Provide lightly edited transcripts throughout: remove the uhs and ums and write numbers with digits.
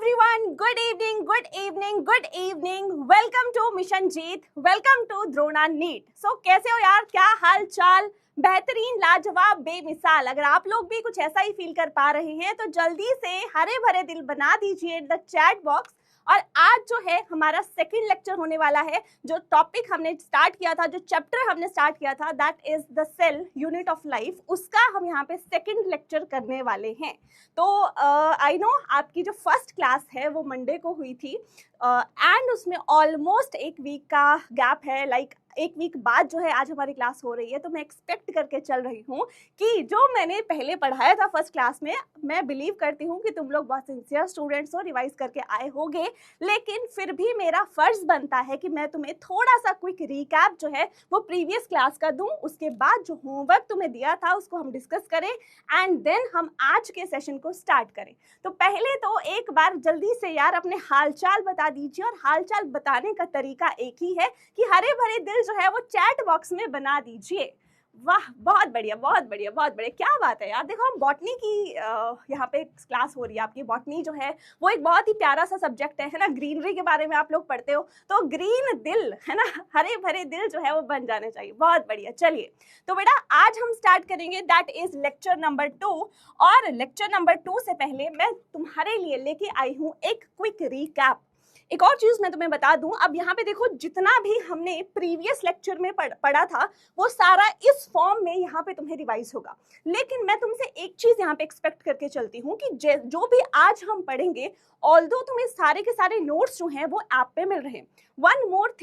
everyone, good evening. Welcome to mission Jeet, welcome to Drona NEET. So कैसे हो यार, क्या हाल चाल? बेहतरीन, लाजवाब, बेमिसाल. अगर आप लोग भी कुछ ऐसा ही फील कर पा रहे हैं तो जल्दी से हरे भरे दिल बना दीजिए इन द चैट बॉक्स. और आज जो है हमारा सेकंड लेक्चर होने वाला है. जो टॉपिक हमने स्टार्ट किया था, जो चैप्टर हमने स्टार्ट किया था, that is the cell unit of life, उसका हम यहाँ पे सेकंड लेक्चर करने वाले हैं. तो आई नो आपकी जो फर्स्ट क्लास है वो मंडे को हुई थी एंड उसमें ऑलमोस्ट एक वीक का गैप है. लाइक एक वीक बाद जो है आज हमारी क्लास हो रही है. तो मैं एक्सपेक्ट करके चल रही हूँ कि जो मैंने पहले पढ़ाया था फर्स्ट क्लास में, मैं बिलीव करती हूँ कि तुम लोग बहुत सिंसियर स्टूडेंट्स हो, रिवाइज करके आए होगे. लेकिन फिर भी मेरा फर्ज बनता है कि मैं तुम्हें थोड़ा सा क्विक रिकैप जो है वो प्रीवियस क्लास का दूं. उसके बाद जो होमवर्क तुम्हें दिया था उसको हम डिस्कस करें एंड देन हम आज के सेशन को स्टार्ट करें. तो पहले तो एक बार जल्दी से यार अपने हालचाल बता दीजिए. और हालचाल बताने का तरीका एक ही है कि हरे भरे दिल जो है वो चैट बॉक्स में बना दीजिए. वाह, बहुत बढ़िया, बहुत बढ़िया, बहुत बढ़िया. क्या बात है यार. देखो, हम बॉटनी की यहाँ पे क्लास हो रही है. आपकी बॉटनी जो है वो एक बहुत ही प्यारा सा सब्जेक्ट है ना. ग्रीनरी के बारे में आप लोग पढ़ते हो तो ग्रीन दिल है ना, हरे भरे दिल जो है वो बन जाने चाहिए. बहुत बढ़िया. चलिए तो बेटा आज हम स्टार्ट करेंगे, दैट इज लेक्चर नंबर 2. और लेक्चर नंबर 2 से पहले मैं तुम्हारे लिए लेके आई हूँ एक क्विक रिकैप. एक और चीज मैं तुम्हें बता दूं, अब यहाँ पे देखो, जितना भी हमने प्रीवियस लेक्चर में पढ़ा था वो सारा इस फॉर्म में यहाँ पे तुम्हें रिवाइज होगा. लेकिन मैं तुमसे एक चीज यहाँ पे एक्सपेक्ट करके चलती हूँ कि जो भी आज हम पढ़ेंगे, ऑल्दो तुम्हें सारे के सारे नोट्स जो हैं वो ऐप पे मिल रहे हैं. वन मोर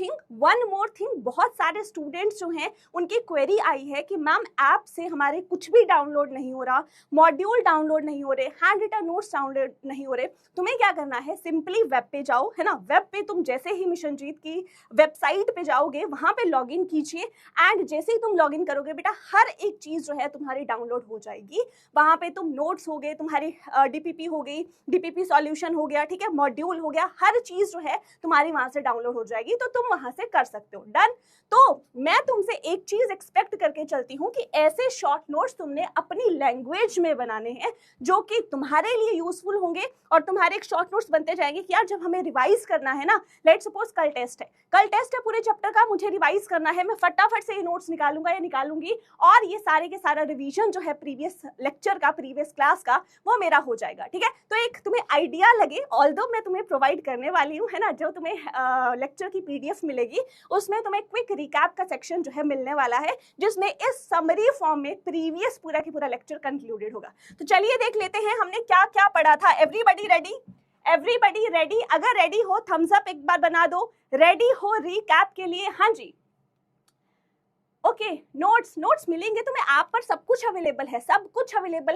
थिंग, बहुत सारे स्टूडेंट्स जो हैं उनकी क्वेरी आई है कि मैम ऐप से हमारे कुछ भी डाउनलोड नहीं हो रहा, मॉड्यूल डाउनलोड नहीं हो रहे, हैंड रिटन नोट्स डाउनलोड नहीं हो रहे. तुम्हें क्या करना है, सिंपली वेब पे जाओ, है ना. वेब पे तुम जैसे ही मिशन जीत की वेबसाइट पे जाओगे, वहां पे लॉगिन कीजिए एंड जैसे ही तुम लॉगिन करोगे बेटा, हर एक चीज जो है तुम्हारी डाउनलोड हो जाएगी. वहां पे तुम नोट्स हो गए, तुम्हारी डीपीपी हो गई, डीपीपी सॉल्यूशन हो गया, ठीक है, मॉड्यूल हो गया, हर चीज जो है तुम्हारी वहां से डाउनलोड हो जाएगी. तो तुम वहां से कर सकते हो. डन. तो मैं तुमसे एक चीज एक्सपेक्ट करके चलती हूँ कि ऐसे शॉर्ट नोट्स तुमने अपनी लैंग्वेज में बनाने हैं जो कि तुम्हारे लिए यूजफुल होंगे. और तुम्हारे एक शॉर्ट नोट्स बनते जाएंगे कि यार जब हमें रिवाइज करना है ना, लेट्स सपोज कल टेस्ट है पूरे चैप्टर का, मुझे रिवाइज करना है, मैं फटाफट से ये नोट्स निकालूंगा या निकालूंगी और ये सारे के सारा रिवीजन जो है प्रीवियस लेक्चर का, प्रीवियस क्लास का, वो मेरा हो जाएगा. ठीक है. तो एक तुम्हें आइडिया लगे, ऑल्दो मैं तुम्हें प्रोवाइड करने वाली हूँ, है ना, जो तुम्हें लेक्चर की पीडीएफ मिलेगी उसमें तुम्हें क्विक रिकैप का सेक्शन जो है मिलने वाला है, जिसमें इस समरी फॉर्म में प्रीवियस पूरा की पूरा लेक्चर कंक्लूडेड होगा. तो चलिए देख लेते हैं हमने क्या क्या पढ़ा था. Everybody ready? अगर रेडी हो थम्स अप एक बार बना दो. रेडी हो रिकैप के लिए? हाँ जी. ओके. नोट्स मिलेंगे तुम्हें ऐप पर, सब कुछ अवेलेबल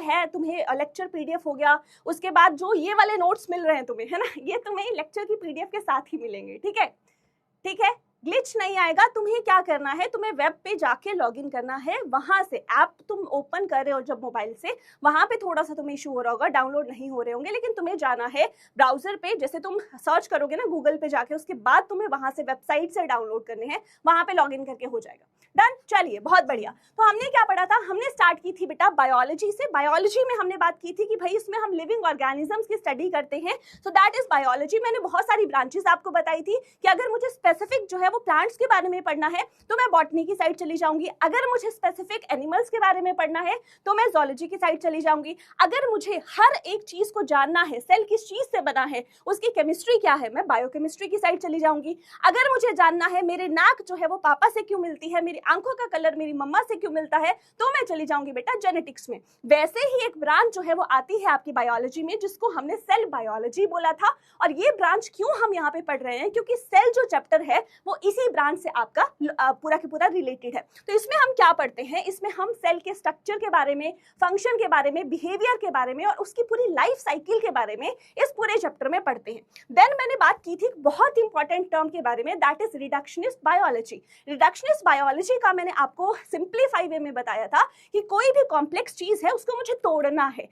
है. तुम्हें लेक्चर पीडीएफ हो गया, उसके बाद जो ये वाले नोट्स मिल रहे हैं तुम्हें, है ना, ये तुम्हें लेक्चर की पीडीएफ के साथ ही मिलेंगे. ठीक है. ग्लिच नहीं आएगा. तुम्हें क्या करना है, तुम्हें वेब पे जाके लॉगिन करना है. वहां से ऐप तुम ओपन कर रहे हो जब मोबाइल से, वहां पे थोड़ा सा तुम्हें इशू हो रहा होगा, डाउनलोड नहीं हो रहे होंगे, लेकिन तुम्हें जाना है ब्राउजर पे. जैसे तुम सर्च करोगे ना गूगल पे जाके, उसके बाद तुम्हें वहां से वेबसाइट से डाउनलोड करने हैं, वहां पे लॉगिन करके हो जाएगा. डन. चलिए, बहुत बढ़िया. तो हमने क्या पढ़ा था, हमने स्टार्ट की थी बेटा बायोलॉजी से. बायोलॉजी में हमने बात की थी कि भाई इसमें हम लिविंग ऑर्गेनिजम्स की स्टडी करते हैं, सो दैट इज बायोलॉजी. मैंने बहुत सारी ब्रांचेस आपको बताई थी कि अगर मुझे स्पेसिफिक जो है वो प्लांट्स के बारे में पढ़ना है तो मैं बॉटनी की साइड चली जाऊंगी. अगर मुझे स्पेसिफिक एनिमल्स के बारे में पढ़ना है तो मैं जूलॉजी की साइड चली जाऊंगी. अगर मुझे हर एक चीज को जानना है, सेल किस चीज से बना है, उसकी केमिस्ट्री क्या है, मैं बायोकेमिस्ट्री की साइड चली जाऊंगी. अगर मुझे जानना है मेरे नाक जो है वो पापा से क्यों मिलती है, मेरी आंखों का कलर मेरी मम्मा से क्यों मिलता है, तो मैं चली जाऊंगी बेटा जेनेटिक्स में. वैसे ही एक ब्रांच जो है वो आती है आपकी बायोलॉजी में, जिसको हमने सेल बायोलॉजी बोला था. और ये ब्रांच क्यों हम यहाँ पे पढ़ रहे हैं, क्योंकि सेल जो चैप्टर है वो इसी ब्रांच से आपका पूरा के पूरा रिलेटेड है. तो इसमें हम क्या पढ़ते हैं, इसमें हम सेल के स्ट्रक्चर के बारे में, फंक्शन के बारे में, बिहेवियर के बारे में और उसकी पूरी लाइफ साइकिल के बारे में इस पूरे चैप्टर में पढ़ते हैं. देन मैंने बात की थी बहुत इंपॉर्टेंट टर्म के बारे में, that is reductionist biology. Reductionist biology का मैंने आपको सिंप्लीफाई वे में बताया था कि कोई भी कॉम्प्लेक्स चीज है उसको मुझे तोड़ना है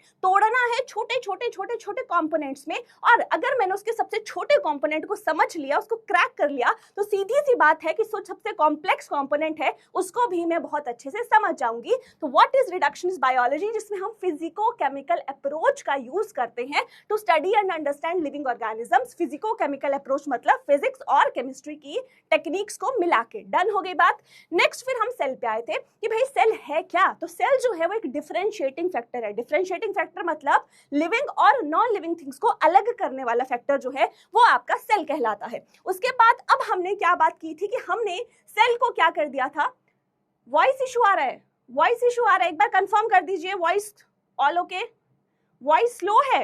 छोटे कंपोनेंट्स में. और अगर मैंने उसके सबसे छोटे कंपोनेंट को समझ लिया, उसको क्रैक कर लिया, तो सीधी सी बात है कि सबसे कॉम्प्लेक्स कंपोनेंट है उसको भी मैं बहुत अच्छे से समझ जाऊंगी। तो व्हाट इज रिडक्शनिस्ट बायोलॉजी, जिसमें हम फिजिको केमिकल अप्रोच का यूज करते हैं to study and understand living organisms. Physico chemical approach मतलब फिजिक्स और केमिस्ट्री की टेक्निक्स को मिला के। डन हो गई बात। नेक्स्ट फिर हम सेल पे आए थे कि भाई सेल है क्या। तो सेल जो है वो एक डिफरेंशिएटिंग फैक्टर है। डिफरेंशिएटिंग फैक्टर मतलब लिविंग और नॉन लिविंग थिंग्स को अलग करने वाला फैक्टर जो है वो आपका सेल कहलाता है। उसके बाद अब हमने क्या बात की थी कि हमने सेल को क्या कर दिया था। वॉइस इशू आ रहा है, वॉइस इशू आ रहा है, एक बार कंफर्म कर दीजिए। Voice all okay? Voice slow है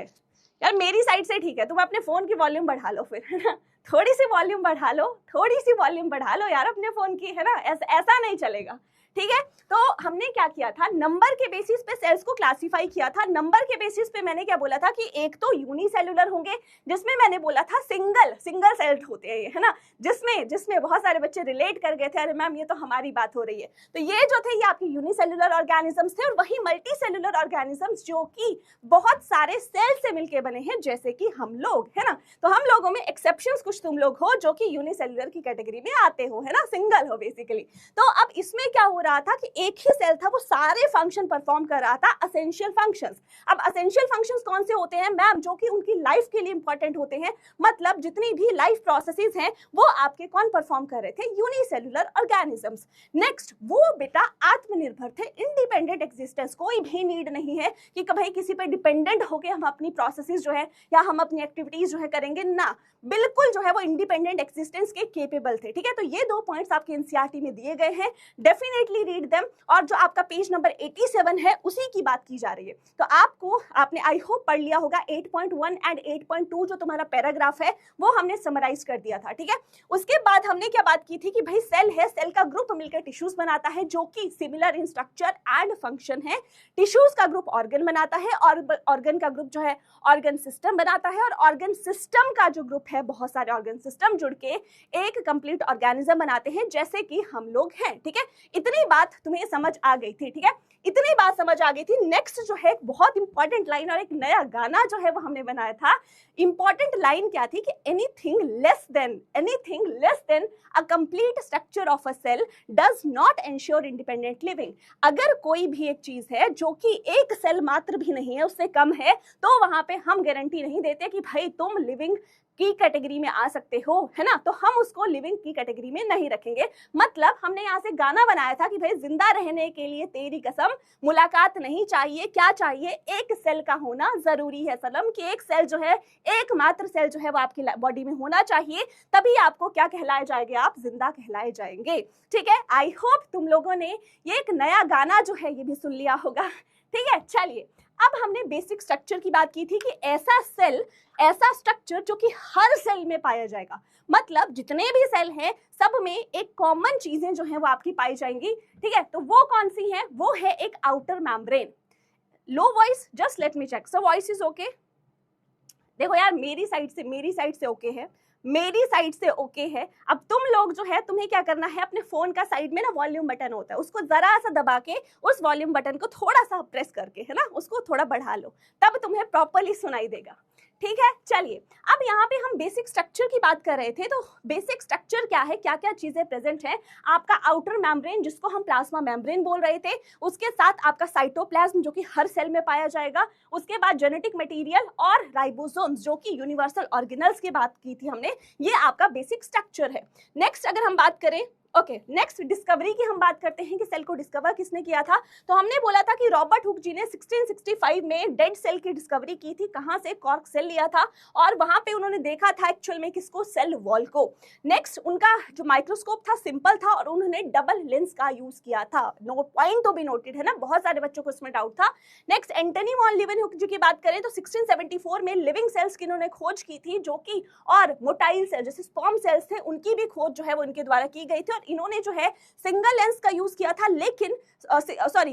यार मेरी साइड से, ठीक है। तुम अपने फोन की वॉल्यूम बढ़ा लो फिर, है ना, थोड़ी सी वॉल्यूम बढ़ा लो, थोड़ी सी वॉल्यूम बढ़ा लो यार अपने फोन की, है ना, ऐसा नहीं चलेगा, ठीक है। तो हमने क्या किया था, नंबर के बेसिस पे सेल्स को क्लासिफाई किया था। नंबर के बेसिस पे मैंने क्या बोला था कि एक तो यूनिसेलुलर होंगे, जिसमें मैंने बोला था सिंगल सेल्ड होते हैं, है ना, जिसमें बहुत सारे बच्चे रिलेट कर गए थे, अरे मैम ये तो हमारी बात हो रही है। तो ये जो थे ये आपके यूनिसेलुलर ऑर्गेनिजम्स थे। और वही मल्टी सेलुलर ऑर्गेनिजम्स जो कि बहुत सारे सेल से मिलकर बने हैं, जैसे कि हम लोग, है ना। तो हम लोगों में एक्सेप्शंस कुछ तुम लोग हो जो कि यूनिसेलुलर की कैटेगरी में आते हो, है ना, सिंगल हो बेसिकली। तो अब इसमें क्या हो रहा था कि एक ही सेल था, वो सारे फंक्शन परफॉर्म कर रहा था, असेंशियल फंक्शंस। अब असेंशियल फंक्शंस कौन से होते हैं मैम, जो कि उनकी लाइफ के लिए इंपॉर्टेंट होते हैं। मतलब जितनी भी लाइफ प्रोसेसेस हैं वो आपके कौन परफॉर्म कर रहे थे, यूनिसेलुलर ऑर्गेनिजम्स। नेक्स्ट वो बेटा आत्मनिर्भर थे, इंडिपेंडेंट एग्जिस्टेंस, कोई भी नीड नहीं है कि भाई किसी पे डिपेंडेंट होके हम अपनी प्रोसेसेस जो है या हम अपनी एक्टिविटीज जो है करेंगे ना, बिल्कुल जो है वो इंडिपेंडेंट एग्जिस्टेंस के केपेबल थे, ठीक है। तो ये 2 पॉइंट्स आपके एनसीईआरटी में दिए गए हैं, डेफिनेटली रीड देम। और जो आपका पेज नंबर 87 है उसी की बात की जा रही है। तो आपने आई होप पढ़ लिया होगा 8.1 एंड 8.2 जो तुम्हारा पैराग्राफ है वो हमने समराइज कर दिया था, ठीक है। उसके बाद हमने क्या बात की थी कि भाई सेल है, सेल का ग्रुप मिलकर टिश्यूज बनाता है जो कि similar in structure and function है। टिश्यूज का ग्रुप ऑर्गन बनाता है और ऑर्गन का ग्रुप जो है ऑर्गन सिस्टम बनाता है। और ऑर्गन सिस्टम का जो ग्रुप है, बहुत सारे ऑर्गन सिस्टम जुड़ के एक कंप्लीट ऑर्गेनिज्म बनाते हैं, जैसे कि हम लोग हैं, ठीक है। इतनी बात तुम्हें समझ आ गई थी, ठीक है, इतनी बात समझ आ गई थी। नेक्स्ट जो है एक बहुत इंपॉर्टेंट लाइन और एक नया गाना जो है वो हमने बनाया था। इंपॉर्टेंट लाइन क्या थी कि anything less than a complete structure of a cell does not ensure independent living. अगर कोई भी एक चीज है जो कि एक सेल मात्र भी नहीं है, उससे कम है, तो वहां पे हम गारंटी नहीं देते कि भाई तुम लिविंग की कैटेगरी में आ सकते हो, है ना। तो हम उसको लिविंग की कैटेगरी में नहीं रखेंगे। मतलब हमने यहाँ से गाना बनाया था कि भाई जिंदा रहने के लिए तेरी कसम मुलाकात नहीं चाहिए, क्या चाहिए, एक सेल का होना जरूरी है सनम, कि एक सेल जो है, एकमात्र सेल जो है वो आपकी बॉडी में होना चाहिए, तभी आपको क्या कहलाए जाएंगे, आप जिंदा कहलाए जाएंगे, ठीक है। आई होप तुम लोगों ने ये एक नया गाना जो है ये भी सुन लिया होगा, ठीक है। चलिए अब हमने बेसिक स्ट्रक्चर की बात की थी कि ऐसा सेल, ऐसा स्ट्रक्चर जो कि हर सेल में पाया जाएगा। मतलब जितने भी सेल हैं सब में एक कॉमन चीजें जो हैं वो आपकी पाई जाएंगी, ठीक है। तो वो कौन सी है, वो है एक outer membrane. Low voice, just let me check, so voice is okay. देखो यार मेरी साइड से ओके है, मेरी साइड से ओके है। अब तुम लोग जो है, तुम्हें क्या करना है, अपने फोन का साइड में ना वॉल्यूम बटन होता है, उसको जरा सा दबा के उस वॉल्यूम बटन को थोड़ा सा प्रेस करके, है ना, उसको थोड़ा बढ़ा लो, तब तुम्हें प्रॉपर्ली सुनाई देगा, ठीक है। चलिए अब यहाँ पे हम बेसिक स्ट्रक्चर की बात कर रहे थे। तो बेसिक स्ट्रक्चर क्या है, क्या क्या चीजें प्रेजेंट है। आपका आउटर मेम्ब्रेन जिसको हम प्लाज्मा मेम्ब्रेन बोल रहे थे, उसके साथ आपका साइटोप्लाज्म जो कि हर सेल में पाया जाएगा, उसके बाद जेनेटिक मटेरियल और राइबोसोम्स जो कि यूनिवर्सल ऑर्गेनल्स की बात की थी हमने, ये आपका बेसिक स्ट्रक्चर है। नेक्स्ट अगर हम बात करें, ओके, नेक्स्ट डिस्कवरी की हम बात करते हैं कि सेल को डिस्कवर किसने किया था। तो हमने बोला था कि रॉबर्ट हुक जी ने 1665 में डेड सेल की डिस्कवरी की थी। कहां से, कॉर्क सेल लिया था और वहां पे उन्होंने देखा था एक्चुअल में किसको, सेल वॉल को। नेक्स्ट उनका जो माइक्रोस्कोप था सिंपल था और उन्होंने डबल लेंस का यूज किया था। नो पॉइंट तो भी नोटेड है ना, बहुत सारे बच्चों को इसमें डाउट था। नेक्स्ट एंटनी वॉन लीवेनहुक जी की बात करें तो 1674 में लिविंग सेल्स की इन्होंने खोज की थी, जो कि और मोटाइल सेल जैसे स्पर्म सेल्स थे उनकी भी खोज जो है वो इनके द्वारा की गई थी। और इन्होंने जो है सिंगल लेंस का यूज किया था, लेकिन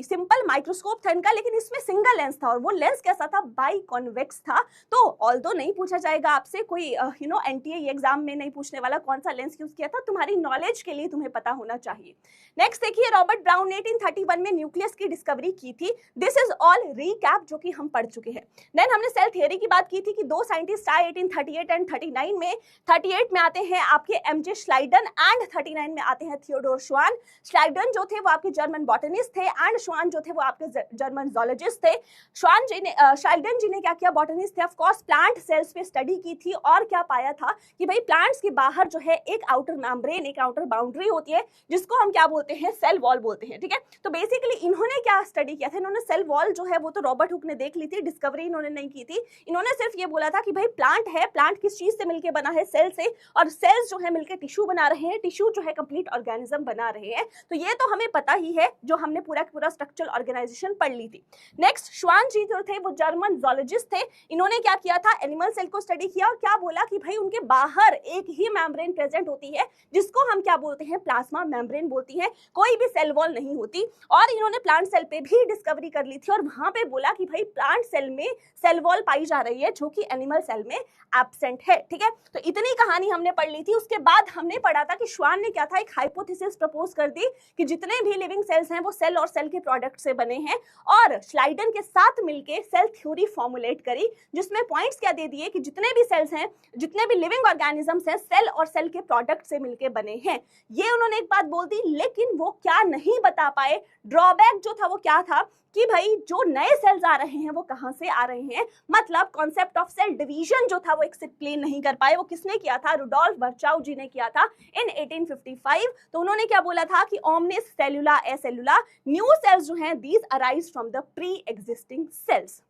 सिंपल माइक्रोस्कोप था इनका, लेकिन इसमें सिंगल लेंस था और वो लेंस कैसा था, बाई कॉन्वेक्स था। तो ऑल्दो नहीं पूछा जाएगा आपसे, कोई एनटीए एग्जाम में नहीं पूछने वाला कौन सा लेंस यूज किया था, तुम्हारी नॉलेज के लिए तुम्हें पता होना चाहिए। नेक्स्ट देखिए, रॉबर्ट ब्राउन ने 1831 में न्यूक्लियस की डिस्कवरी की थी। दिस इज ऑल रीकैप जो कि हम पढ़ चुके हैं। देन हमने सेल थियरी की बात की थी कि दो साइंटिस्ट आए 1838 एंड 39 में। 38 में आते हैं आपके एमजे श्लाइडन एंड 39 में आते हैं थियोडोर श्वान। श्लाइडन जो थे वो आपके जर्मन बॉटनिस्ट थे एंड श्वान जो थे वो आपके जर्मन जोलॉजिस्ट थे। श्लाइडन जी ने क्या किया, बॉटनिस्ट थे ऑफ कोर्स, प्लांट सेल्स पे स्टडी की थी और क्या पाया था कि भाई प्लांट्स के बाहर जो है एक आउटर मेम्ब्रेन, एक आउटर बाउंड्री होती है जिसको हम क्या बोलते हैं, सेल वॉल बोलते हैं। ठीक है, तो बेसिकली इन्होंने क्या स्टडी किया था, इन्होंने सेल वॉल जो है वो तो रॉबर्ट हुक ने देख ली थी, डिस्कवरी इन्होंने नहीं की थी। इन्होंने सिर्फ ये बोला था कि भाई प्लांट है, प्लांट किस चीज से मिलकर बना है, सेल से, और सेल्स जो है मिलकर टिश्यू बना रहे हैं, टिश्यू जो है कंप्लीट ऑर्गेनिज्म बना रहे हैं। तो ये तो हमें पता ही है, जो हमने पूरा स्ट्रक्चरल ऑर्गेनाइजेशन पढ़ ली थी। नेक्स्ट, श्वान जी जो थे वो जर्मन जोलॉजिस्ट थे। इन्होंने क्या किया था, एनिमल सेल को स्टडी किया और क्या बोला कि भाई उनके बाहर एक ही मेम्ब्रेन प्रेजेंट होती है जिसको हम क्या बोलते हैं, प्लाज्मा मेम्ब्रेन बोलती है, कोई भी सेल वॉल नहीं होती। और इन्होंने प्लांट सेल पे भी डिस्कवरी कर ली थी और वहां पे बोला कि भाई प्लांट सेल में सेल वॉल पाई जा रही है जो कि एनिमल सेल में एब्सेंट है। ठीक है, तो इतनी कहानी हमने पढ़ ली थी। उसके बाद हमने पढ़ा था कि श्वान ने क्या था, एक हाइपोथेसिस प्रपोज कर दी कि जितने भी लिविंग सेल्स हैं वो सेल और सेल के प्रोडक्ट से बने हैं, और श्लाइडन के साथ मिलके सेल थ्योरी फॉर्मुलेट करी जिसमें पॉइंट्स क्या दे दिए कि जितने भी सेल्स हैं, जितने भी लिविंग ऑर्गेनिजम्स हैं, सेल और सेल के प्रोडक्ट से मिलके बने हैं। ये उन्होंने एक बात बोल दी, लेकिन वो क्या नहीं बता पाए, ड्रॉबैक जो था वो क्या था कि भाई जो नए सेल्स आ रहे हैं वो कहां से आ रहे हैं, मतलब कॉन्सेप्ट ऑफ सेल डिवीजन जो था वो एक्सप्लेन नहीं कर पाए। वो किसने किया था, रुडोल्फ वर्चाउ जी ने किया था इन 1855। तो उन्होंने क्या बोला था कि ओमनिस सेलुला ए सेलुला, न्यू सेल्स जो हैं these arise from the pre existing cells.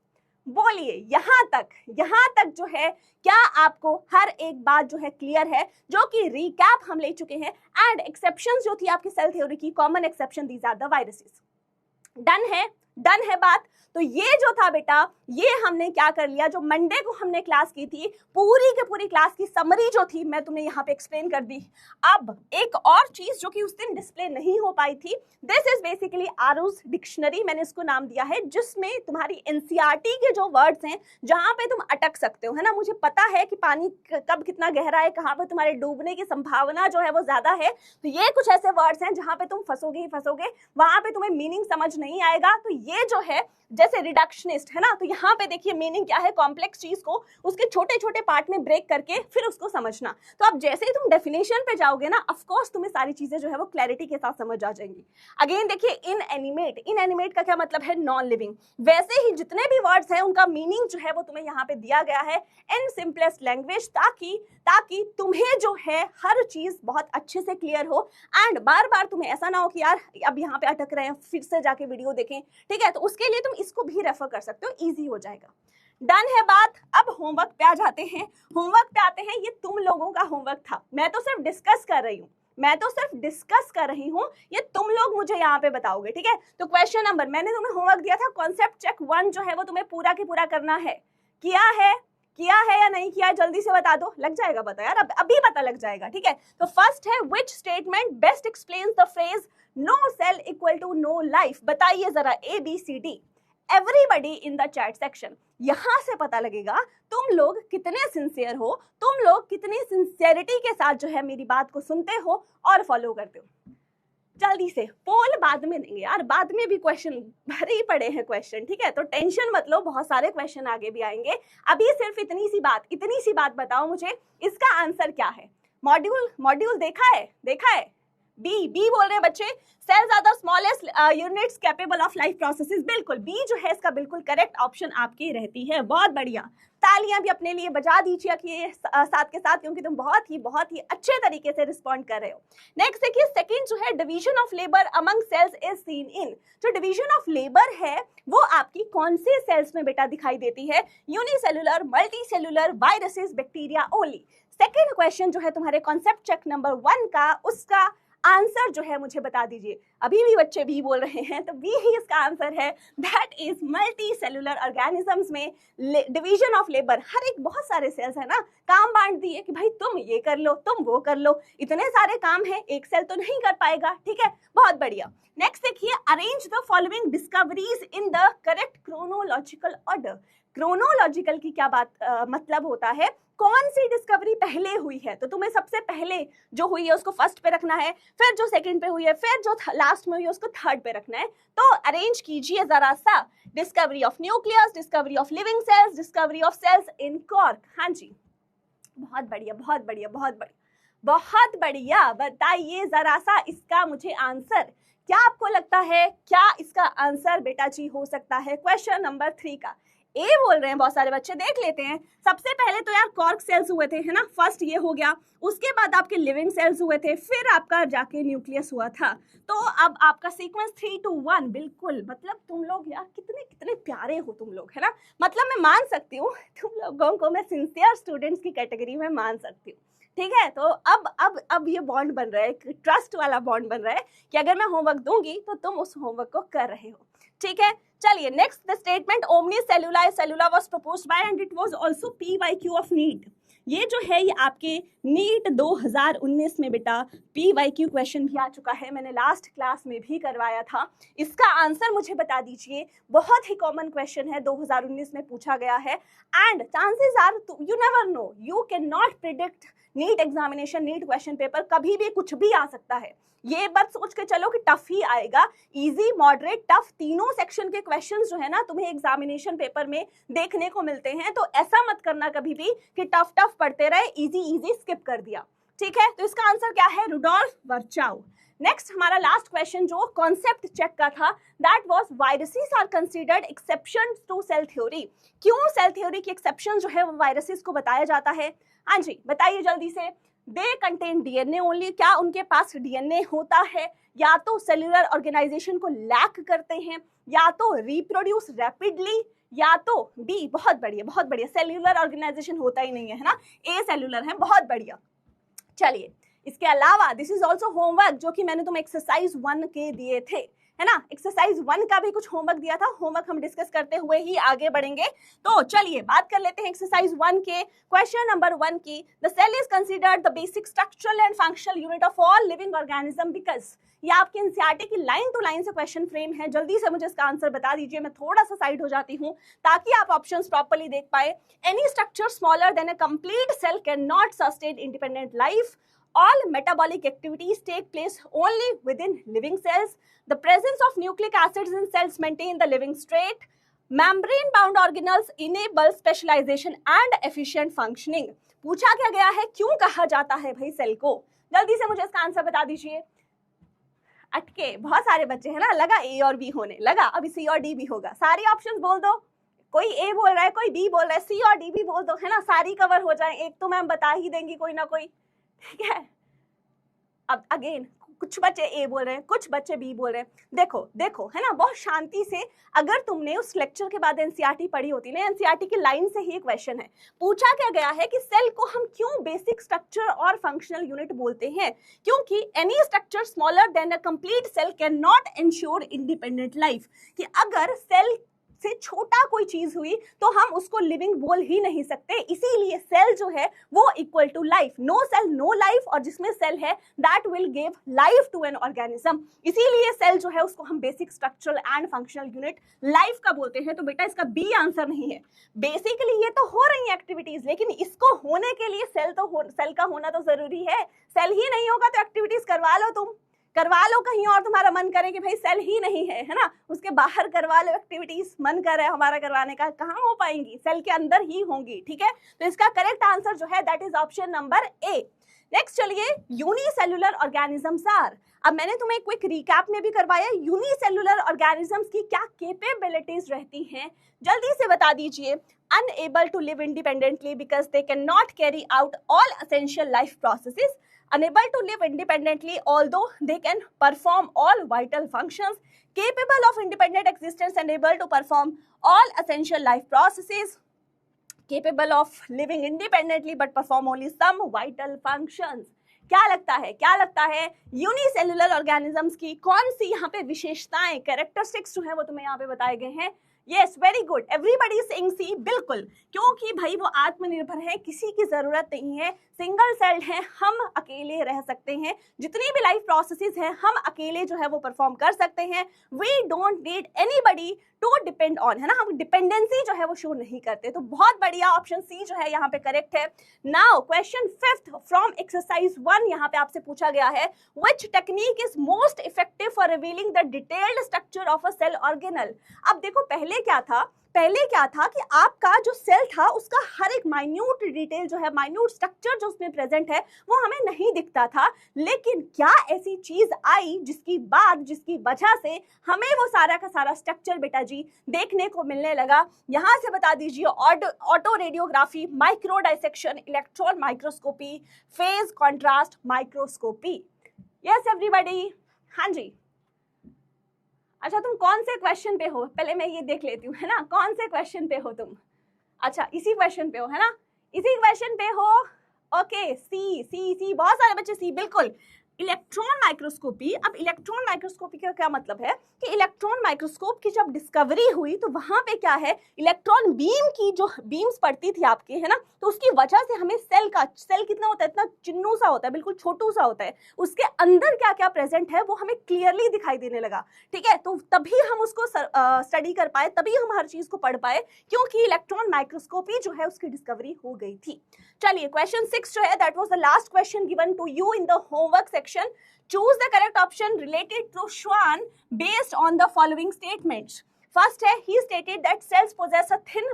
बोलिए यहां तक जो है क्या आपको हर एक बात जो है क्लियर है, जो कि रिकैप हम ले चुके हैं। एंड एक्सेप्शंस जो थी आपकी सेल थ्योरी की, common exception, these are the viruses. Done है बात। तो ये जो था बेटा, ये हमने क्या कर लिया, जो मंडे को हमने क्लास की थी, पूरी की पूरी क्लास की समरी जो थी मैं तुम्हें यहाँ पे एक्सप्लेन कर दी। अब एक और चीज जो कि उस दिन डिस्प्ले नहीं हो पाई थी, दिस इज बेसिकली आरूज डिक्शनरी, मैंने इसको नाम दिया है, जिसमें तुम्हारी एनसीईआरटी के जो वर्ड्स हैं जहां पे तुम अटक सकते हो, है ना। मुझे पता है कि पानी कब कितना गहरा है, कहाँ पे तुम्हारे डूबने की संभावना जो है वो ज्यादा है, तो ये कुछ ऐसे वर्ड्स हैं जहां पे तुम फंसोगे ही फंसोगे, वहां पे तुम्हें मीनिंग समझ नहीं आएगा। तो ये जो है जैसे रिडक्शनिस्ट है ना, तो यहाँ पे देखिए मीनिंग क्या है, कॉम्प्लेक्स चीज को उसके छोटे छोटे पार्ट में ब्रेक करके फिर उसको समझना। तो अब जैसे ही तुम डेफिनेशन पे जाओगे ना, ऑफ कोर्स तुम्हें सारी चीजें जो है वो क्लैरिटी के साथ समझ आ जाएंगी। अगेन देखिए, इनएनिमेट का क्या मतलब है, नॉन लिविंग। वैसे ही जितने भी वर्ड्स हैं उनका मीनिंग जो है वो तुम्हें यहाँ पे दिया गया है इन सिंपलेस्ट लैंग्वेज, ताकि तुम्हें जो है हर चीज बहुत अच्छे से क्लियर हो। एंड बार बार तुम्हें ऐसा ना हो कि यार अब यहाँ पे अटक रहे हैं, फिर से जाके वीडियो देखें। ठीक है, तो उसके लिए तुम इसको भी रेफर कर सकते हो, इजी हो जाएगा। डन है बात। अब होमवर्क पे आ जाते हैं। होमवर्क पे आते हैं, ये तुम लोगों का होमवर्क था, मैं तो सिर्फ डिस्कस कर रही हूँ, ये तुम लोग मुझे यहाँ पे बताओगे। ठीक है, तो क्वेश्चन नंबर, मैंने तुम्हें होमवर्क दिया था कॉन्सेप्ट चेक 1 जो है वो तुम्हें पूरा की पूरा करना है। किया है या नहीं किया, जल्दी से बता दो, लग जाएगा पता यार, अभी पता लग जाएगा। ठीक है, तो फर्स्ट है which statement best explains the phrase no cell equal to no life. बताइए जरा ABCD, everybody in the chat section. यहां से पता लगेगा तुम लोग कितने सिंसियर हो, तुम लोग कितनी सिंसियरिटी के साथ जो है मेरी बात को सुनते हो और फॉलो करते हो। जल्दी से, पोल बाद में देंगे यार, बाद में भी क्वेश्चन भरे ही पड़े हैं क्वेश्चन। ठीक है, तो टेंशन मत लो, बहुत सारे क्वेश्चन आगे भी आएंगे। अभी सिर्फ इतनी सी बात बताओ मुझे, इसका आंसर क्या है। मॉड्यूल देखा है। बी बोल रहे हैं बच्चे, cells are the smallest units capable of life processes. बिल्कुल बी जो है इसका बिल्कुल करेक्ट ऑप्शन आपकी रहती है। बहुत बढ़िया, तालियां भी अपने लिए बजा दीजिए कि साथ के साथ, क्योंकि तुम बहुत ही अच्छे तरीके से रिस्पॉन्ड कर रहे हो। नेक्स्ट देखिए, सेकंड जो है division of labour among cells is seen in. जो डिवीजन ऑफ लेबर है वो आपकी कौन से सेल्स में बेटा दिखाई देती है, unicellular, multicellular, viruses, bacteria only. Second question जो है तुम्हारे कॉन्सेप्ट चेक नंबर 1 का, उसका आंसर जो है मुझे बता दीजिए। अभी भी बच्चे बी बोल रहे हैं, तो बी ही इसका आंसर है। That is multi cellular organisms में डिवीजन ऑफ लेबर, हर एक बहुत सारे सेल्स है ना, काम बांट दिए कि भाई तुम ये कर लो, तुम वो कर लो, इतने सारे काम है, एक सेल तो नहीं कर पाएगा, ठीक है, बहुत बढ़िया। नेक्स्ट देखिए, arrange the following discoveries in the correct chronological order. Chronological की क्या बात मतलब होता है, कौन सी डिस्कवरी पहले हुई है, तो तुम्हें सबसे पहले जो हुई है उसको फर्स्ट पे रखना है, फिर जो सेकंड पे हुई है, फिर जो लास्ट में हुई है उसको थर्ड पे रखना है। तो अरेंज कीजिए जरा सा, discovery of nucleus, discovery of living cells, discovery of cells in Cork. हाँ जी, बहुत बढ़िया बहुत बढ़िया बहुत बढ़िया बहुत बढ़िया। बताइए जरा सा इसका मुझे आंसर, क्या आपको लगता है क्या इसका आंसर बेटा जी हो सकता है क्वेश्चन नंबर 3 का? ए बोल रहे हैं बहुत सारे बच्चे, देख लेते हैं। सबसे पहले तो यार कॉर्क सेल्स हुए थे, है ना, फर्स्ट ये हो गया, उसके बाद आपके लिविंग सेल्स हुए थे, फिर आपका जाके न्यूक्लियस हुआ था। तो अब आपका सीक्वेंस 3 to 1, बिल्कुल, मतलब तुम लोग यार कितने कितने प्यारे हो तुम लोग, है ना, मतलब मैं मान सकती हूँ तुम लोगों को, मैं सिंसियर स्टूडेंट्स की कैटेगरी में मान सकती हूँ, ठीक है। तो अब ये बॉन्ड बन रहा है, ट्रस्ट वाला बॉन्ड बन रहा है कि अगर मैं होमवर्क दूंगी तो तुम उस होमवर्क को कर रहे हो, ठीक है। चलिए नेक्स्ट, द स्टेटमेंट ओमनी सेलुला सेलुला was proposed by and it was also PYQ of NEET. ये जो है ये आपके नीट 2019 में बेटा पीवाईक्यू क्वेश्चन भी आ चुका है, मैंने लास्ट क्लास में भी करवाया था। इसका आंसर मुझे बता दीजिए, बहुत ही कॉमन क्वेश्चन है, 2019 में पूछा गया है, and chances are, you never know, you can not predict NEET examination, NEET question paper, कभी भी कुछ भी आ सकता है। ये बात सोच के चलो कि टफ ही आएगा, इजी मॉडरेट टफ तीनों सेक्शन के क्वेश्चंस जो है ना तुम्हें एग्जामिनेशन पेपर में देखने को मिलते हैं। तो ऐसा मत करना कभी भी कि टफ टफ पढ़ते रहे, इजी इजी स्किप कर दिया, ठीक है। तो इसका आंसर क्या है, रुडोल्फ वर्चाउ। नेक्स्ट हमारा लास्ट क्वेश्चन जो कॉन्सेप्ट चेक का था, that was viruses are considered exception to cell theory. क्यों सेल थ्योरी की एक्सेप्शन जो है वो वायरसेस को बताया जाता है? हाँ जी बताइए जल्दी से। दे कंटेन डीएनए ओनली, क्या उनके पास डीएनए होता है, या तो सेल्यूलर ऑर्गेनाइजेशन को लैक करते हैं, या तो रिप्रोड्यूस रैपिडली, या तो बी, बहुत बढ़िया, सेल्यूलर ऑर्गेनाइजेशन होता ही नहीं है, है ना, ए सेल्यूलर है, बहुत बढ़िया। चलिए इसके अलावा दिस इज ऑल्सो होमवर्क जो कि मैंने तुम्हें एक्सरसाइज 1 के दिए थे, है ना, एक्सरसाइज 1 का भी कुछ होमवर्क दिया था, होमवर्क हम डिस्कस करते हुए ही आगे बढ़ेंगे। तो चलिए बात कर लेते हैं एक्सरसाइज 1 के क्वेश्चन नंबर 1 की। The cell is considered the basic structural and functional unit of all living organism because, ये आपके एनसीईआरटी की लाइन टू लाइन से क्वेश्चन फ्रेम है, जल्दी से मुझे इसका आंसर बता दीजिए, मैं थोड़ा सा साइड हो जाती हूँ ताकि आप ऑप्शंस प्रॉपर्ली देख पाए। Any structure smaller than a complete cell can not sustain independent life. All metabolic activities take place only within living cells. The presence of nucleic acids in cells maintain the living state. Membrane-bound organelles enable specialization and efficient functioning. पूछा क्या गया है, क्यों कहा जाता है भाई cell को? जल्दी से मुझे इसका आंसर बता दीजिए। अटके बहुत सारे बच्चे हैं ना, लगा ए और बी होने लगा, अभी सी और डी भी होगा। सारी ऑप्शंस बोल दो, कोई ए बोल रहा है, कोई बी बोल रहा है, सी और डी भी बोल दो, है ना, सारी कवर हो जाए। एक तो मैम बता ही देंगी कोई ना कोई, ठीक है। अब अगेन कुछ बच्चे ए बोल रहे हैं, कुछ बच्चे बी बोल रहे हैं। देखो देखो, है ना, बहुत शांति से, अगर तुमने उस लेक्चर के बाद एनसीईआरटी पढ़ी होती ना, एनसीईआरटी की लाइन से ही क्वेश्चन है। पूछा क्या गया है कि सेल को हम क्यों बेसिक स्ट्रक्चर और फंक्शनल यूनिट बोलते हैं? क्योंकि any structure smaller than a complete cell can not ensure independent life, कि अगर सेल से छोटा कोई चीज हुई तो हम उसको लिविंग बोल ही नहीं सकते। इसीलिए सेल जो है वो equal to life, no cell no life, और जिसमें सेल है that will give life to an organism. इसीलिए सेल जो है उसको हम basic structural and functional unit life का बोलते हैं। तो बेटा इसका बी आंसर नहीं है। बेसिकली ये तो हो रही है एक्टिविटीज, लेकिन इसको होने के लिए सेल का होना तो जरूरी है। सेल ही नहीं होगा तो एक्टिविटीज करवा लो, तुम करवा लो कहीं और, तुम्हारा मन करे कि भाई सेल ही नहीं है ना, उसके बाहर करवा लो एक्टिविटीज, मन करे हमारा करवाने का, कहाँ हो पाएंगी, सेल के अंदर ही होंगी, ठीक है। तो इसका करेक्ट आंसर जो है that is option number A. Next चलिए, यूनिसेल्युलर ऑर्गेनिजम्स आर। अब मैंने तुम्हें क्विक रिकैप में भी करवाया, यूनिसेल्युलर ऑर्गेनिजम्स की क्या कैपेबिलिटीज रहती हैं, जल्दी से बता दीजिए। Unable to live independently because they can not carry out all essential life processes. Unable to live independently although they can perform all vital functions. Capable of independent existence and able to perform all essential life processes. Capable of living independently but perform only some vital functions. क्या लगता है, क्या लगता है unicellular organisms की कौन सी यहाँ पे विशेषताएं, कैरेक्टरिस्टिक्स जो है वो तुम्हें यहाँ पे बताए गए हैं? Yes, very good, everybody is saying C, बिल्कुल, क्योंकि भाई वो आत्मनिर्भर है, किसी की जरूरत नहीं है, सिंगल सेल्ड है, हम अकेले रह सकते हैं, जितनी भी लाइफ प्रोसेसेस हैं हम अकेले जो है वो परफॉर्म कर सकते हैं, we don't need anybody to depend on, है ना, हम डिपेंडेंसी जो है वो शो नहीं करते। तो बहुत बढ़िया, ऑप्शन सी जो है यहाँ पे करेक्ट है। Now question 5th from exercise 1 यहाँ पे आपसे पूछा गया है, which technique is most effective for revealing the detailed structure of a cell organelle. अब देखो पहले क्या था कि आपका जो सेल था उसका हर एक माइन्यूट डिटेल जो है, माइन्यूट स्ट्रक्चर जो उसमें प्रेजेंट है वो हमें नहीं दिखता था, लेकिन क्या ऐसी चीज आई जिसकी वजह से हमें वो सारा का सारा स्ट्रक्चर बेटा जी देखने को मिलने लगा? यहां से बता दीजिए, auto radiography, micro dissection, electron microscopy, phase contrast microscopy. Yes everybody, हाँ जी। अच्छा, तुम कौन से क्वेश्चन पे हो, पहले मैं ये देख लेती हूँ, है ना, कौन से क्वेश्चन पे हो तुम? अच्छा, इसी क्वेश्चन पे हो, है ना, इसी क्वेश्चन पे हो। ओके, सी, बहुत सारे बच्चे सी, बिल्कुल। Electron microscopy. अब इलेक्ट्रॉन माइक्रोस्कोपी का क्या मतलब है कि इलेक्ट्रॉन माइक्रोस्कोप की जब डिस्कवरी हुई तो वहां पे क्या है, इलेक्ट्रॉन बीम की जो बीम्स पड़ती थी आपके, है ना, तो उसकी वजह से हमें सेल कितना होता है, इतना चिन्नू सा होता है, बिल्कुल छोटू सा होता है, उसके अंदर क्या क्या प्रेजेंट है वो हमें क्लियरली दिखाई देने लगा। ठीक है, तो तभी हम उसको स्टडी कर पाए, तभी हम हर चीज को पढ़ पाए, क्योंकि इलेक्ट्रॉन माइक्रोस्कोपी जो है उसकी डिस्कवरी हो गई थी। चलिए, क्वेश्चन 6 जो है, that was the last question given to you in the homework section. Choose the correct option related to Schwann based on the following statements. First है, he stated that cells possess a thin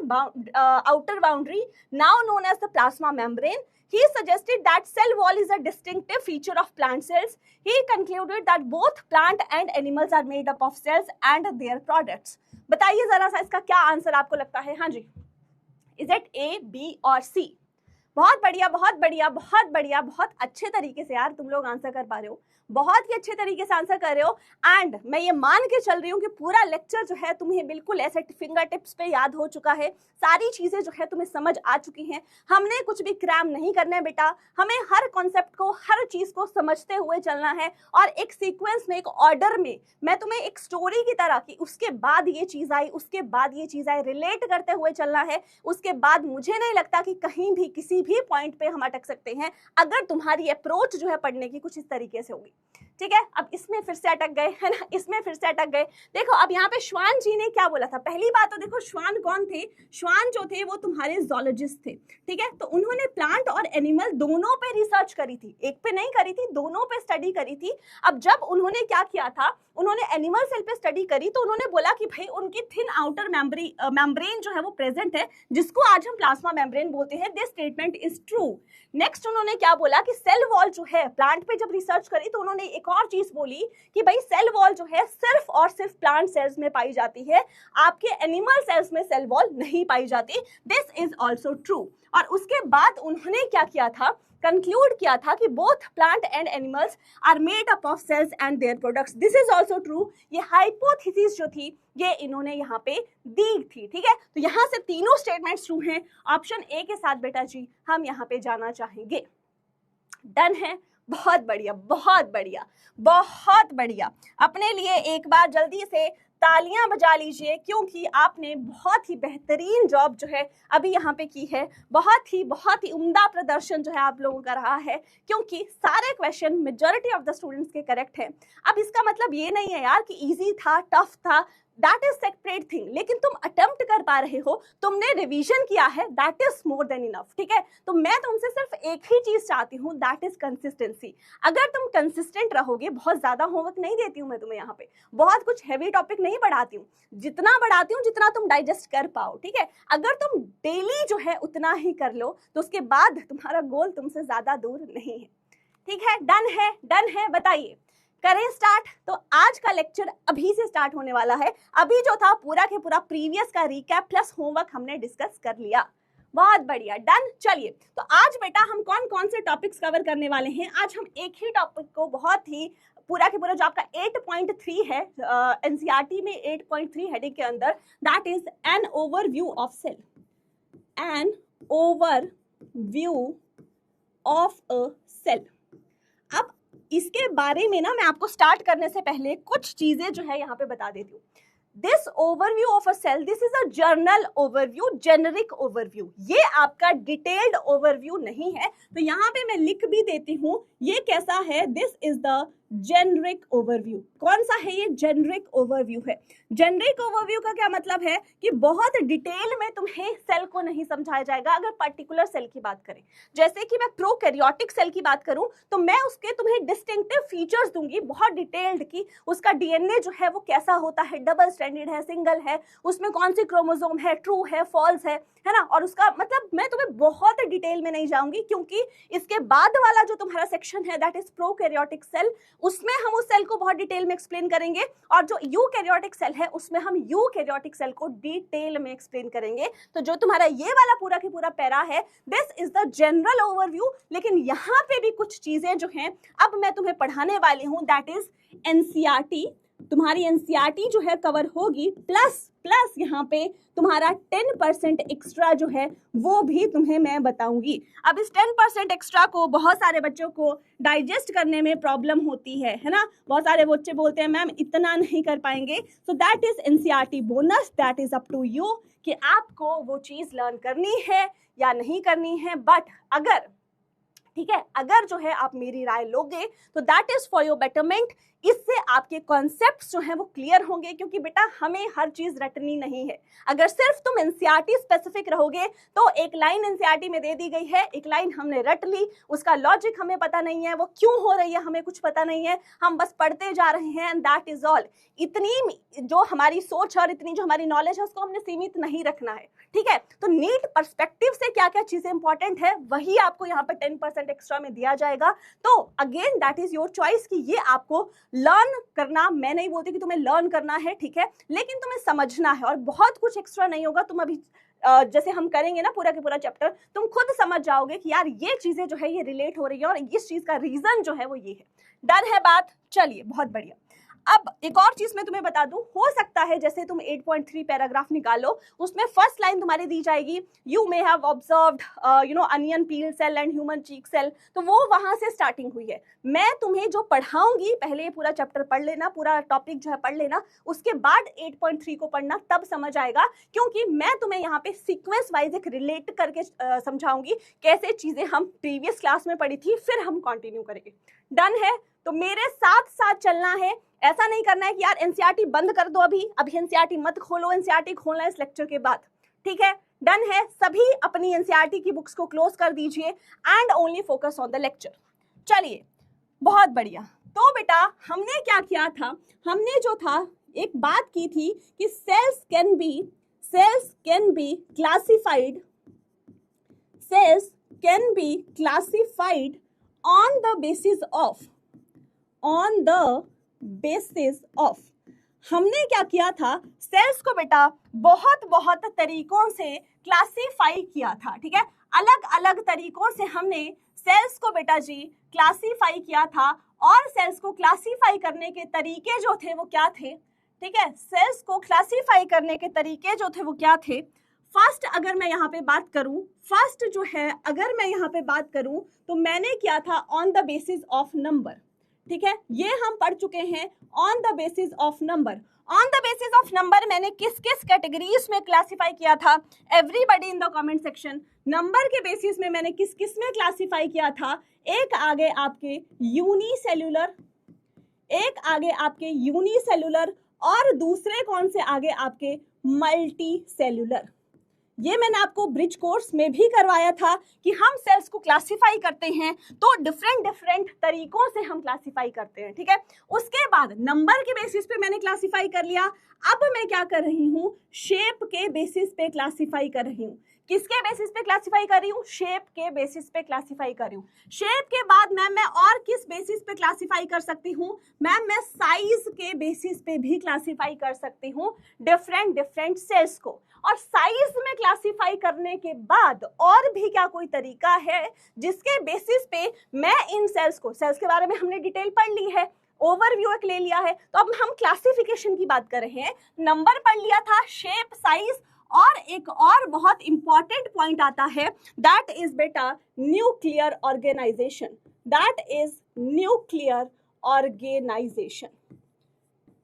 outer boundary now known as the plasma membrane. He suggested that cell wall is a distinctive feature of plant cells. He concluded that both plant and animals are made up of cells and their products. बताइए जरा सा इसका क्या answer आपको लगता है? हाँ जी, is it A, B और C? बहुत बढ़िया, बहुत बढ़िया, बहुत बढ़िया, बहुत अच्छे तरीके से यार तुम लोग आंसर कर पा रहे हो, बहुत ही अच्छे तरीके से आंसर कर रहे हो। एंड मैं ये मान के चल रही हूँ कि पूरा लेक्चर जो है तुम्हें बिल्कुल ऐसे फिंगर टिप्स पे याद हो चुका है, सारी चीजें जो है तुम्हें समझ आ चुकी हैं। हमने कुछ भी क्रैम नहीं करना है बेटा, हमें हर कॉन्सेप्ट को, हर चीज को समझते हुए चलना है, और एक सीक्वेंस में, एक ऑर्डर में, मैं तुम्हें एक स्टोरी की तरह की, उसके बाद ये चीज आई, उसके बाद ये चीज आई, रिलेट करते हुए चलना है। उसके बाद मुझे नहीं लगता कि कहीं भी किसी भी पॉइंट पे हम अटक सकते हैं, अगर तुम्हारी अप्रोच जो है पढ़ने की कुछ इस तरीके से होगी। ठीक है, अब इसमें फिर से अटक गए, है ना, इसमें फिर से अटक गए। देखो अब यहाँ पे Schwann जी ने क्या बोला था, पहली बात तो देखो Schwann कौन थे? Schwann जो थे वो तुम्हारे जोलॉजिस्ट थे। ठीक है, तो उन्होंने प्लांट और एनिमल दोनों पे रिसर्च करी थी, एक पे नहीं करी थी, दोनों पे स्टडी करी थी। अब जब उन्होंने क्या किया था, उन्होंने एनिमल सेल पे स्टडी करी, तो उन्होंने बोला कि भाई उनकी थिन आउटर मेम्ब्रेन जो है वो प्रेजेंट है, जिसको आज हम प्लाज्मा मेम्ब्रेन बोलते हैं। This statement is true. Next उन्होंने क्या बोला कि सेल वॉल जो है, प्लांट पे जब रिसर्च करी तो उन्होंने एक और चीज बोली कि भाई सेल वॉल जो है सिर्फ और सिर्फ प्लांट सेल्स में पाई जाती है, आपके एनिमल सेल्स में सेल वॉल नहीं पाई जाती। This is also true. और उसके बाद उन्होंने क्या किया था, कंक्लूड किया था कि both plant and animals are made up of cells and their products. This is also true. ये हाइपोथेसिस जो थी ये इन्होंने यहाँ पे दी थी। ठीक है, तो यहाँ से तीनों स्टेटमेंट्स ट्रू हैं। ऑप्शन ए के साथ बेटा जी हम यहाँ पे जाना चाहेंगे। डन है, बहुत बढ़िया, बहुत बढ़िया, बहुत बढ़िया। अपने लिए एक बार जल्दी से तालियां बजा लीजिए, क्योंकि आपने बहुत ही बेहतरीन जॉब जो है अभी यहाँ पे की है। बहुत ही उम्दा प्रदर्शन जो है आप लोगों का रहा है, क्योंकि सारे question majority of the students के करेक्ट हैं। अब इसका मतलब ये नहीं है यार कि इजी था, टफ था, दैट इज सेपरेट थिंग, लेकिन तुम अटेम्प्ट कर पा रहे हो, तुमने रिवीजन किया है, that is more than enough. ठीक है, तो मैं तुमसे सिर्फ एक ही चीज चाहती हूँ, दैट इज कंसिस्टेंसी। अगर तुम कंसिस्टेंट रहोगे, बहुत ज्यादा होमवर्क नहीं देती हूँ मैं तुम्हें यहाँ पे, बहुत कुछ हैवी टॉपिक नहीं पढ़ाती हूँ, जितना पढ़ाती हूँ जितना तुम डाइजेस्ट कर पाओ। ठीक है, अगर तुम डेली जो है उतना ही कर लो तो उसके बाद तुम्हारा गोल तुमसे ज्यादा दूर नहीं है। ठीक है, डन है, डन है, बताइए करें स्टार्ट। तो आज का लेक्चर अभी से स्टार्ट होने वाला है। अभी जो था पूरा के पूरा प्रीवियस का रिकैप प्लस होमवर्क हमने डिस्कस कर लिया। बहुत बढ़िया, डन। चलिए, तो आज बेटा हम कौन कौन से टॉपिक्स कवर करने वाले हैं? आज हम एक ही टॉपिक को बहुत ही पूरा के पूरा जो आपका 8.3 है एनसीईआरटी में 8.3 हेडिंग के अंदर, that is an overview of cell. An overview of a cell. इसके बारे में ना मैं आपको स्टार्ट करने से पहले कुछ चीजें जो है यहाँ पे बता देती हूँ। This overview of a cell, this is a general overview, generic overview, ये आपका डिटेल्ड ओवरव्यू नहीं है। तो यहाँ पे मैं लिख भी देती हूँ ये कैसा है, this is the generic overview. कौन सा है ये? जेनरिक ओवरव्यू है। जेनरिक ओवरव्यू का क्या मतलब है कि बहुत डिटेल में तुम्हें सेल को नहीं समझाया जाएगा। अगर पर्टिकुलर सेल की बात करें, जैसे कि मैं प्रोकैरियोटिक सेल की बात करूं, तो मैं उसके तुम्हें डिस्टिंक्टिव फीचर्स दूंगी बहुत डिटेल्ड की, उसका डीएनए जो है वो कैसा होता है, डबल स्ट्रैंडेड है, सिंगल है, उसमें कौन सी क्रोमोसोम है, ट्रू है, फॉल्स है ना, और उसका मतलब मैं तुम्हें बहुत डिटेल में नहीं जाऊंगी, क्योंकि इसके बाद वाला जो तुम्हारा सेक्शन है दैट इज प्रोकैरियोटिक सेल, उसमें हम उस सेल को बहुत डिटेल में एक्सप्लेन करेंगे, और जो यूकैरियोटिक सेल है उसमें हम यूकैरियोटिक सेल को डिटेल में एक्सप्लेन करेंगे। तो जो तुम्हारा ये वाला पूरा की पूरा पैरा है, this is the general overview. लेकिन यहाँ पे भी कुछ चीजें जो हैं अब मैं तुम्हें पढ़ाने वाली हूँ, दैट इज एनसीईआरटी। तुम्हारी एनसीईआरटी जो है कवर होगी, प्लस यहाँ पे तुम्हारा 10% एक्स्ट्रा जो है वो भी तुम्हें मैं बताऊंगी। अब इस 10% एक्स्ट्रा को बहुत सारे बच्चों को डाइजेस्ट करने में प्रॉब्लम होती है ना। बहुत सारे बच्चे बोलते हैं मैम इतना नहीं कर पाएंगे। So that is NCERT bonus, that is up to you कि आपको वो चीज लर्न करनी है या नहीं करनी है। बट अगर ठीक है, अगर जो है आप मेरी राय लोगे तो that is for your betterment. इससे आपके कॉन्सेप्ट्स जो हैं वो क्लियर होंगे, क्योंकि बेटा हमें हर चीज रटनी नहीं है। अगर सिर्फ तुम एनसीईआरटी स्पेसिफिक रहोगे तो एक लाइन एनसीईआरटी में दे दी गई है, एक लाइन हमने रट ली, उसका लॉजिक हमें पता नहीं है, वो क्यों हो रही है हमें कुछ पता नहीं है, हम बस पढ़ते जा रहे हैं, एंड दैट इज ऑल। इतनी जो हमारी सोच और इतनी जो हमारी नॉलेज है उसको हमने सीमित नहीं रखना है। ठीक है, तो नीट पर्सपेक्टिव से क्या क्या चीजें इंपॉर्टेंट है वही आपको यहाँ पे 10% एक्स्ट्रा में दिया जाएगा। तो again that is your choice कि ये आपको लर्न करना, मैं नहीं बोलती कि तुम्हें लर्न करना है, ठीक है, लेकिन तुम्हें समझना है। और बहुत कुछ एक्स्ट्रा नहीं होगा, तुम अभी जैसे हम करेंगे ना पूरा के पूरा चैप्टर, तुम खुद समझ जाओगे कि यार ये चीजें जो है ये रिलेट हो रही है और इस चीज का रीजन जो है वो ये है। डन है बात? चलिए बहुत बढ़िया। अब एक और चीज मैं तुम्हें बता दूं, हो सकता है जैसे तुम 8.3 पैराग्राफ निकालो, उसमें फर्स्ट लाइन तुम्हारी दी जाएगी, you may have observed onion peel cell and human cheek cell, तो वो वहां से स्टार्टिंग हुई है। मैं तुम्हें जो पढ़ाऊंगी पहले ये पूरा चैप्टर पढ़ लेना, पूरा टॉपिक जो है पढ़ लेना, उसके बाद 8.3 को पढ़ना, तब समझ आएगा, क्योंकि मैं तुम्हें यहाँ पे सीक्वेंस वाइज एक रिलेट करके समझाऊंगी कैसे चीजें हम प्रीवियस क्लास में पढ़ी थी, फिर हम कंटिन्यू करेंगे। डन है? तो मेरे साथ साथ चलना है, ऐसा नहीं करना है कि यार एनसीईआरटी बंद कर दो, अभी एनसीईआरटी मत खोलो, एनसीईआरटी खोलना है इस लेक्चर के बाद। ठीक है, डन है? सभी अपनी एनसीईआरटी की बुक्स को क्लोज कर दीजिए and only focus on the lecture. चलिए बहुत बढ़िया। तो बेटा हमने क्या किया था, हमने जो था एक बात की थी कि cells can be classified, cells can be classified on the basis of हमने क्या किया था, सेल्स को बेटा बहुत तरीकों से क्लासीफाई किया था। ठीक है, अलग अलग तरीकों से हमने सेल्स को बेटा जी क्लासीफाई किया था, और सेल्स को क्लासीफाई करने के तरीके जो थे वो क्या थे। ठीक है, सेल्स को क्लासीफाई करने के तरीके जो थे वो क्या थे। फर्स्ट अगर मैं यहाँ पे बात करूं, फर्स्ट जो है अगर मैं यहाँ पे बात करूं तो मैंने किया था on the basis of number. ठीक है, ये हम पढ़ चुके हैं on the basis of number. On the basis of number मैंने किस किस कैटेगरीज में क्लासिफाई किया था, everybody in the comment section. Number के बेसिस में मैंने किस किस में क्लासिफाई किया था, एक आगे आपके यूनिसेल्यूलर, एक आगे आपके यूनिसेल्यूलर, और दूसरे कौन से आगे आपके मल्टी सेल्यूलर। ये मैंने आपको ब्रिज कोर्स में भी करवाया था कि हम सेल्स को क्लासिफाई करते हैं तो डिफरेंट तरीकों से हम क्लासिफाई करते हैं। ठीक है, उसके बाद नंबर के बेसिस पे मैंने क्लासिफाई कर लिया। अब मैं क्या कर रही हूँ, शेप के बेसिस पे क्लासिफाई कर रही हूँ। किसके बेसिस पे क्लासिफाई कर रही हूँ, शेप के बेसिस पे क्लासिफाई कर रही हूँ। शेप के बाद मैम मैं और किस बेसिस पे क्लासिफाई कर सकती हूँ, मैम मैं साइज के बेसिस पे भी क्लासिफाई कर सकती हूँ डिफरेंट सेल्स को। और साइज में क्लासिफाई करने के बाद और भी क्या कोई तरीका है जिसके बेसिस पे मैं इन सेल्स को, सेल्स के बारे में हमने डिटेल पढ़ ली है, ओवरव्यू एक ले लिया है, तो अब हम क्लासिफिकेशन की बात कर रहे हैं। नंबर पढ़ लिया था, शेप, साइज, और एक और बहुत इंपॉर्टेंट पॉइंट आता है, दैट इज बेटा nuclear organisation. That is nuclear organisation.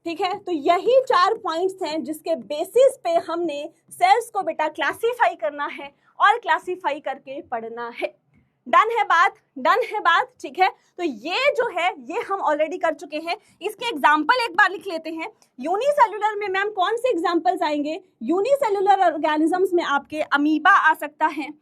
ठीक है, तो यही 4 पॉइंट्स हैं जिसके बेसिस पे हमने सेल्स को बेटा क्लासीफाई करना है और क्लासीफाई करके पढ़ना है। डन है बात, डन है बात। ठीक है, तो ये जो है ये हम ऑलरेडी कर चुके हैं। इसके एग्जाम्पल एक बार लिख लेते हैं। यूनिसेल्युलर में मैम कौन से एग्जाम्पल्स आएंगे? यूनिसेल्युलर ऑर्गेनिजम्स में आपके अमीबा आ सकता है।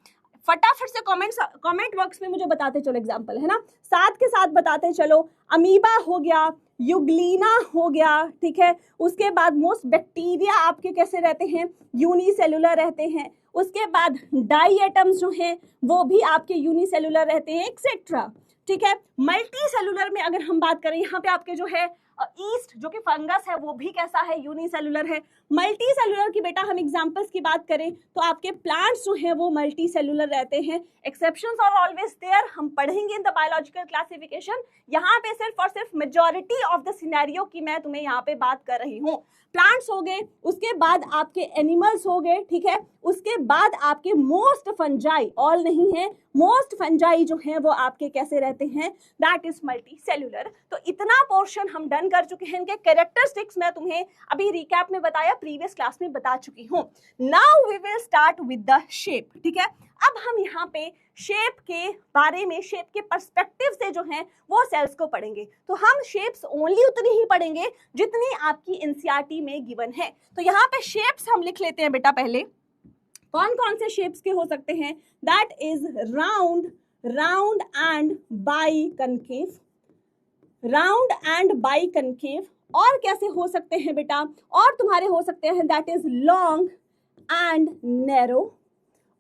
फटाफट से कमेंट बॉक्स में मुझे बताते चलो एग्जाम्पल, है ना, साथ के साथ बताते चलो। अमीबा हो गया, यूग्लिना हो गया, ठीक है। उसके बाद मोस्ट बैक्टीरिया आपके कैसे रहते हैं? यूनिसेलुलर रहते हैं। उसके बाद डाई एटम्स जो हैं वो भी आपके यूनिसेलुलर रहते हैं, एक्सेट्रा। ठीक है, मल्टी सेलुलर में अगर हम बात करें, यहाँ पे आपके जो है ईस्ट जो कि फंगस है वो भी कैसा है? यूनिसेलुलर है। मल्टी सेलुलर की बेटा हम एग्जांपल्स की बात करें तो आपके प्लांट्स जो हैं वो मल्टी सेलुलर रहते हैं। एक्सेप्शंस आर ऑलवेज देयर, हम पढ़ेंगे इन द बायोलॉजिकल क्लासिफिकेशन। यहाँ पे सिर्फ और सिर्फ मेजॉरिटी ऑफ द सिनेरियो की मैं तुम्हें यहाँ पे बात कर रही हूँ। प्लांट्स हो गए, उसके बाद आपके एनिमल्स हो गए, ठीक है। उसके बाद आपके मोस्ट फंजाई, ऑल नहीं है, मोस्ट फंजाई जो हैं वो आपके कैसे रहते हैं? That is multi cellular. तो इतना पोर्शन हम डन कर चुके हैं। इनके कैरेक्टरिस्टिक्स मैं तुम्हें अभी रिकैप में बताया, प्रीवियस क्लास में बता चुकी हूँ। Now we will start with the shape. ठीक है, अब हम यहाँ पे शेप के बारे में, शेप के पर्सपेक्टिव से जो है वो सेल्स को पढ़ेंगे। तो हम शेप्स ओनली उतनी ही पढ़ेंगे जितनी आपकी एनसीईआरटी में गिवन है। तो यहाँ पे शेप्स हम लिख लेते हैं बेटा। पहले कौन कौन से शेप्स के हो सकते हैं? That is round, round and by concave, round and by concave. और कैसे हो सकते हैं बेटा? और तुम्हारे हो सकते हैं that is long and narrow.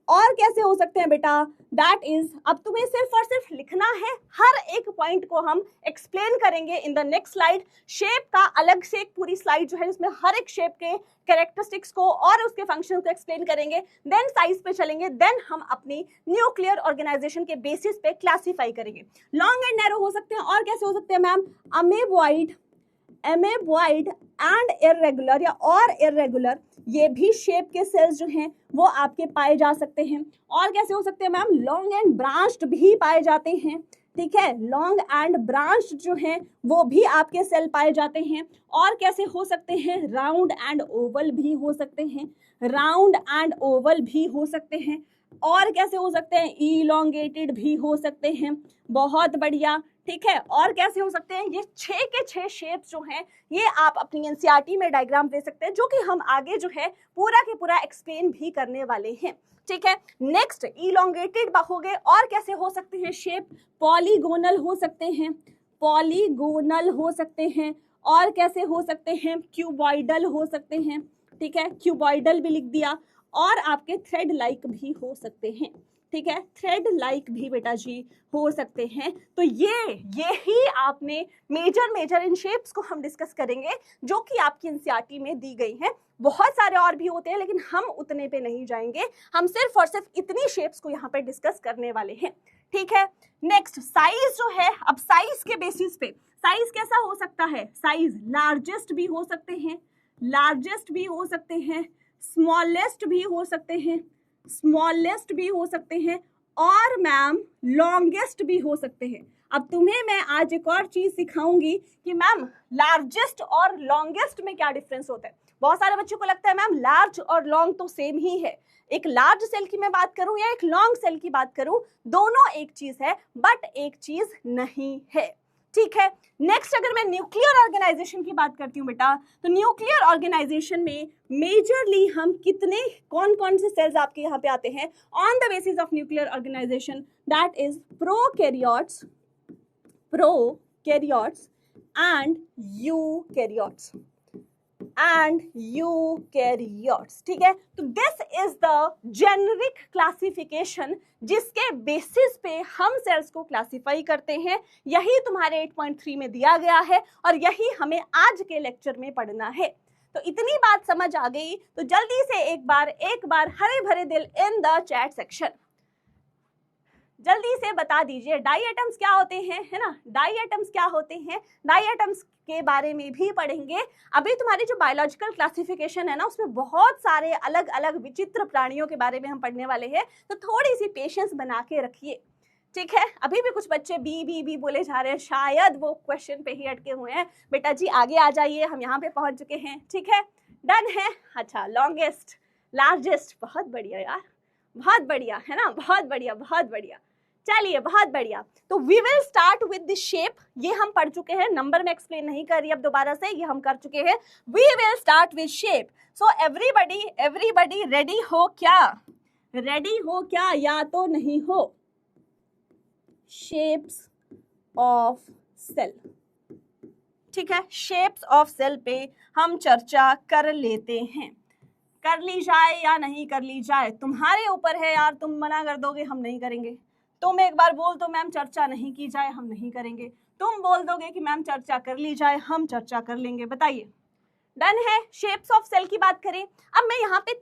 और कैसे हो सकते हैं बेटा? दैट इज, अब तुम्हें सिर्फ और सिर्फ लिखना है, हर एक पॉइंट को हम एक्सप्लेन करेंगे in the next slide. Shape का अलग से एक पूरी स्लाइड जो है जिसमें हर एक शेप के कैरेक्टरिस्टिक्स को और उसके फंक्शन को एक्सप्लेन करेंगे। देन साइज पे चलेंगे, देन हम अपनी न्यूक्लियर ऑर्गेनाइजेशन के बेसिस पे क्लासीफाई करेंगे। लॉन्ग एंड नैरो हो सकते हैं। और कैसे हो सकते हैं मैम? अमेबॉइड, एमेबॉइड एंड इर्रेगुलर या और इर्रेगुलर, ये भी शेप के सेल्स जो हैं वो आपके पाए जा सकते हैं। और कैसे हो सकते हैं मैम? लॉन्ग एंड ब्रांच्ड भी पाए जाते हैं। ठीक है, लॉन्ग एंड ब्रांच्ड जो हैं वो भी आपके सेल पाए जाते हैं। और कैसे हो सकते हैं? राउंड एंड ओवल भी हो सकते हैं, राउंड एंड ओवल भी हो सकते हैं। और कैसे हो सकते हैं? इलोंगेटेड भी हो सकते हैं। बहुत बढ़िया, ठीक है। और कैसे हो सकते हैं? ये 6 के 6 शेप्स जो हैं ये आप अपनी एनसीईआरटी में डायग्राम दे सकते हैं, जो कि हम आगे जो है पूरा के पूरा एक्सप्लेन भी करने वाले हैं। ठीक है, नेक्स्ट इलोंगेटेड हो गए। और कैसे हो सकते हैं शेप? पॉलीगोनल हो सकते हैं, पॉलीगोनल हो सकते हैं। और कैसे हो सकते हैं? क्यूबॉइडल हो सकते हैं। ठीक है, क्यूबॉइडल भी लिख दिया। और आपके थ्रेड लाइक भी हो सकते हैं। ठीक है, थ्रेड लाइक भी बेटा जी हो सकते हैं। तो ये ही आपने मेजर इन शेप्स को हम डिस्कस करेंगे जो कि आपकी एनसीईआरटी में दी गई हैं। बहुत सारे और भी होते हैं लेकिन हम उतने पे नहीं जाएंगे, हम सिर्फ और सिर्फ इतनी शेप्स को यहाँ पे डिस्कस करने वाले हैं। ठीक है, नेक्स्ट साइज जो है। अब साइज के बेसिस पे साइज कैसा हो सकता है? साइज लार्जेस्ट भी हो सकते हैं, लार्जेस्ट भी हो सकते हैं, स्मॉलेस्ट भी हो सकते हैं, स्मॉलेस्ट भी हो सकते हैं, और मैम लॉन्गेस्ट भी हो सकते हैं। अब तुम्हें मैं आज एक और चीज सिखाऊंगी कि मैम लार्जेस्ट और लॉन्गेस्ट में क्या डिफरेंस होता है। बहुत सारे बच्चों को लगता है मैम लार्ज और लॉन्ग तो सेम ही है। एक लार्ज सेल की मैं बात करूं या एक लॉन्ग सेल की बात करूं, दोनों एक चीज है बट एक चीज नहीं है। ठीक है, नेक्स्ट अगर मैं न्यूक्लियर ऑर्गेनाइजेशन की बात करती हूँ बेटा, तो न्यूक्लियर ऑर्गेनाइजेशन में मेजरली हम कितने कौन कौन से सेल्स आपके यहाँ पे आते हैं on the basis of nuclear organisation? That is prokaryotes, prokaryotes and eukaryotes, and eukaryotes. ठीक है, तो this is the generic classification जिसके बेसिस पे हम सेल्स को क्लासिफाई करते हैं। यही तुम्हारे 8.3 में दिया गया है और यही हमें आज के लेक्चर में पढ़ना है। तो इतनी बात समझ आ गई तो जल्दी से एक बार हरे भरे दिल इन द चैट सेक्शन जल्दी से बता दीजिए डाई एटम्स क्या होते हैं, है ना। डाई एटम्स क्या होते हैं, डाई एटम्स के बारे में भी पढ़ेंगे। अभी तुम्हारी जो बायोलॉजिकल क्लासिफिकेशन है ना उसमें बहुत सारे अलग अलग विचित्र प्राणियों के बारे में हम पढ़ने वाले हैं, तो थोड़ी सी पेशेंस बना के रखिए। ठीक है, अभी भी कुछ बच्चे बी बोले जा रहे हैं, शायद वो क्वेश्चन पे ही अटके हुए हैं। बेटा जी आगे आ जाइए, हम यहाँ पे पहुंच चुके हैं। ठीक है, डन है। अच्छा, लॉन्गेस्ट, लार्जेस्ट, बहुत बढ़िया यार, बहुत बढ़िया है ना, बहुत बढ़िया, बहुत बढ़िया। चलिए, बहुत बढ़िया। तो we will start with the shape, ये हम पढ़ चुके हैं, नंबर में एक्सप्लेन नहीं कर रही अब दोबारा से, ये हम कर चुके हैं। We will start with shape. So everybody ready हो क्या? रेडी हो क्या या तो नहीं हो? Shapes of cell. ठीक है, शेप्स ऑफ सेल पे हम चर्चा कर लेते हैं। कर ली जाए या नहीं कर ली जाए, तुम्हारे ऊपर है यार, तुम मना कर दोगे हम नहीं करेंगे। तुम एक बार बोल दो मैम चर्चा नहीं की जाए, हम नहीं करेंगे। तुम बोल दोगे कि मैम चर्चा कर ली जाए, हम चर्चा कर लेंगे। बताइए, डन है? शेप्स ऑफ सेल की बात करें। अब मैं यहाँ पे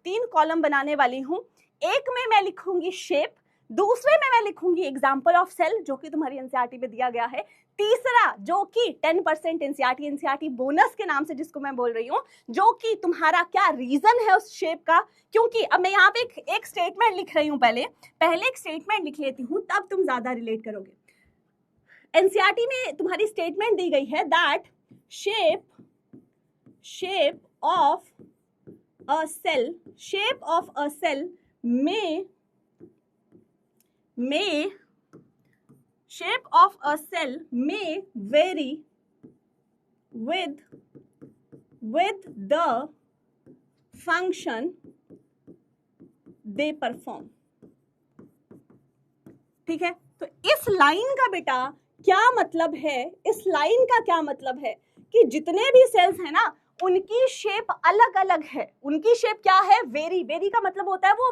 तीन कॉलम बनाने वाली हूँ। एक में मैं लिखूंगी शेप, दूसरे में मैं लिखूंगी एग्जाम्पल ऑफ सेल जो कि तुम्हारी एनसीईआरटी में दिया गया है, तीसरा जो कि 10% एनसीईआरटी बोनस के नाम से जिसको मैं बोल रही हूँ, जो कि तुम्हारा क्या रीजन है उस शेप का। क्योंकि अब मैं यहाँ पे एक स्टेटमेंट लिख रही हूँ, पहले एक स्टेटमेंट लिख लेती हूँ, तब तुम ज्यादा रिलेट करोगे। एनसीईआरटी में तुम्हारी स्टेटमेंट दी गई है that shape of a cell may vary with the function they perform। ठीक है, तो इस लाइन का बेटा क्या मतलब है? इस लाइन का क्या मतलब है कि जितने भी सेल्स है ना, उनकी शेप अलग अलग है। उनकी शेप क्या है? वेरी का मतलब होता है वो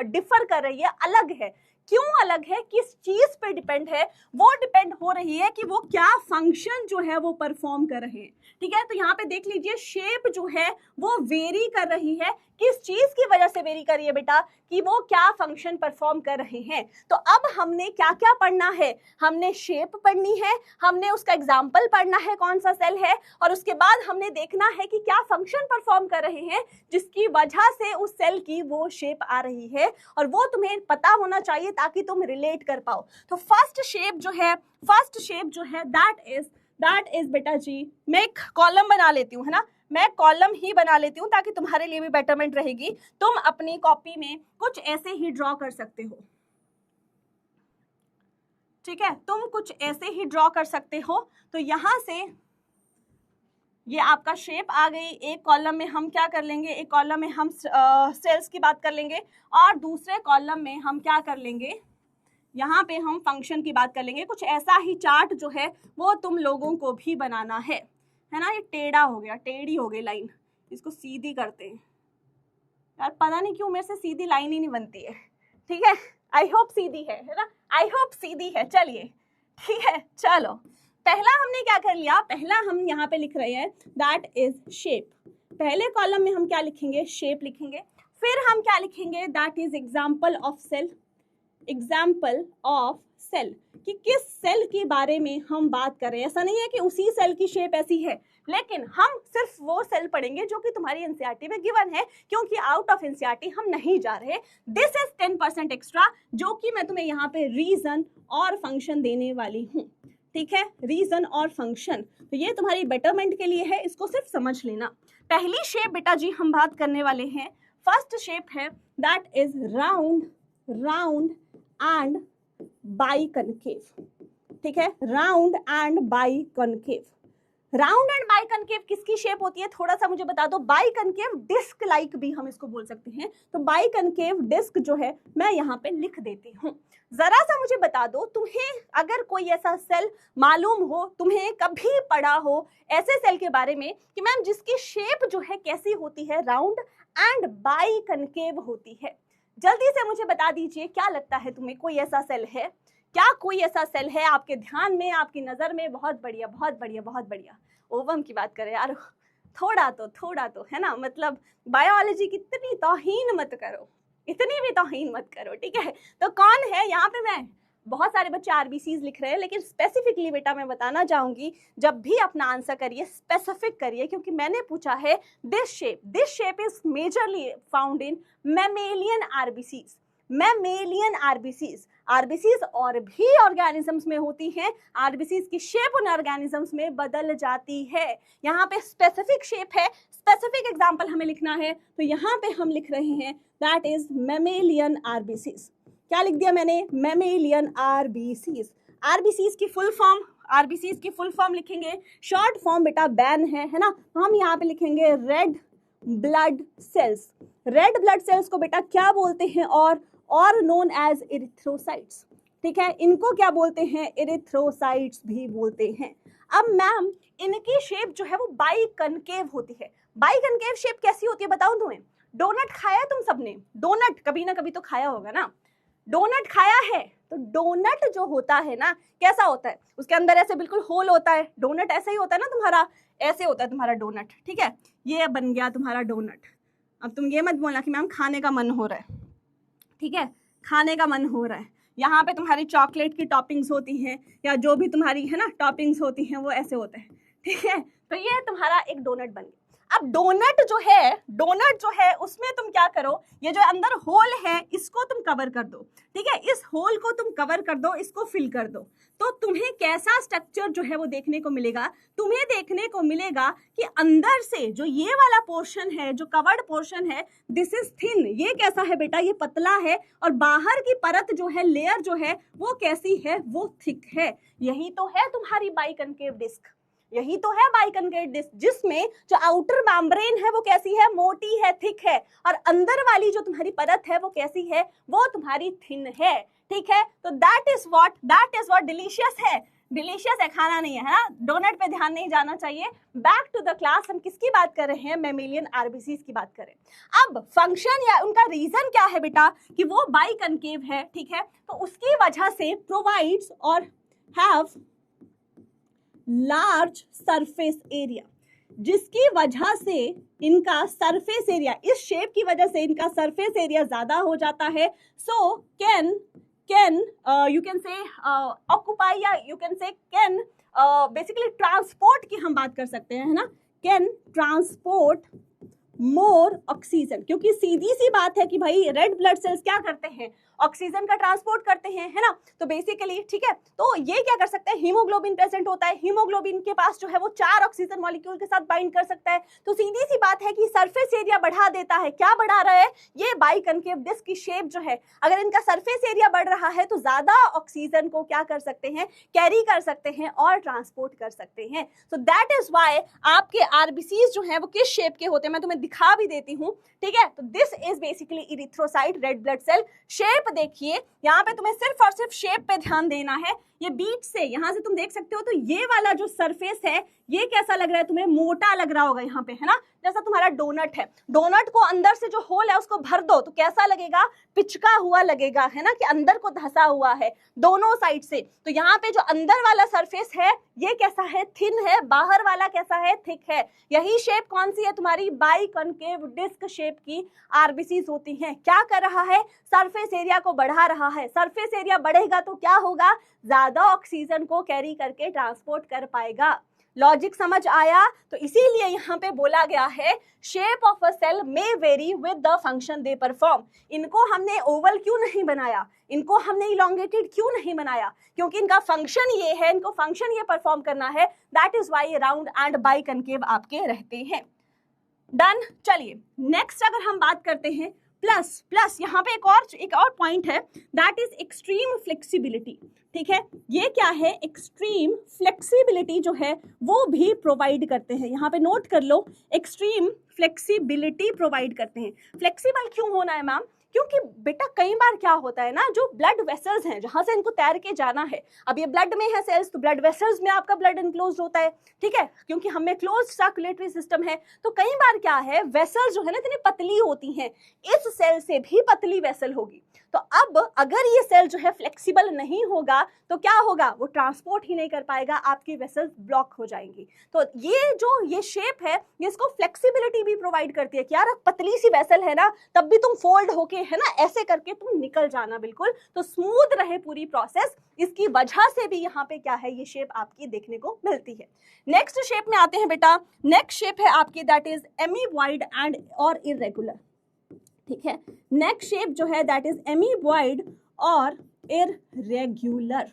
डिफर कर रही है, अलग है। क्यों अलग है? किस चीज पे डिपेंड है? वो डिपेंड हो रही है कि वो क्या फंक्शन जो है वो परफॉर्म कर रहे हैं। ठीक है, तो यहाँ पे देख लीजिए, शेप जो है वो वेरी कर रही है। किस चीज की वजह से वेरी कर रही है बेटा? कि वो क्या फंक्शन परफॉर्म कर रहे हैं। तो अब हमने क्या क्या पढ़ना है? हमने शेप पढ़नी है, हमने उसका एग्जाम्पल पढ़ना है कौन सा सेल है, और उसके बाद हमने देखना है कि क्या फंक्शन परफॉर्म कर रहे हैं जिसकी वजह से उस सेल की वो शेप आ रही है, और वो तुम्हें पता होना चाहिए ताकि तुम रिलेट कर पाओ। तो फर्स्ट शेप जो है दैट इज बेटा जी, मैं एक कॉलम बना लेती हूँ, है ना, मैं कॉलम ही बना लेती हूँ ताकि तुम्हारे लिए भी बेटरमेंट रहेगी। तुम अपनी कॉपी में कुछ ऐसे ही ड्रॉ कर सकते हो। ठीक है, तुम कुछ ऐसे ही ड्रॉ कर सकते हो। तो यहां से ये आपका शेप आ गई। एक कॉलम में हम क्या कर लेंगे? एक कॉलम में हम सेल्स की बात कर लेंगे, और दूसरे कॉलम में हम क्या कर लेंगे? यहाँ पे हम फंक्शन की बात कर लेंगे। कुछ ऐसा ही चार्ट जो है वो तुम लोगों को भी बनाना है ना। ये टेढ़ा हो गया, टेढ़ी हो गई लाइन, इसको सीधी करते हैं। यार पता नहीं क्यों मेरे से सीधी लाइन ही नहीं बनती है। ठीक है, आई होप सीधी है ना, आई होप सीधी है। चलिए ठीक है, चलो पहला हमने क्या कर लिया? पहला हम यहाँ पे लिख रहे हैं दैट इज शेप। पहले कॉलम में हम क्या लिखेंगे? शेप लिखेंगे। फिर हम क्या लिखेंगे? That is example of cell. Example of cell, कि किस सेल के बारे में हम बात कर रहे हैं। ऐसा नहीं है कि उसी सेल की शेप ऐसी है, लेकिन हम सिर्फ वो सेल पढ़ेंगे जो कि तुम्हारी एनसीईआरटी में गिवन है, क्योंकि आउट ऑफ एनसीईआरटी हम नहीं जा रहे। दिस इज 10% एक्स्ट्रा, जो कि मैं तुम्हें यहाँ पे रीजन और फंक्शन देने वाली हूँ। ठीक है, रीजन और फंक्शन, तो ये तुम्हारी बेटरमेंट के लिए है, इसको सिर्फ समझ लेना। पहली शेप बेटा जी हम बात करने वाले हैं, फर्स्ट शेप है that is round and biconcave. ठीक है, round and biconcave. Round and biconcave किसकी शेप होती है? थोड़ा सा मुझे बता दो। बाइकनकेव डिस्क लाइक भी हम इसको बोल सकते हैं। तो बाइकनकेव डिस्क जो है मैं यहाँ पे लिख देती हूँ। जरा सा मुझे बता दो, तुम्हें अगर कोई ऐसा सेल मालूम हो, तुम्हें कभी पढ़ा हो ऐसे सेल के बारे में कि मैम जिसकी शेप जो है कैसी होती है? राउंड एंड बाइकनकेव होती है। जल्दी से मुझे बता दीजिए, क्या लगता है तुम्हें? कोई ऐसा सेल है क्या? कोई ऐसा सेल है आपके ध्यान में, आपकी नजर में? बहुत बढ़िया, बहुत बढ़िया, बहुत बढ़िया। ओवम की बात करें यार, थोड़ा तो है ना, मतलब बायोलॉजी की इतनी तौहीन मत करो, इतनी भी तौहीन मत करो। ठीक है, तो कौन है यहाँ पे? मैं बहुत सारे बच्चे आरबीसीज लिख रहे हैं, लेकिन स्पेसिफिकली बेटा मैं बताना चाहूंगी, जब भी अपना आंसर करिए स्पेसिफिक करिए, क्योंकि मैंने पूछा है this shape is majorly found in mammalian RBCs. Mammalian RBCs. RBCs और भी ऑर्गेनिजम्स में होती हैं, आरबीसीज की शेप उन ऑर्गेनिजम्स में बदल जाती है। यहाँ पे स्पेसिफिक शेप है, स्पेसिफिक एग्जांपल हमें लिखना है, तो यहाँ पे हम लिख रहे हैं दैट इज मैमेलियन आरबीसीज। क्या लिख दिया मैंने? Mammalian RBCs. आरबीसीज की फुल फॉर्म, आरबीसीज की फुल फॉर्म लिखेंगे, शॉर्ट फॉर्म बेटा बैन है ना, तो हम यहाँ पे लिखेंगे red blood cells. Red blood cells को बेटा क्या बोलते हैं? और नोन एज इरिथ्रोसाइट्स। ठीक है, इनको क्या बोलते हैं? इरिथ्रोसाइट्स भी बोलते हैं। अब मैम इनकी शेप जो है वो बाई कनकेव होती है। बाई कनकेव शेप कैसी होती है बताऊं तुम्हें? डोनट खाया तुम सबने? डोनट कभी ना कभी तो खाया होगा ना, डोनट खाया है? तो डोनट जो होता है ना कैसा होता है? उसके अंदर ऐसे बिल्कुल होल होता है, डोनट ऐसा ही होता है ना तुम्हारा, ऐसे होता है तुम्हारा डोनट। ठीक है, ये बन गया तुम्हारा डोनट। अब तुम ये मत बोलना कि मैम खाने का मन हो रहा है, ठीक है, खाने का मन हो रहा है। यहाँ पे तुम्हारी चॉकलेट की टॉपिंग्स होती हैं या जो भी तुम्हारी है ना टॉपिंग्स होती हैं वो ऐसे होते हैं। ठीक है, तो ये तुम्हारा एक डोनट बन गया। अब डोनट जो है उसमें तुम क्या करो, ये जो अंदर होल है इसको तुम कवर कर दो। ठीक है, इस होल को तुम कवर कर दो, इसको फिल कर दो, तो तुम्हें कैसा स्ट्रक्चर जो है वो देखने को मिलेगा? तुम्हें देखने को मिलेगा कि अंदर से जो ये वाला पोर्शन है, जो कवर्ड पोर्शन है, दिस इज थिन। ये कैसा है बेटा? ये पतला है, और बाहर की परत जो है, लेयर जो है वो कैसी है? वो थिक है। यही तो है तुम्हारी बाइकनकेव डिस्क, यही तो है बाइकनकेव डिस्क, जिसमें जो आउटर मेम्ब्रेन है वो कैसी है? मोटी है, थिक है, और अंदर वाली जो तुम्हारी परत है वो कैसी है? वो तुम्हारी थिन है। ठीक है, तो दैट इज व्हाट डिलीशियस है। डिलीशियस है, खाना नहीं है, है ना? डोनट पे ध्यान नहीं जाना चाहिए। बैक टू द क्लास, हम किसकी बात कर रहे हैं? मैमेलियन आरबीसीज की बात करें। अब फंक्शन या उनका रीजन क्या है बेटा? कि वो बाइकनकेव है। ठीक है, तो उसकी वजह से प्रोवाइड्स और हैव लार्ज सरफेस एरिया, जिसकी वजह से इनका सरफेस एरिया, इस शेप की वजह से इनका सरफेस एरिया ज्यादा हो जाता है। So can you can say occupy, या you can say can basically transport की हम बात कर सकते हैं, है ना? कैन ट्रांसपोर्ट मोर ऑक्सीजन, क्योंकि सीधी सी बात है कि भाई रेड ब्लड सेल्स क्या करते हैं? ऑक्सीजन का ट्रांसपोर्ट करते हैं, है ना? तो बेसिकली ठीक है, तो ये क्या कर सकते हैं? हीमोग्लोबिन प्रेजेंट होता है, हीमोग्लोबिन के पास जो है वो 4 ऑक्सीजन मॉलिक्यूल के साथ बाइंड कर सकता है। तो सीधी सी बात है कि सरफेस एरिया बढ़ा देता है। क्या बढ़ा रहा है? ये बाइकनकेव डिस्क की शेप जो है, अगर इनका सरफेस एरिया बढ़ रहा है तो ज्यादा ऑक्सीजन को क्या कर सकते हैं? कैरी कर सकते हैं और ट्रांसपोर्ट कर सकते हैं। सो दैट इज व्हाई आपके आरबीसीज जो है वो किस शेप के होते हैं, मैं तुम्हें दिखा भी देती हूँ। ठीक है, तो this is basically erythrocyte red blood cell. Shape देखिए, यहाँ पे तुम्हें सिर्फ और सिर्फ शेप पे ध्यान देना है। ये बीच से यहां से तुम देख सकते हो, तो ये वाला जो सरफेस है ये कैसा लग रहा है तुम्हें? मोटा लग रहा होगा यहाँ पे, है ना? जैसा तुम्हारा डोनट है, डोनट को अंदर से जो होल है उसको भर दो तो कैसा लगेगा? पिचका हुआ लगेगा, है ना? कि अंदर को धंसा हुआ है दोनों साइड से। तो यहाँ पे जो अंदर वाला सरफेस है ये कैसा है? थिन है, बाहर वाला कैसा है? थिक है। यही शेप कौन सी है? तुम्हारी बाइकनकेव डिस्क शेप की आरबीसीज होती हैं। क्या कर रहा है? सरफेस एरिया को बढ़ा रहा है। सरफेस एरिया बढ़ेगा तो क्या होगा? ज्यादा ऑक्सीजन को कैरी करके ट्रांसपोर्ट कर पाएगा। लॉजिक समझ आया? तो इसीलिए यहाँ पे बोला गया है shape of a cell may vary with the function they perform. इनको हमने ओवल क्यों नहीं बनाया? इनको हमने इलोंगेटेड क्यों नहीं बनाया? क्योंकि इनका फंक्शन ये है, इनको फंक्शन ये परफॉर्म करना है। That is why round and biconcave आपके रहते हैं। डन। चलिए नेक्स्ट अगर हम बात करते हैं प्लस यहाँ पे एक और पॉइंट है, दैट इज एक्सट्रीम फ्लेक्सिबिलिटी। ठीक है, ये क्या है? एक्सट्रीम फ्लेक्सिबिलिटी जो है वो भी प्रोवाइड करते हैं। यहाँ पे नोट कर लो, एक्सट्रीम फ्लेक्सिबिलिटी प्रोवाइड करते हैं। फ्लेक्सिबल क्यों होना है मैम? क्योंकि बेटा कई बार क्या होता है ना, जो ब्लड वेसल्स हैं जहां से इनको तैर के जाना है, अब ये ब्लड में है सेल्स, तो ब्लड वेसल्स में आपका ब्लड इनक्लोज होता है। ठीक है, क्योंकि हमें क्लोज सर्कुलेटरी सिस्टम है, तो कई बार क्या है, वेसल्स जो है ना इतनी पतली होती हैं, इस सेल से भी पतली वेसल होगी। तो अब अगर ये सेल जो है फ्लेक्सिबल नहीं होगा तो क्या होगा? वो ट्रांसपोर्ट ही नहीं कर पाएगा, आपकी वेसल्स ब्लॉक हो जाएंगी। तो ये शेप है इसको फ्लेक्सिबिलिटी भी प्रोवाइड करती है कि यार पतली सी वेसल है ना, तब भी तुम फोल्ड होके, है ना, ऐसे करके तुम निकल जाना बिल्कुल, तो स्मूथ रहे पूरी प्रोसेस। इसकी वजह से भी यहाँ पे क्या है, ये शेप आपकी देखने को मिलती है। नेक्स्ट शेप में आते हैं बेटा। नेक्स्ट शेप है आपकी दैट इज एमीबॉइड एंड और इररेगुलर। ठीक है। नेक्स्ट शेप जो है दैट इज एमीबॉइड और इररेगुलर,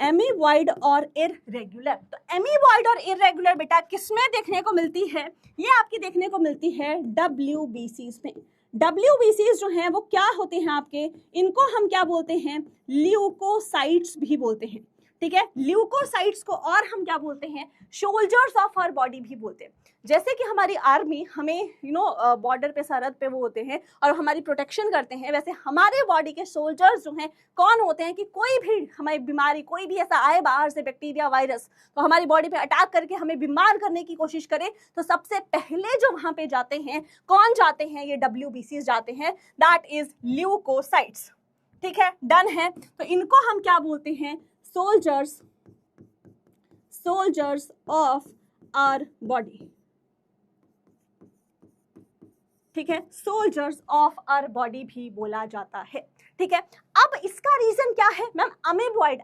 एमीबॉइड और इररेगुलर। तो एमीबॉइड और इररेगुलर बेटा किसमें देखने को मिलती है? ये आपकी देखने को मिलती है WBCs में। WBCs जो हैं वो क्या होते हैं आपके, इनको हम क्या बोलते हैं? ल्यूकोसाइट्स भी बोलते हैं, ठीक है। ल्यूकोसाइट्स को और हम क्या बोलते हैं? सोल्जर्स ऑफ आवर बॉडी भी बोलते हैं। जैसे कि हमारी आर्मी हमें बॉर्डर पे, सरहद पे वो होते हैं और हमारी प्रोटेक्शन करते हैं, वैसे हमारे बॉडी के सोल्जर्स जो हैं कौन होते हैं कि कोई भी हमारी बीमारी, कोई भी ऐसा आए बाहर से बैक्टीरिया, वायरस, तो हमारी बॉडी पे अटैक करके हमें बीमार करने की कोशिश करे, तो सबसे पहले जो वहां पे जाते हैं, कौन जाते हैं? ये WBCs जाते हैं, दैट इज ल्यूकोसाइट्स, ठीक है। डन है। तो इनको हम क्या बोलते हैं? सोल्जर्स ऑफ आवर बॉडी, ठीक है। सोल्जर्स ऑफ आवर बॉडी भी बोला जाता है, ठीक है। अब इसका रीजन क्या है? मैम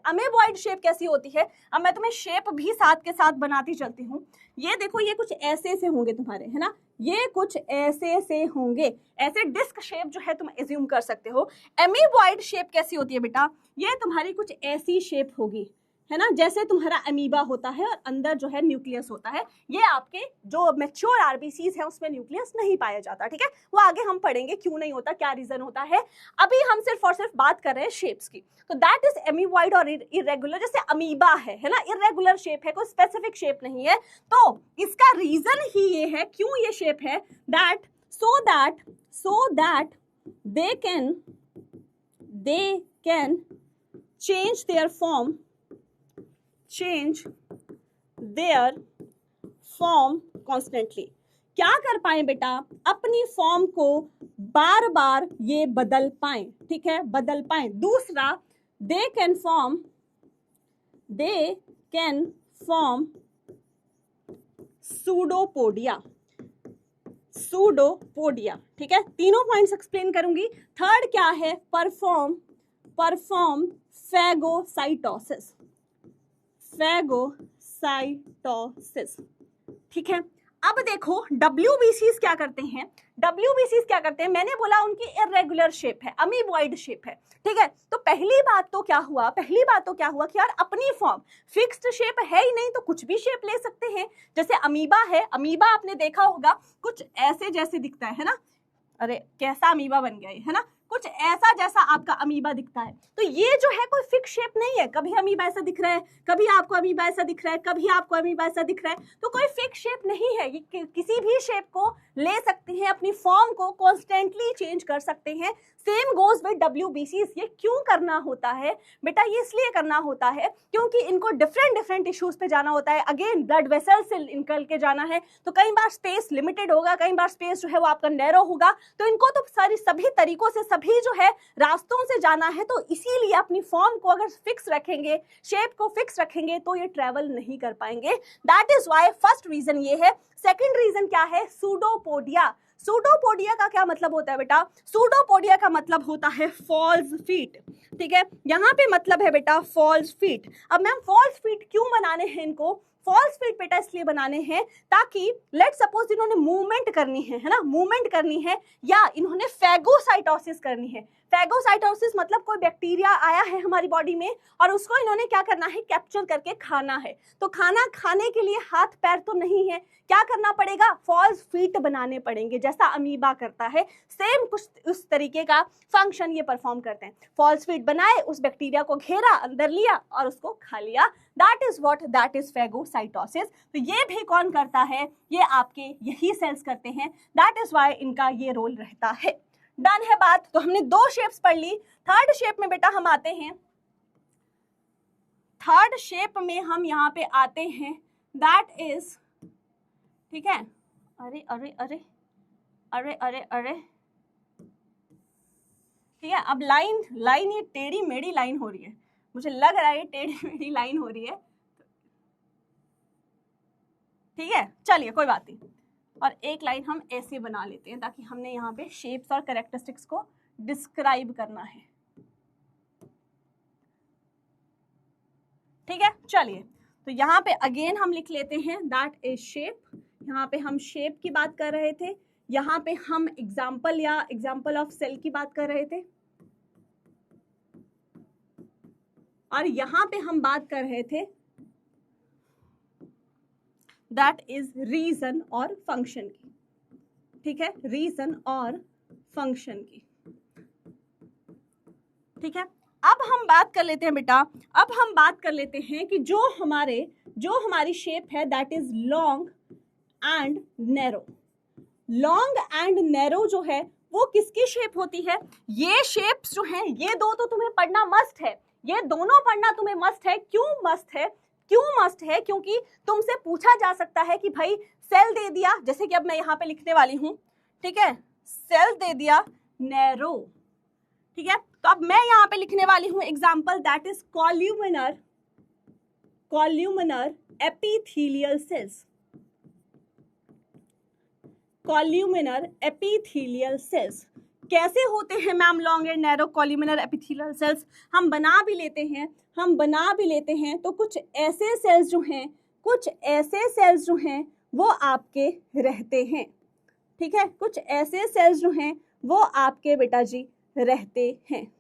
अमेबॉइड शेप कैसी होती है? अब मैं तुम्हें शेप भी साथ के साथ बनाती चलती हूँ। ये देखो, ये कुछ ऐसे से होंगे तुम्हारे, है ना, ये कुछ ऐसे से होंगे, ऐसे डिस्क शेप जो है तुम एज्यूम कर सकते हो। अमेबॉइड शेप कैसी होती है बेटा? ये तुम्हारी कुछ ऐसी शेप होगी, है ना, जैसे तुम्हारा अमीबा होता है और अंदर जो है न्यूक्लियस होता है। ये आपके जो मैच्योर आरबीसीज है उसमें न्यूक्लियस नहीं पाया जाता, ठीक है। वो आगे हम पढ़ेंगे क्यों नहीं होता, क्या रीजन होता है। अभी हम सिर्फ और सिर्फ बात कर रहे हैं शेप्स की। तो दैट इज एमीबॉइड और इरेगुलर। जैसे अमीबा है ना, इरेगुलर शेप है, कोई स्पेसिफिक शेप नहीं है। तो इसका रीजन ही ये है, क्यों ये शेप है, that so that they can change their form constantly। क्या कर पाए बेटा? अपनी फॉर्म को बार बार ये बदल पाए, ठीक है, बदल पाए। दूसरा, they can form pseudopodia, ठीक है। तीनों पॉइंट्स एक्सप्लेन करूंगी। थर्ड क्या है? परफॉर्म फैगोसाइटोसिस, ठीक है। अब देखो WBCs क्या करते हैं? मैंने बोला उनकी इरेगुलर शेप है, अमीबॉइड शेप है, ठीक है। तो पहली बात तो क्या हुआ कि यार अपनी फॉर्म फिक्स्ड शेप है ही नहीं, तो कुछ भी शेप ले सकते हैं। जैसे अमीबा है, अमीबा आपने देखा होगा कुछ ऐसे जैसे दिखता है ना, अरे कैसा अमीबा बन गया है ना, कुछ ऐसा जैसा आपका अमीबा दिखता है। तो ये जो है कोई फिक्स शेप नहीं है, कभी अमीबा ऐसा दिख रहा है, कभी आपको अमीबा ऐसा दिख रहा है, कभी आपको अमीबा ऐसा दिख रहा है। तो कोई फिक्स शेप नहीं है, ये किसी भी शेप को ले सकते हैं, अपनी फॉर्म को कॉन्स्टेंटली चेंज कर सकते हैं। Same goes with WBCs। ये क्यों करना होता है बेटा? ये इसलिए करना होता है क्योंकि इनको डिफरेंट इश्यूज पे जाना होता है। अगेन ब्लड वेसल से निकल के जाना है, तो कई बार स्पेस लिमिटेड होगा, कई बार स्पेस जो है वो आपका नैरो होगा। तो इनको तो सभी तरीकों से, सभी जो है रास्तों से जाना है। तो इसीलिए अपनी फॉर्म को अगर फिक्स रखेंगे, शेप को फिक्स रखेंगे, तो ये ट्रेवल नहीं कर पाएंगे। That is why first reason ये है। सेकेंड रीजन क्या है? सूडोपोडिया का क्या मतलब होता है बेटा? सूडोपोडिया का मतलब होता है फॉल्स फीट, ठीक है। यहाँ पे मतलब है बेटा फॉल्स फीट। अब मैम फॉल्स फीट क्यों बनाने हैं इनको? फॉल्स फीट बेटा इसलिए बनाने हैं ताकि लेट सपोज इन्होंने मूवमेंट करनी है ना, मूवमेंट करनी है, या इन्होंने फैगोसाइटोसिस करनी है। फैगोसाइटोसिस मतलब कोई बैक्टीरिया आया है हमारी बॉडी में और उसको इन्होंने क्या करना है? कैप्चर करके खाना है। तो खाना खाने के लिए हाथ पैर तो नहीं है, क्या करना पड़ेगा? फॉल्स फीट बनाने पड़ेंगे, जैसा अमीबा करता है। सेम कुछ उस तरीके का फंक्शन ये परफॉर्म करते हैं। फॉल्स फीट बनाए, उस बैक्टीरिया को घेरा, अंदर लिया और उसको खा लिया। That is phagocytosis. तो ये भी कौन करता है? ये आपके यही सेल्स करते हैं। दैट इज वाई इनका ये रोल रहता है। डन है बात। तो हमने 2 शेप्स पढ़ ली। थर्ड शेप में बेटा हम आते हैं, थर्ड शेप में हम यहाँ पे आते हैं, दैट इज, ठीक है। अरे अरे अरे अरे अरे अरे ठीक है। अब लाइन ये टेढ़ी मेढ़ी लाइन हो रही है, मुझे लग रहा है ये टेढ़ी मेढ़ी लाइन हो रही है, ठीक है। चलिए कोई बात नहीं, और एक लाइन हम ऐसे बना लेते हैं ताकि हमने यहाँ पे शेप्स और कैरेक्टरिस्टिक्स को डिस्क्राइब करना है, ठीक है। चलिए, तो यहाँ पे अगेन हम लिख लेते हैं दैट इज शेप। यहाँ पे हम शेप की बात कर रहे थे, यहाँ पे हम एग्जाम्पल ऑफ सेल की बात कर रहे थे, और यहाँ पे हम बात कर रहे थे दैट इज रीजन और फंक्शन की, ठीक है, रीजन और फंक्शन की, ठीक है। अब हम बात कर लेते हैं बेटा, अब हम बात कर लेते हैं कि जो हमारी शेप है that is long and narrow. Long and narrow जो है वो किसकी शेप होती है? ये शेप्स जो हैं, ये दो तो तुम्हें पढ़ना मस्ट है, ये दोनों पढ़ना तुम्हें मस्ट है। क्यों मस्ट है? क्यों मस्ट है? क्योंकि तुमसे पूछा जा सकता है कि भाई सेल दे दिया, जैसे कि अब मैं यहाँ पे लिखने वाली हूँ, ठीक है, सेल दे दिया नैरो, ठीक है, तो अब मैं यहाँ पे लिखने वाली हूँ example that is columnar epithelial cells. Columnar epithelial cells कैसे होते हैं ma'am long and narrow columnar epithelial cells? हम बना भी लेते हैं तो कुछ ऐसे सेल्स जो हैं वो आपके रहते हैं, ठीक है, कुछ ऐसे सेल्स जो हैं वो आपके बेटा जी रहते हैं।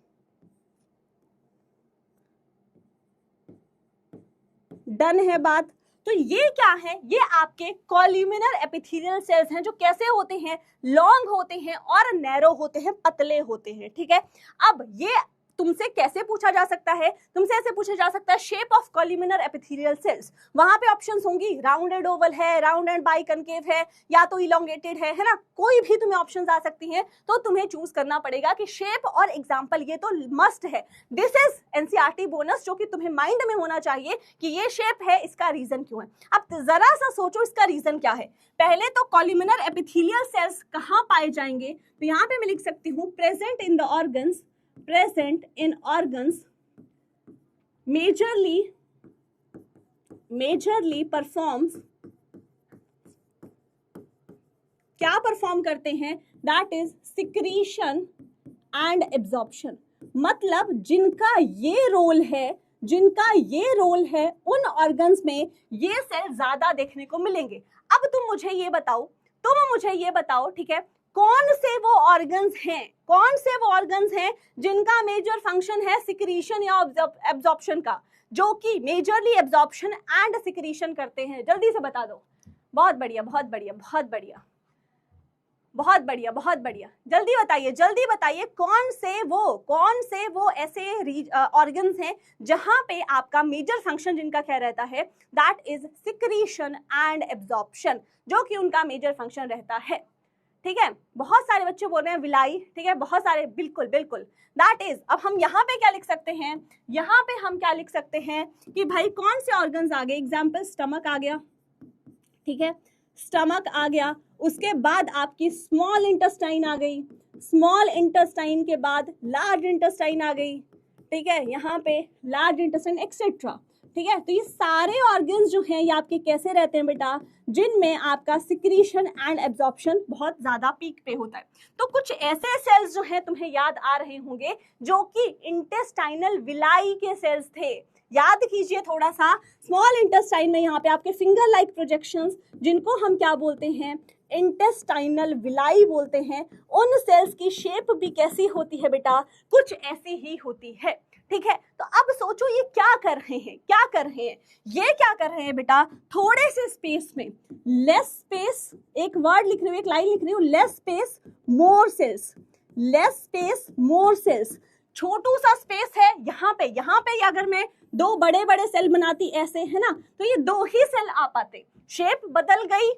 डन है बात? तो ये क्या है? ये आपके कॉल्यूमिनर एपिथेलियल सेल्स हैं जो कैसे होते हैं? लॉन्ग होते हैं और नैरो होते हैं, पतले होते हैं, ठीक है। अब ये तुमसे कैसे पूछा जा सकता है? तुमसे ऐसे पूछा जा सकता है shape of columnar epithelial cells. वहां पे ऑप्शंस होंगी, राउंडेड ओवल है, राउंड एंड बाइकनकेव है, या तो इलोंगेटेड है ना, कोई भी तुम्हें ऑप्शंस आ सकती हैं, तो तुम्हें चूज करना पड़ेगा कि शेप और एग्जाम्पल, ये तो मस्ट है। दिस इज एनसीईआरटी बोनस, जो कि तुम्हें माइंड में होना चाहिए कि ये शेप है, इसका रीजन क्यों है। अब जरा सा सोचो इसका रीजन क्या है। पहले तो कॉल्यूमिनर एपिथेलियल सेल्स कहाँ पाए जाएंगे? तो यहाँ पे मैं लिख सकती हूँ present in the organs, present in organs majorly performs, क्या परफॉर्म करते हैं? That is secretion and absorption. मतलब जिनका ये रोल है उन ऑर्गन्स में ये सेल ज्यादा देखने को मिलेंगे। अब तुम मुझे ये बताओ, ठीक है, कौन से वो ऑर्गन्स हैं जिनका मेजर फंक्शन है सिक्रीशन या एब्जॉर्प्शन का, जो कि मेजरली एब्जॉर्प्शन एंड सिक्रीशन करते हैं? जल्दी से बता दो। बहुत बढ़िया, जल्दी बताइए कौन से वो ऐसे ऑर्गन्स हैं जहां पे आपका मेजर फंक्शन जिनका क्या रहता है? That is secretion and absorption, जो कि उनका मेजर फंक्शन रहता है, ठीक है। बहुत सारे बच्चे बोल रहे हैं विलाई, ठीक है, बहुत सारे, बिल्कुल दैट इज। अब हम यहाँ पे क्या लिख सकते हैं? यहाँ पे हम क्या लिख सकते हैं कि भाई कौन से ऑर्गन्स आ गए? एग्जाम्पल स्टमक आ गया, ठीक है, स्टमक आ गया, उसके बाद आपकी स्मॉल इंटेस्टाइन आ गई, स्मॉल इंटेस्टाइन के बाद लार्ज इंटेस्टाइन आ गई, ठीक है, यहाँ पे लार्ज इंटेस्टाइन एक्सेट्रा, ठीक है। तो ये सारे ऑर्गन्स जो हैं ये आपके कैसे रहते हैं बेटा? जिनमें आपका सिक्रीशन एंड एब्जॉर्प्शन बहुत ज्यादा पीक पे होता है। तो कुछ ऐसे सेल्स जो हैं तुम्हें याद आ रहे होंगे जो कि इंटेस्टाइनल विलाई के सेल्स थे। याद कीजिए थोड़ा सा, स्मॉल इंटेस्टाइन में यहाँ पे आपके फिंगर लाइक प्रोजेक्शंस, जिनको हम क्या बोलते हैं? इंटेस्टाइनल विलाई बोलते हैं। उन सेल्स की शेप भी कैसी होती है बेटा? कुछ ऐसी ही होती है, ठीक है। तो अब सोचो ये क्या कर रहे हैं? ये क्या कर रहे हैं बेटा? थोड़े से स्पेस में, लेस स्पेस, एक वर्ड लिख रही हूँ, एक लाइन लिख रही हूँ, less space more cells, less space more cells. छोटू सा स्पेस है यहाँ पे अगर मैं दो बड़े बड़े सेल बनाती ऐसे, है ना, तो ये दो ही सेल आ पाते, शेप बदल गई,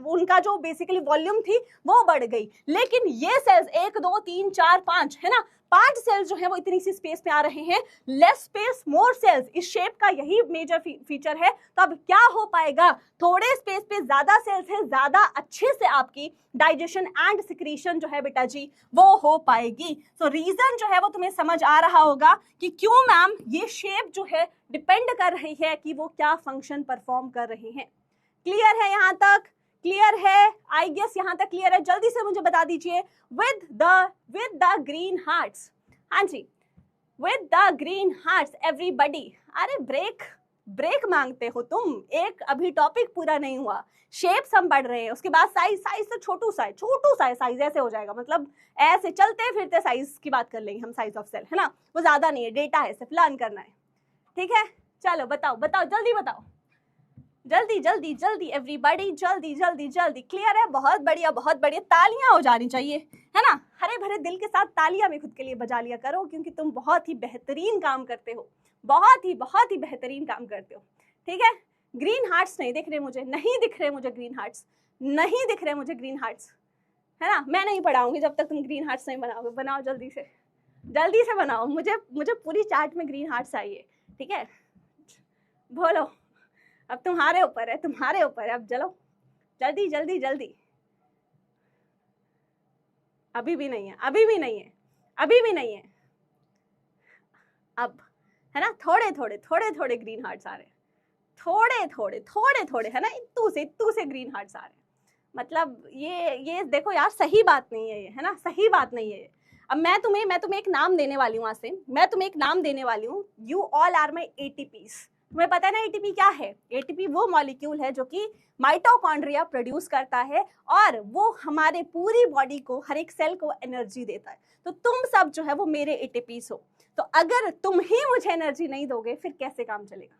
उनका जो बेसिकली वॉल्यूम थी वो बढ़ गई, लेकिन ये सेल्स 1 2 3 4 5, है ना, 5 सेल्स जो है वो इतनी सी स्पेस में आ रहे हैं। लेस स्पेस मोर सेल्स, इस शेप का यही मेजर फीचर है। तो अब क्या हो पाएगा? थोड़े स्पेस पे ज्यादा सेल्स है, ज्यादा अच्छे से आपकी डाइजेशन एंड सिक्रीशन जो है बेटा जी वो हो पाएगी। सो रीजन जो है वो तुम्हें समझ आ रहा होगा कि क्यों मैम ये शेप जो है डिपेंड कर रही है कि वो क्या फंक्शन परफॉर्म कर रहे हैं। क्लियर है? यहाँ तक क्लियर है? आई गेस यहाँ तक क्लियर है। जल्दी से मुझे बता दीजिए विद द ग्रीन हार्ट्स। हाँ जी, with the green hearts everybody. अरे ब्रेक ब्रेक मांगते हो तुम। एक अभी टॉपिक पूरा नहीं हुआ, शेप्स हम पढ़ रहे हैं, उसके बाद साइज, साइज तो छोटू सा है, साइज ऐसे हो जाएगा, मतलब ऐसे चलते फिरते साइज की बात कर लेंगे हम, साइज ऑफ सेल, है ना, वो ज्यादा नहीं है, डेटा है, सिर्फ लर्न करना है, ठीक है। चलो बताओ बताओ, जल्दी बताओ, जल्दी जल्दी जल्दी एवरीबॉडी, जल्दी जल्दी जल्दी। क्लियर है? बहुत बढ़िया बहुत बढ़िया, तालियां हो जानी चाहिए, है ना। हरे भरे दिल के साथ तालियां भी खुद के लिए बजा लिया करो, क्योंकि तुम बहुत ही बेहतरीन काम करते हो, बहुत ही बेहतरीन काम करते हो, ठीक है। ग्रीन हार्ट्स नहीं दिख रहे मुझे, नहीं दिख रहे मुझे ग्रीन हार्ट्स, नहीं दिख रहे मुझे ग्रीन हार्ट्स, है ना। मैं नहीं पढ़ाऊंगी जब तक तुम ग्रीन हार्ट्स नहीं बनाओगे। बनाओ जल्दी से बनाओ, मुझे पूरी चार्ट में ग्रीन हार्ट्स चाहिए, ठीक है। बोलो, अब तुम्हारे ऊपर है, अब चलो जल्दी जल्दी जल्दी। अभी भी नहीं है, अब, है ना, थोड़े ग्रीन हार्ट्स आ रहे हैं, थोड़े, है ना, इत्तू से ग्रीन हार्ट्स आ रहे हैं। मतलब ये देखो यार, सही बात नहीं है ये, है ना, सही बात नहीं है ये। अब मैं तुम्हें एक नाम देने वाली हूँ, आज से मैं तुम्हें एक नाम देने वाली हूँ, you all are my ATPs। तुम्हें पता है ना एटीपी क्या है? एटीपी वो मॉलिक्यूल है जो कि माइटोकॉन्ड्रिया प्रोड्यूस करता है और वो हमारे पूरी बॉडी को, हर एक सेल को एनर्जी देता है। तो तुम सब जो है वो मेरे एटीपीस हो। तो अगर तुम ही मुझे एनर्जी नहीं दोगे फिर कैसे काम चलेगा?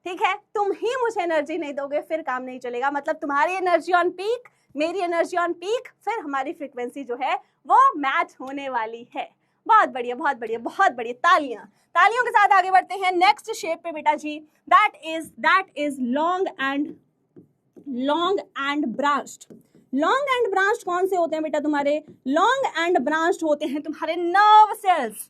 ठीक है, तुम ही मुझे एनर्जी नहीं दोगे फिर काम नहीं चलेगा। मतलब तुम्हारी एनर्जी ऑन पीक, मेरी एनर्जी ऑन पीक, फिर हमारी फ्रीक्वेंसी जो है वो मैच होने वाली है। बहुत बढ़िया बहुत बढ़िया बहुत बढ़िया, तालियां। तालियों के साथ आगे बढ़ते हैं नेक्स्ट शेप पे बेटा जी। That is long and branched. Long and branched कौन से होते हैं बेटा तुम्हारे? लॉन्ग एंड ब्रांच्ड होते हैं तुम्हारे नर्व सेल्स,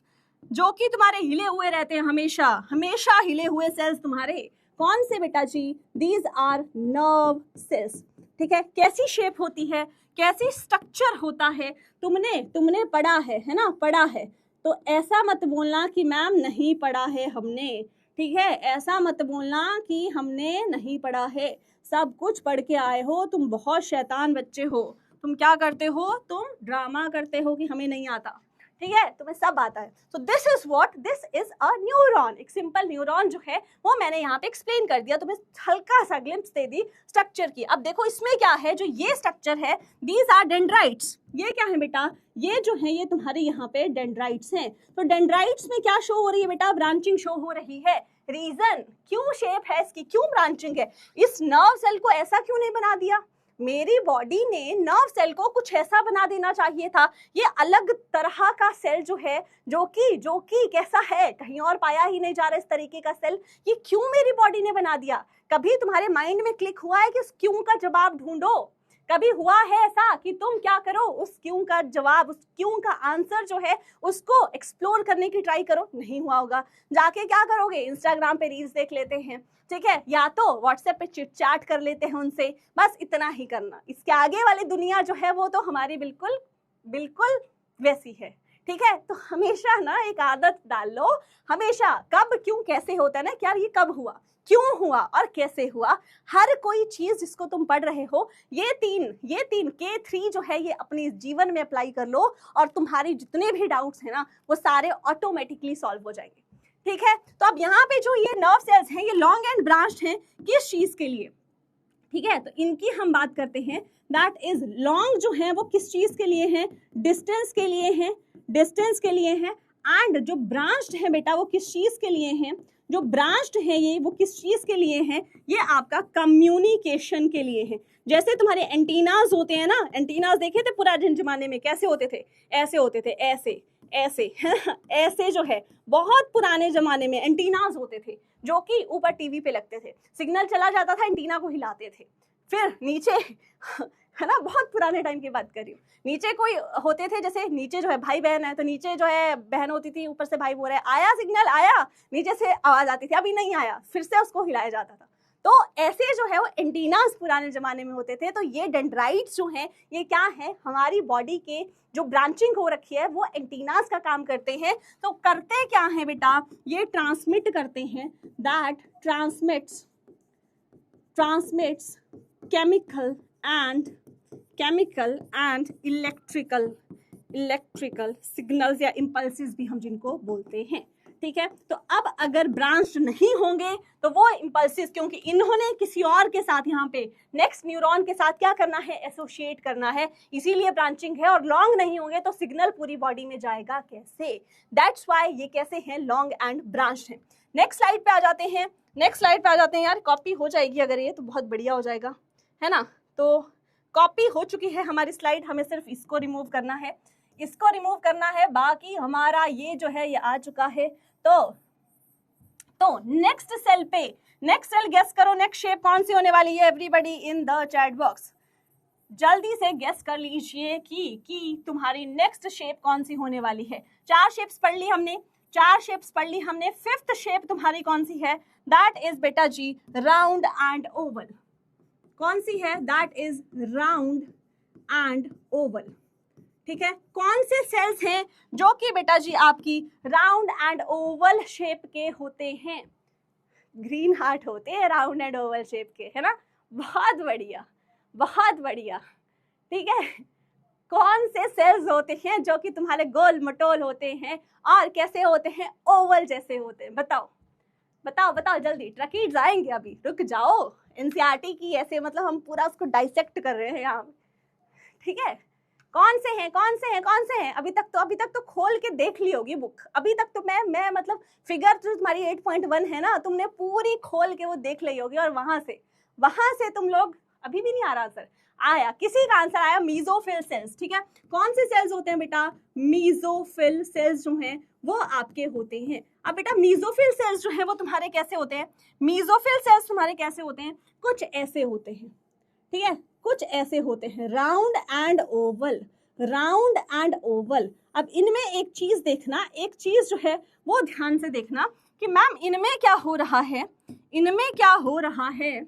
जो कि तुम्हारे हिले हुए रहते हैं, हमेशा हिले हुए सेल्स तुम्हारे। कौन से बेटा जी? These are nerve cells. ठीक है, कैसी शेप होती है, कैसी स्ट्रक्चर होता है, तुमने पढ़ा है ना, पढ़ा है। तो ऐसा मत बोलना कि मैम नहीं पढ़ा है हमने, ठीक है, ऐसा मत बोलना कि हमने नहीं पढ़ा है। सब कुछ पढ़ के आए हो, तुम बहुत शैतान बच्चे हो। तुम क्या करते हो? तुम ड्रामा करते हो कि हमें नहीं आता, ठीक है, तुम्हें सब आता है। So this is a neuron. एक सिंपल न्यूरॉन जो है वो मैंने यहाँ पे एक्सप्लेन कर दिया, तुम्हें हल्का सा ग्लिम्प्स दे दी स्ट्रक्चर की। अब देखो इसमें क्या है, जो ये स्ट्रक्चर है, दीज आर डेंड्राइट्स। ये क्या है बेटा? ये जो है ये तुम्हारे यहाँ पे डेंड्राइट्स हैं। तो डेंड्राइट्स में क्या शो हो रही है बेटा? ब्रांचिंग शो हो रही है। रीजन, क्यों शेप है इसकी, क्यों ब्रांचिंग है? इस नर्व सेल को ऐसा क्यों नहीं बना दिया? मेरी बॉडी ने नर्व सेल को कुछ ऐसा बना देना चाहिए था। ये अलग तरह का सेल जो है, जो कि कैसा है, कहीं और पाया ही नहीं जा रहा इस तरीके का सेल, ये क्यों मेरी बॉडी ने बना दिया? कभी तुम्हारे माइंड में क्लिक हुआ है कि उस क्यों का जवाब ढूंढो? कभी हुआ है ऐसा कि तुम क्या करो, उस क्यों का जवाब, उस क्यों का आंसर जो है उसको एक्सप्लोर करने की ट्राई करो? नहीं हुआ होगा। जाके क्या करोगे? इंस्टाग्राम पे रील्स देख लेते हैं, ठीक है, या तो व्हाट्सएप पे चिट चैट कर लेते हैं उनसे, बस इतना ही करना। इसके आगे वाली दुनिया जो है वो तो हमारी बिल्कुल वैसी है, ठीक है। तो हमेशा ना एक आदत डाल लो, हमेशा कब क्यों कैसे होता है ना, क्या ये कब हुआ, क्यों हुआ और कैसे हुआ, हर कोई चीज जिसको तुम पढ़ रहे हो, ये तीन K3 जो है ये अपने जीवन में अप्लाई कर लो और तुम्हारी जितने भी डाउट्स हैं ना वो सारे ऑटोमेटिकली सॉल्व हो जाएंगे, ठीक है। तो अब यहाँ पे जो ये नर्व सेल्स हैं ये लॉन्ग एंड ब्रांच्ड हैं, किस चीज के लिए? ठीक है, तो इनकी हम बात करते हैं। दैट इज लॉन्ग जो है वो किस चीज के लिए है? डिस्टेंस के लिए है। एंड जो ब्रांच्ड है बेटा वो किस चीज के लिए है? जो ब्रांच्ड है ये वो किस चीज के लिए है? ये आपका कम्युनिकेशन के लिए है। जैसे तुम्हारे एंटीनास होते हैं ना, एंटीनास देखे थे पुराने जमाने में, कैसे होते थे? ऐसे होते थे, ऐसे जो है बहुत पुराने जमाने में एंटीनास होते थे जो कि ऊपर टीवी पे लगते थे। सिग्नल चला जाता था, एंटीना को हिलाते थे, फिर नीचे है ना, बहुत पुराने टाइम की बात कर रही हूँ, नीचे कोई होते थे, जैसे नीचे जो है भाई बहन है तो नीचे जो है बहन होती थी, ऊपर से भाई बोल रहे आया सिग्नल आया, नीचे से आवाज आती थी अभी नहीं आया, फिर से उसको हिलाया जाता था। तो ऐसे जो है वो एंटीनास पुराने जमाने में होते थे। तो ये डेंड्राइट्स जो हैं ये क्या है? हमारी बॉडी के जो ब्रांचिंग हो रखी है वो एंटीनास का काम करते हैं। तो करते क्या है बेटा? ये ट्रांसमिट करते हैं, that transmits chemical and electrical signals या इम्पल्सिस भी हम जिनको बोलते हैं, ठीक है। तो अब अगर ब्रांच नहीं होंगे तो वो इंपल्सेस, क्योंकि इन्होंने किसी और के साथ यहाँ पे नेक्स्ट न्यूरॉन के साथ क्या करना है, एसोसिएट करना है, इसीलिए ब्रांचिंग है। और लॉन्ग नहीं होंगे तो सिग्नल पूरी बॉडी में जाएगा कैसे, दैट्स व्हाई ये कैसे हैं, लॉन्ग एंड ब्रांच है। नेक्स्ट स्लाइड पे आ जाते हैं, नेक्स्ट स्लाइड पे आ जाते हैं। यार कॉपी हो जाएगी अगर ये तो बहुत बढ़िया हो जाएगा, है ना। तो कॉपी हो चुकी है हमारी स्लाइड, हमें सिर्फ इसको रिमूव करना है, इसको रिमूव करना है, बाकी हमारा ये जो है ये आ चुका है। तो नेक्स्ट सेल पे, नेक्स्ट सेल गेस करो, नेक्स्ट शेप कौन सी होने वाली है, everybody in the chat box जल्दी से गेस कर लीजिए कि तुम्हारी नेक्स्ट शेप कौन सी होने वाली है। 4 शेप्स पढ़ ली हमने, 4 शेप्स पढ़ ली हमने। 5th शेप तुम्हारी कौन सी है, दैट इज बेटा जी राउंड एंड ओवल। कौन सी है, that is round and Oval, ठीक है। कौन से सेल्स हैं जो कि बेटा जी आपकी राउंड एंड ओवल शेप के होते हैं, ग्रीन हार्ट होते हैं राउंड एंड ओवल शेप के, है ना। बहुत बढ़िया, बहुत बढ़िया, ठीक है। कौन से सेल्स होते हैं जो कि तुम्हारे गोल मटोल होते हैं और कैसे होते हैं, ओवल जैसे होते हैं, बताओ बताओ बताओ जल्दी। ट्रकीड्स आएंगे अभी, रुक जाओ। एनसीईआरटी की ऐसे मतलब हम पूरा उसको डाइसेक्ट कर रहे हैं यहाँ, ठीक है। कौन से हैं, कौन से हैं, कौन से हैं, अभी तक तो खोल के देख ली होगी बुक। अभी तक तो मैं मतलब फिगर जो तुम्हारी 8.1 है ना, तुमने पूरी खोल के वो देख ली होगी। और वहां से तुम लोग, अभी भी नहीं आ रहा आंसर, आया किसी का आंसर आया, मीजोफिल सेल्स, ठीक है। कौन से सेल्स होते हैं बेटा, मीजोफिल सेल्स जो हैं वो आपके होते हैं। अब बेटा मीजोफिल सेल्स जो है वो तुम्हारे कैसे होते हैं, मीजोफिल सेल्स तुम्हारे कैसे होते हैं, कुछ ऐसे होते हैं, ठीक है, कुछ ऐसे होते हैं, round and Oval, round and Oval. अब इनमें एक चीज देखना, एक चीज जो है वो ध्यान से देखना कि मैम इनमें क्या हो रहा है, इनमें क्या हो रहा है,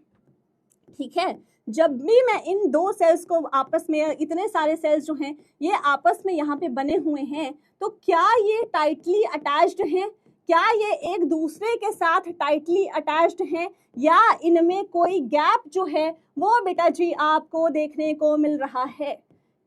ठीक है। जब भी मैं इन 2 सेल्स को आपस में, इतने सारे सेल्स जो हैं ये आपस में यहाँ पे बने हुए हैं, तो क्या ये टाइटली अटैच्ड हैं, क्या ये एक दूसरे के साथ टाइटली अटैच्ड हैं, या इनमें कोई गैप जो है वो बेटा जी आपको देखने को मिल रहा है।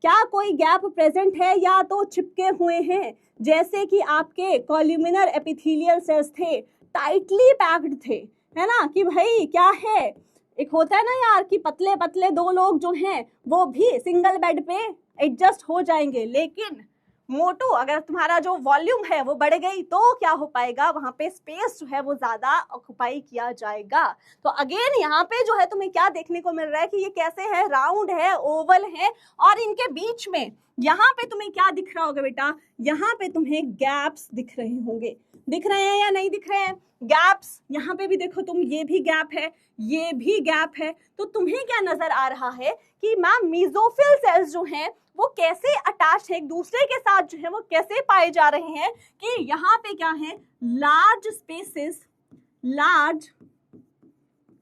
क्या कोई गैप प्रेजेंट है या तो चिपके हुए हैं, जैसे कि आपके कॉल्यूमिनर एपिथेलियल सेल्स थे, टाइटली पैक्ड थे, है ना, कि भाई क्या है, एक होता है ना यार कि पतले पतले 2 लोग जो हैं वो भी सिंगल बेड पे एडजस्ट हो जाएंगे, लेकिन मोटू अगर तुम्हारा जो वॉल्यूम है वो बढ़ गई तो क्या हो पाएगा, वहां पे स्पेस जो है वो ज्यादा ऑक्युपाई किया जाएगा। तो अगेन यहाँ पे जो है तुम्हें क्या देखने को मिल रहा है कि ये कैसे है, राउंड है, ओवल है, और इनके बीच में यहाँ पे तुम्हें क्या दिख रहा होगा बेटा, यहाँ पे तुम्हें गैप्स दिख रहे होंगे, दिख रहे हैं या नहीं दिख रहे हैं, गैप्स। यहाँ पे भी देखो तुम, ये भी गैप है, ये भी गैप है। तो तुम्हें क्या नजर आ रहा है कि मैम मीजोफिल सेल्स जो हैं वो कैसे अटैच है एक दूसरे के साथ, जो है वो कैसे पाए जा रहे हैं कि यहाँ पे क्या है, लार्ज स्पेसेस, लार्ज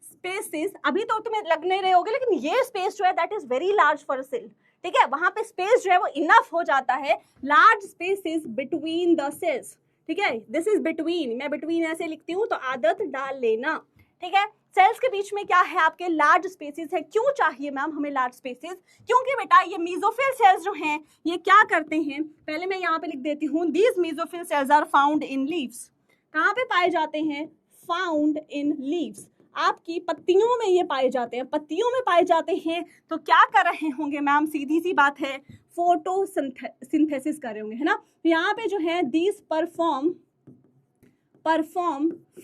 स्पेसेस। अभी तो तुम्हें लग नहीं रहे होगे, लेकिन ये स्पेस जो है that is very large for a cell, ठीक है। वहां पे स्पेस जो है वो इनफ हो जाता है, large spaces between the cells, ठीक है। दिस इज बिटवीन, मैं बिटवीन ऐसे लिखती हूँ तो आदत डाल लेना, ठीक है। सेल्स के बीच में क्या है, आपके लार्ज स्पेसेस है। क्यों चाहिए मैम हमें लार्ज स्पेसेस, क्योंकि बेटा ये मीजोफिल सेल्स जो हैं ये क्या करते हैं, पहले मैं यहाँ पे लिख देती हूँ, these mesophyll cells are found in leaves. कहाँ पे पाए जाते हैं, फाउंड इन लीव्स, आपकी पत्तियों में ये पाए जाते हैं, पत्तियों में पाए जाते हैं। तो क्या कर रहे होंगे मैम, सीधी सी बात है, फोटोसिंथेसिस कर रहे होंगे, है ना। तो यहाँ पे जो है दीज परफॉर्म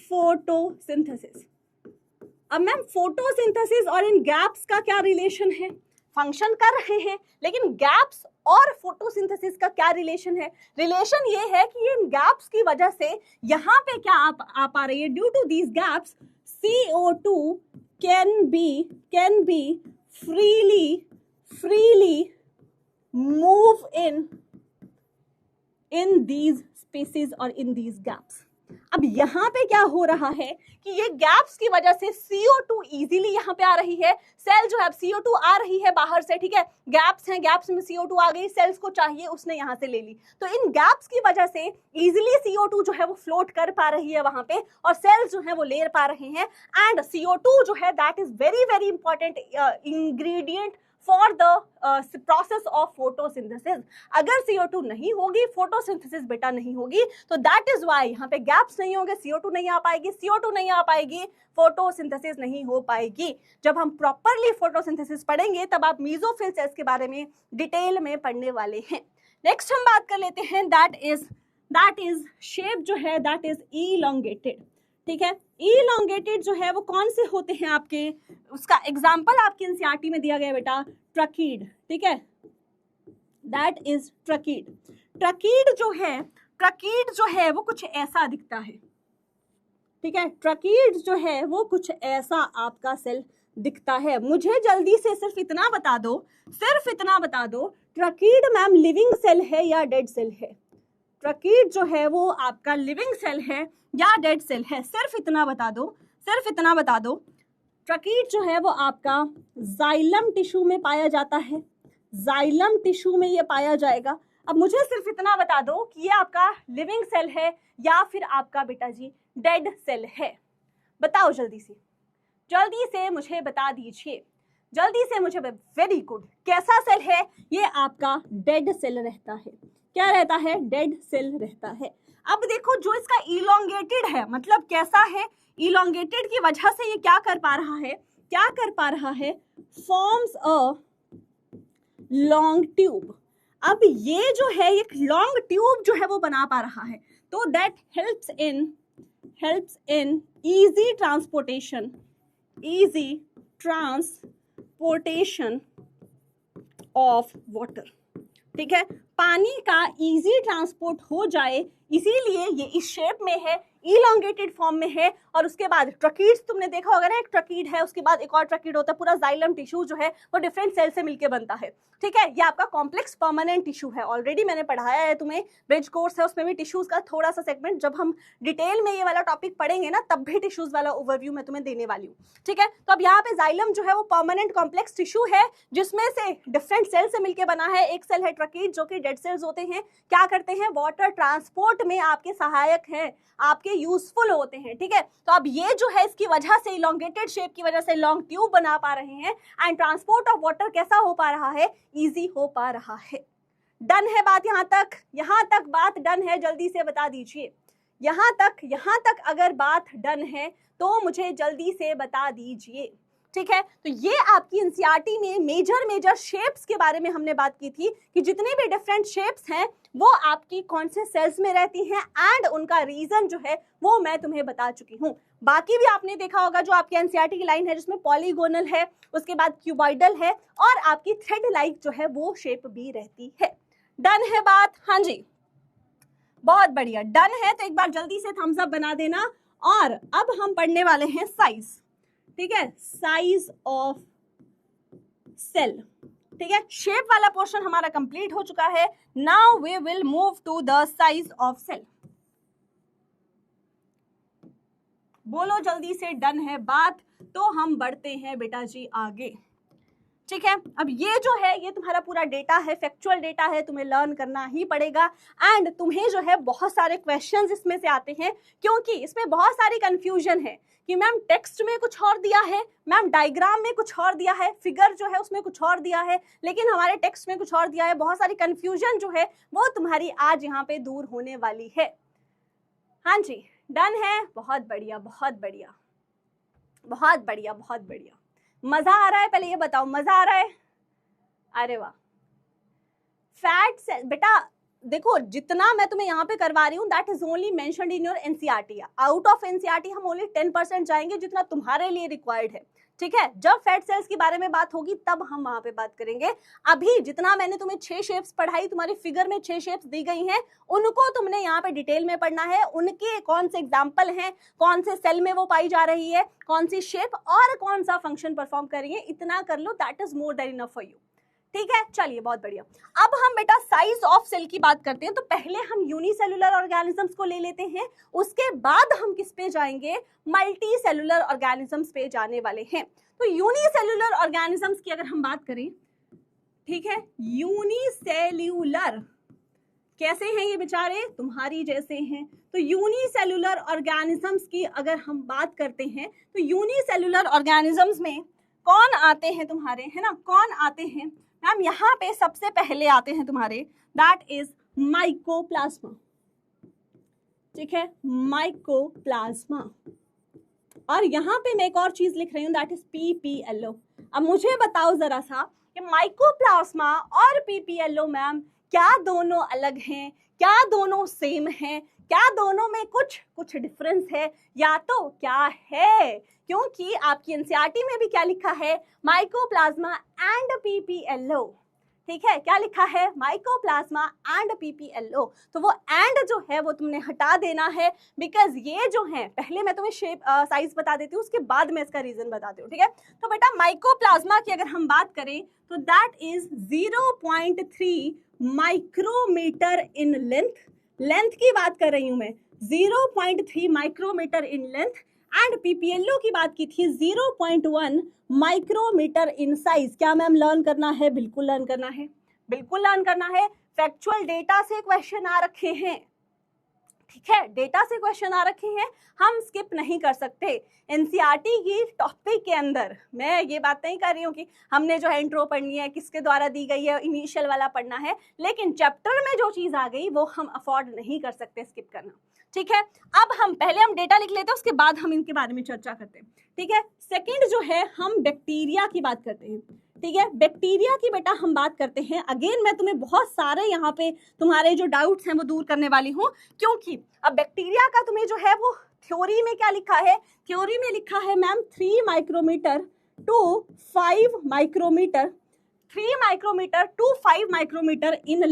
फोटोसिंथेसिस। अब मैम फोटोसिंथेसिस और इन गैप्स का क्या रिलेशन है, फंक्शन कर रहे हैं, लेकिन गैप्स और फोटोसिंथेसिस का क्या रिलेशन है, रिलेशन ये है कि इन गैप्स की वजह से यहाँ पे क्या आ पा रही है, due to these gaps CO2 can be freely move in these spaces or in these gaps। अब यहाँ पे क्या हो रहा है कि ये गैप्स की वजह से CO2 इजीली यहाँ पे आ रही है, सेल जो है CO2 आ रही है बाहर से, ठीक है, गैप्स हैं, गैप्स में CO2 आ गई, सेल्स को चाहिए उसने यहाँ से ले ली, तो इन गैप्स की वजह से इजीली CO2 जो है वो फ्लोट कर पा रही है वहां पे, और सेल्स जो है वो ले पा रहे हैं। एंड CO2 जो है that is very very important ingredient for the process of photosynthesis. अगर CO2 नहीं होगी, फोटोसिंथेसिस बेटा नहीं होगी, तो दैट इज वाई यहाँ पे गैप्स नहीं होंगे, CO2 नहीं आ पाएगी, CO2 नहीं आ पाएगी, फोटोसिंथेसिस नहीं हो पाएगी। जब हम प्रॉपरली फोटोसिंथेसिस पढ़ेंगे तब आप मेसोफिल सेल्स के बारे में डिटेल में पढ़ने वाले हैं। नेक्स्ट हम बात कर लेते हैं, दैट इज शेप जो है दैट इज इलोंगेटेड। ठीक है, इलोंगेटेड जो है वो कौन से होते हैं आपके, उसका एग्जाम्पल आपके एनसीईआरटी में दिया गया बेटा, ट्रकीड। ठीक है, दैट इज ट्रकीड। ट्रकीड जो है वो कुछ ऐसा दिखता है। ठीक है, ट्रकीड जो है वो कुछ ऐसा आपका सेल दिखता है। मुझे जल्दी से सिर्फ इतना बता दो ट्रकीड मैम लिविंग सेल है या डेड सेल है? ट्रकीड जो है वो आपका लिविंग सेल है या डेड सेल है? सिर्फ इतना बता दो। ट्रकीड जो है वो आपका जाइलम टिश्यू में पाया जाता है, जाइलम टिश्यू में ये पाया जाएगा। अब मुझे सिर्फ इतना बता दो कि ये आपका लिविंग सेल है या फिर आपका बेटा जी डेड सेल है। बताओ जल्दी से मुझे बता दीजिए, जल्दी से मुझे। Very good. कैसा सेल है ये? आपका डेड सेल रहता है। क्या रहता है? डेड सेल रहता है। अब देखो, जो इसका इलोंगेटेड है, मतलब कैसा है? इलोंगेटेड की वजह से ये क्या कर पा रहा है? Forms a long tube. अब ये जो है एक लॉन्ग ट्यूब जो है वो बना पा रहा है, तो that helps in easy transportation of water. ठीक है, पानी का इजी ट्रांसपोर्ट हो जाए, इसीलिए ये इस शेप में है, इलोंगेटेड फॉर्म में है। और उसके बाद ट्रकीड्स तुमने देखा होगा ना, एक ट्रकीड है, उसके बाद एक और ट्रकीड होता है। पूरा जाइलम टिश्यू जो है वो डिफरेंट सेल से मिलकर बनता है। ठीक है, ये आपका कॉम्प्लेक्स परमानेंट टिश्यू है। ऑलरेडी मैंने पढ़ाया है तुम्हें, ब्रिज कोर्स है, उसमें भी टिश्यूज का थोड़ा सा सेगमेंट, जब हम डिटेल में ये वाला टॉपिक पढ़ेंगे ना तब भी टिश्यूज वाला ओवरव्यू मैं तुम्हें देने वाली हूँ। ठीक है, तो अब यहाँ पे जाइलम जो है वो परमानेंट कॉम्प्लेक्स टिश्यू है जिसमें से डिफरेंट सेल से मिलकर बना है। एक सेल है ट्रकीड जो कि डेड सेल्स होते हैं, क्या करते हैं? वाटर ट्रांसपोर्ट में आपके सहायक हैं, आपके यूजफुल होते हैं। ठीक है, तो अब ये जो है इसकी वजह से, इलोंगेटेड शेप की वजह से लॉन्ग ट्यूब बना पा रहे हैं एंड ट्रांसपोर्ट ऑफ वाटर कैसा हो पा रहा है? इजी हो पा रहा है। डन है बात? यहाँ तक बात डन है? जल्दी से बता दीजिए। यहाँ तक अगर बात डन है तो मुझे जल्दी से बता दीजिए। ठीक है, तो ये आपकी एनसीईआरटी में मेजर शेप्स के बारे में हमने बात की थी कि जितने भी डिफरेंट शेप्स हैं वो आपकी कौन से सेल्स में रहती हैं एंड उनका रीजन जो है वो मैं तुम्हें बता चुकी हूँ। बाकी भी आपने देखा होगा, जो आपकी एनसीईआरटी की लाइन है जिसमें पॉलीगोनल है, उसके बाद क्यूबॉइडल है और आपकी थ्रेड लाइक जो है वो शेप भी रहती है। डन है बात? हाँ जी, बहुत बढ़िया, डन है। तो एक बार जल्दी से थम्स अप बना देना। और अब हम पढ़ने वाले हैं साइज। ठीक है, साइज ऑफ सेल। ठीक है, शेप वाला पोर्शन हमारा कंप्लीट हो चुका है। Now we will move to the size of cell. बोलो जल्दी से, डन है बात? तो हम बढ़ते हैं बेटा जी आगे। ठीक है, अब ये जो है ये तुम्हारा पूरा डेटा है, फैक्चुअल डेटा है, तुम्हें लर्न करना ही पड़ेगा। एंड तुम्हें जो है बहुत सारे क्वेश्चंस इसमें से आते हैं क्योंकि इसमें बहुत सारी कंफ्यूजन है कि मैम टेक्स्ट में कुछ और दिया है, मैम डायग्राम में कुछ और दिया है, फिगर जो है उसमें कुछ और दिया है, लेकिन हमारे टेक्स्ट में कुछ और दिया है। बहुत सारी कंफ्यूजन जो है वो तुम्हारी आज यहाँ पे दूर होने वाली है। हाँ जी, डन है, बहुत बढ़िया बहुत बढ़िया बहुत बढ़िया बहुत बढ़िया। मजा आ रहा है? पहले ये बताओ, मजा आ रहा है? अरे वाह। फैट सेल बेटा देखो, जितना मैं तुम्हें यहाँ पे करवा रही हूँ that is only mentioned in your NCERT. Out of NCERT हम ओनली 10% जाएंगे जितना तुम्हारे लिए रिक्वायर्ड है। ठीक है, जब फैट सेल्स के बारे में बात होगी तब हम वहां पे बात करेंगे। अभी जितना मैंने तुम्हें 6 शेप्स पढ़ाई, तुम्हारी फिगर में 6 शेप्स दी गई हैं, उनको तुमने यहाँ पे डिटेल में पढ़ना है। उनके कौन से एग्जाम्पल हैं, कौन से सेल में वो पाई जा रही है, कौन सी शेप और कौन सा फंक्शन परफॉर्म कर रही है, इतना कर लो, that is more than enough for you. ठीक है, चलिए बहुत बढ़िया। अब हम बेटा साइज ऑफ सेल की बात करते हैं। तो पहले हम यूनिसेलुलर ऑर्गेनिजम्स को ले लेते हैं, उसके बाद हम किस पे जाएंगे? मल्टी सेलुलर ऑर्गेनिजम्स पे जाने वाले हैं। तो यूनिसेलुलर ऑर्गेनिजम्स की अगर हम बात करें, ठीक है, यूनिसेल्यूलर कैसे हैं ये बेचारे? तुम्हारी जैसे हैं। तो यूनिसेलुलर ऑर्गेनिजम्स की अगर हम बात करते हैं तो यूनिसेलुलर ऑर्गेनिजम्स में कौन आते हैं तुम्हारे, है ना, कौन आते हैं मैम, यहाँ पे सबसे पहले आते हैं तुम्हारे, दैट इज माइकोप्लाज्मा, ठीक है, माइकोप्लाज्मा। और यहाँ पे मैं एक और चीज लिख रही हूँ, दैट इज PPLO। अब मुझे बताओ जरा सा कि माइकोप्लाज्मा और PPLO मैम क्या दोनों अलग हैं, क्या दोनों सेम हैं, क्या दोनों में कुछ कुछ डिफरेंस है, या तो क्या है, क्योंकि आपकी एनसीईआरटी में भी क्या लिखा है, माइकोप्लाज्मा एंड PPLO, ठीक है, क्या लिखा है, माइकोप्लाज्मा एंड PPLO। तो वो एंड जो है वो तुमने हटा देना है, बिकॉज ये जो है, पहले मैं तुम्हें शेप साइज बता देती हूँ, उसके बाद मैं इसका रीजन बताती हूँ, ठीक है। तो बेटा माइकोप्लाज्मा की अगर हम बात करें तो that is 0.3 micrometre in length, length की बात कर रही हूं मैं, 0.3 micrometre in length, and PPLO की बात की थी 0.1 माइक्रोमीटर इन साइज। क्या मैम लर्न करना है, बिल्कुल लर्न करना है, बिल्कुल लर्न करना है। फैक्चुअल डेटा से क्वेश्चन आ रखे हैं, ठीक है, डेटा से क्वेश्चन आ रखे हैं, हम स्किप नहीं कर सकते। एनसीईआरटी की टॉपिक के अंदर मैं ये बात नहीं कर रही हूँ कि हमने जो है इंट्रो पढ़नी है, किसके द्वारा दी गई है, इनिशियल वाला पढ़ना है, लेकिन चैप्टर में जो चीज आ गई वो हम अफोर्ड नहीं कर सकते स्किप करना, ठीक है। अब हम पहले हम डेटा लिख लेते हैं, उसके बाद हम इनके बारे में चर्चा करते हैं, ठीक है। सेकंड जो है हम बैक्टीरिया की बात करते हैं, ठीक है, बैक्टीरिया की बेटा हम बात करते हैं। अगेन मैं तुम्हें बहुत सारे यहाँ पे तुम्हारे जो डाउट्स हैं वो दूर करने वाली हूँ, क्योंकि अब बैक्टीरिया का तुम्हें जो है वो थ्योरी में क्या लिखा है, थ्योरी में लिखा है ma'am 3 micrometre to 5 micrometre, 3 micrometre to 5 micrometre in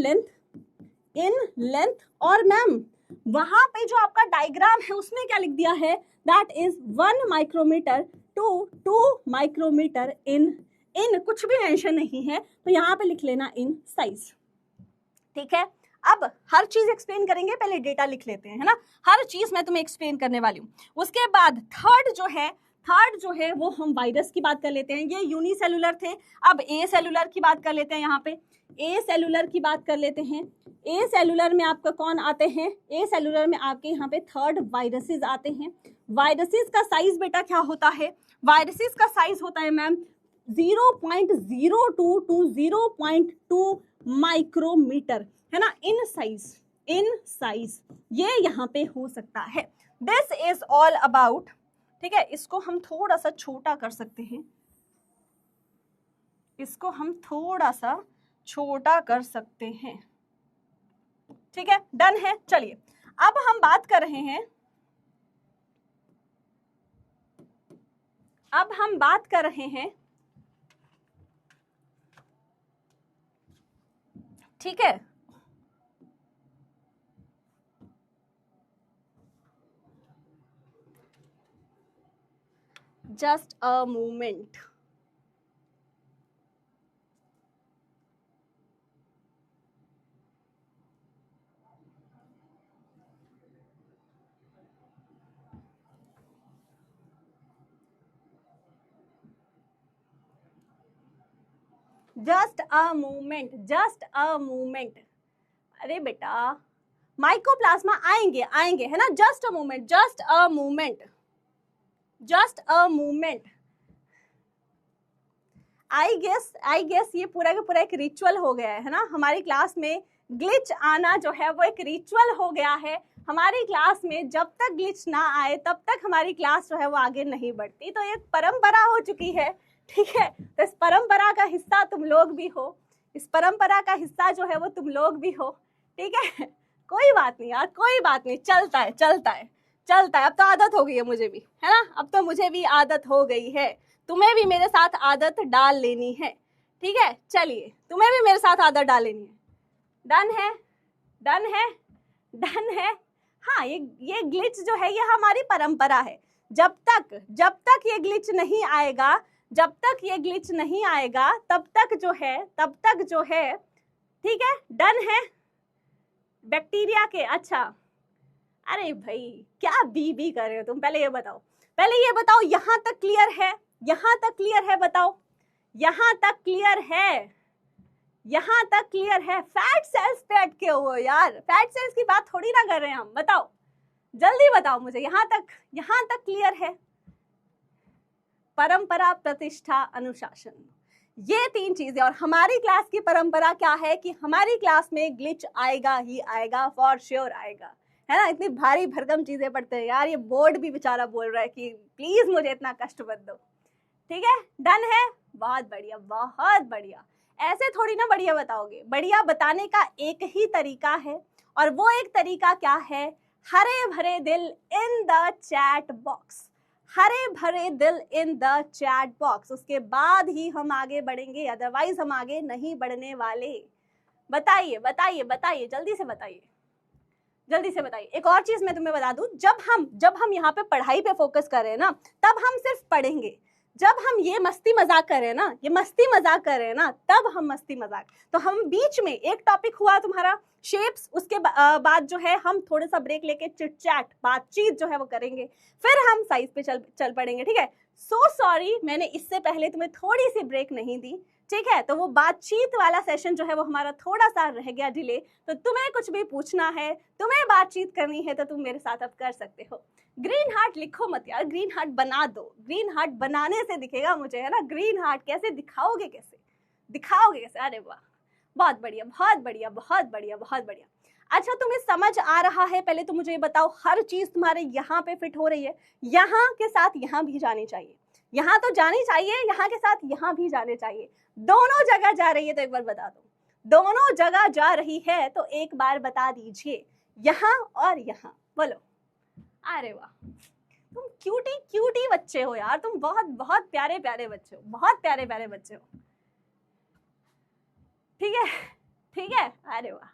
length. और मैम वहां पे जो आपका डायग्राम है उसमें क्या लिख दिया है, that is 1 micrometer to 2 micrometer इन कुछ भी मेंशन नहीं है, तो यहाँ पे लिख लेना इन साइज, ठीक है। अब हर चीज एक्सप्लेन करेंगे, पहले डेटा लिख लेते हैं, है ना, हर चीज मैं तुम्हें एक्सप्लेन करने वाली हूँ। उसके बाद थर्ड जो है वो हम वायरस की बात कर लेते हैं। ये यूनिसेलुलर थे, अब ए सेलुलर की बात कर लेते हैं। यहाँ पे ए सेलुलर की बात कर लेते हैं। ए सेलुलर में आपका कौन आते हैं, ए सेलुलर में आपके यहाँ पे थर्ड वायरसेस आते हैं। वायरसेस का साइज बेटा क्या होता है, वायरसेस का साइज होता है मैम 0.02 टू 0.2 माइक्रोमीटर, है ना, इन साइज ये यहाँ पे हो सकता है। दिस इज ऑल अबाउट, ठीक है। इसको हम थोड़ा सा छोटा कर सकते हैं, इसको हम थोड़ा सा छोटा कर सकते हैं, ठीक है, डन है। चलिए अब हम बात कर रहे हैं, अब हम बात कर रहे हैं, ठीक है, just a moment, just a moment. अरे बेटा माइकोप्लाज्मा आएंगे, है ना, just a moment. I guess ये पूरा का पूरा एक रिचुअल हो गया है ना, हमारी क्लास में ग्लिच आना जो है वो एक रिचुअल हो गया है हमारी क्लास में। जब तक ग्लिच ना आए तब तक हमारी क्लास जो है वो आगे नहीं बढ़ती, तो एक परंपरा हो चुकी है, ठीक है। तो इस परंपरा का हिस्सा तुम लोग भी हो, इस परंपरा का हिस्सा जो है वो तुम लोग भी हो, ठीक है। कोई बात नहीं यार, कोई बात नहीं, चलता है। अब तो आदत हो गई है मुझे भी, है ना, अब तो मुझे भी आदत हो गई है, तुम्हें भी मेरे साथ आदत डाल लेनी है, ठीक है। चलिए तुम्हें भी मेरे साथ आदत डाल लेनी है, डन है। हाँ, ये ग्लिच जो है ये हमारी परंपरा है। जब तक ये ग्लिच नहीं आएगा, तब तक जो है, ठीक है, डन है। बैक्टीरिया के, अच्छा, अरे भाई क्या बी कर रहे हो तुम, पहले ये बताओ यहाँ तक क्लियर है, बताओ यहाँ तक क्लियर है। फैट सेल्स पे अटके हो यार, फैट सेल्स की बात थोड़ी ना कर रहे हैं हम, बताओ जल्दी बताओ मुझे, यहाँ तक क्लियर है, परंपरा, प्रतिष्ठा, अनुशासन, ये 3 चीजें। और हमारी क्लास की परंपरा क्या है कि हमारी क्लास में ग्लिच आएगा ही आएगा, फॉर श्योर आएगा, है ना। इतनी भारी भरकम चीजें पढ़ते हैं यार, ये बोर्ड भी बेचारा बोल रहा है कि प्लीज मुझे इतना कष्ट मत दो। ठीक है, डन है, बहुत बढ़िया, बहुत बढ़िया। ऐसे थोड़ी ना बढ़िया बताओगे, बढ़िया बताने का एक ही तरीका है, और वो एक तरीका क्या है, हरे भरे दिल इन द चैट बॉक्स, हरे भरे दिल इन द चैट बॉक्स। उसके बाद ही हम आगे बढ़ेंगे, अदरवाइज हम आगे नहीं बढ़ने वाले। बताइए बताइए बताइए, जल्दी से बताइए, जल्दी से बताइए। एक और चीज मैं तुम्हें बता दूं, जब हम यहाँ पे पढ़ाई पे फोकस कर रहे हैं ना, तब हम सिर्फ पढ़ेंगे। जब हम ये मस्ती मजाक कर रहे हैं ना, ये मस्ती मजाक कर रहे हैं ना, तब हम मस्ती मजाक, तो हम बीच में एक टॉपिक हुआ तुम्हारा शेप्स, उसके बाद जो है हम थोड़ा सा ब्रेक लेके चिट चैट बातचीत जो है वो करेंगे, फिर हम साइज पे चल पड़ेंगे। ठीक है, सो सॉरी मैंने इससे पहले तुम्हें थोड़ी सी ब्रेक नहीं दी। ठीक है, तो वो बातचीत वाला सेशन जो है वो हमारा थोड़ा सा रह गया डिले। तो तुम्हें कुछ भी पूछना है, तुम्हें बातचीत करनी है, तो तुम मेरे साथ अब कर सकते हो। ग्रीन हार्ट लिखो मत यार, ग्रीन हार्ट बना दो। ग्रीन हार्ट बनाने से दिखेगा मुझे, है ना। ग्रीन हार्ट कैसे दिखाओगे, कैसे दिखाओगे, कैसे? अरे वाह, बहुत बढ़िया, बहुत बढ़िया, बहुत बढ़िया, बहुत बढ़िया। अच्छा, तुम्हें समझ आ रहा है? पहले तो मुझे ये बताओ, हर चीज तुम्हारे यहाँ पे फिट हो रही है? यहाँ के साथ यहाँ भी जानी चाहिए, यहाँ तो जानी चाहिए, यहाँ के साथ यहाँ भी जाने चाहिए। दोनों जगह जा रही है तो एक बार बता दो। दोनों जगह जा रही है तो एक बार बता दीजिए, यहाँ और यहाँ। बोलो। अरे वाह, तुम क्यूटी क्यूटी बच्चे हो यार, तुम बहुत बहुत प्यारे प्यारे बच्चे हो, बहुत प्यारे प्यारे बच्चे हो। ठीक है, ठीक है, अरे वाह,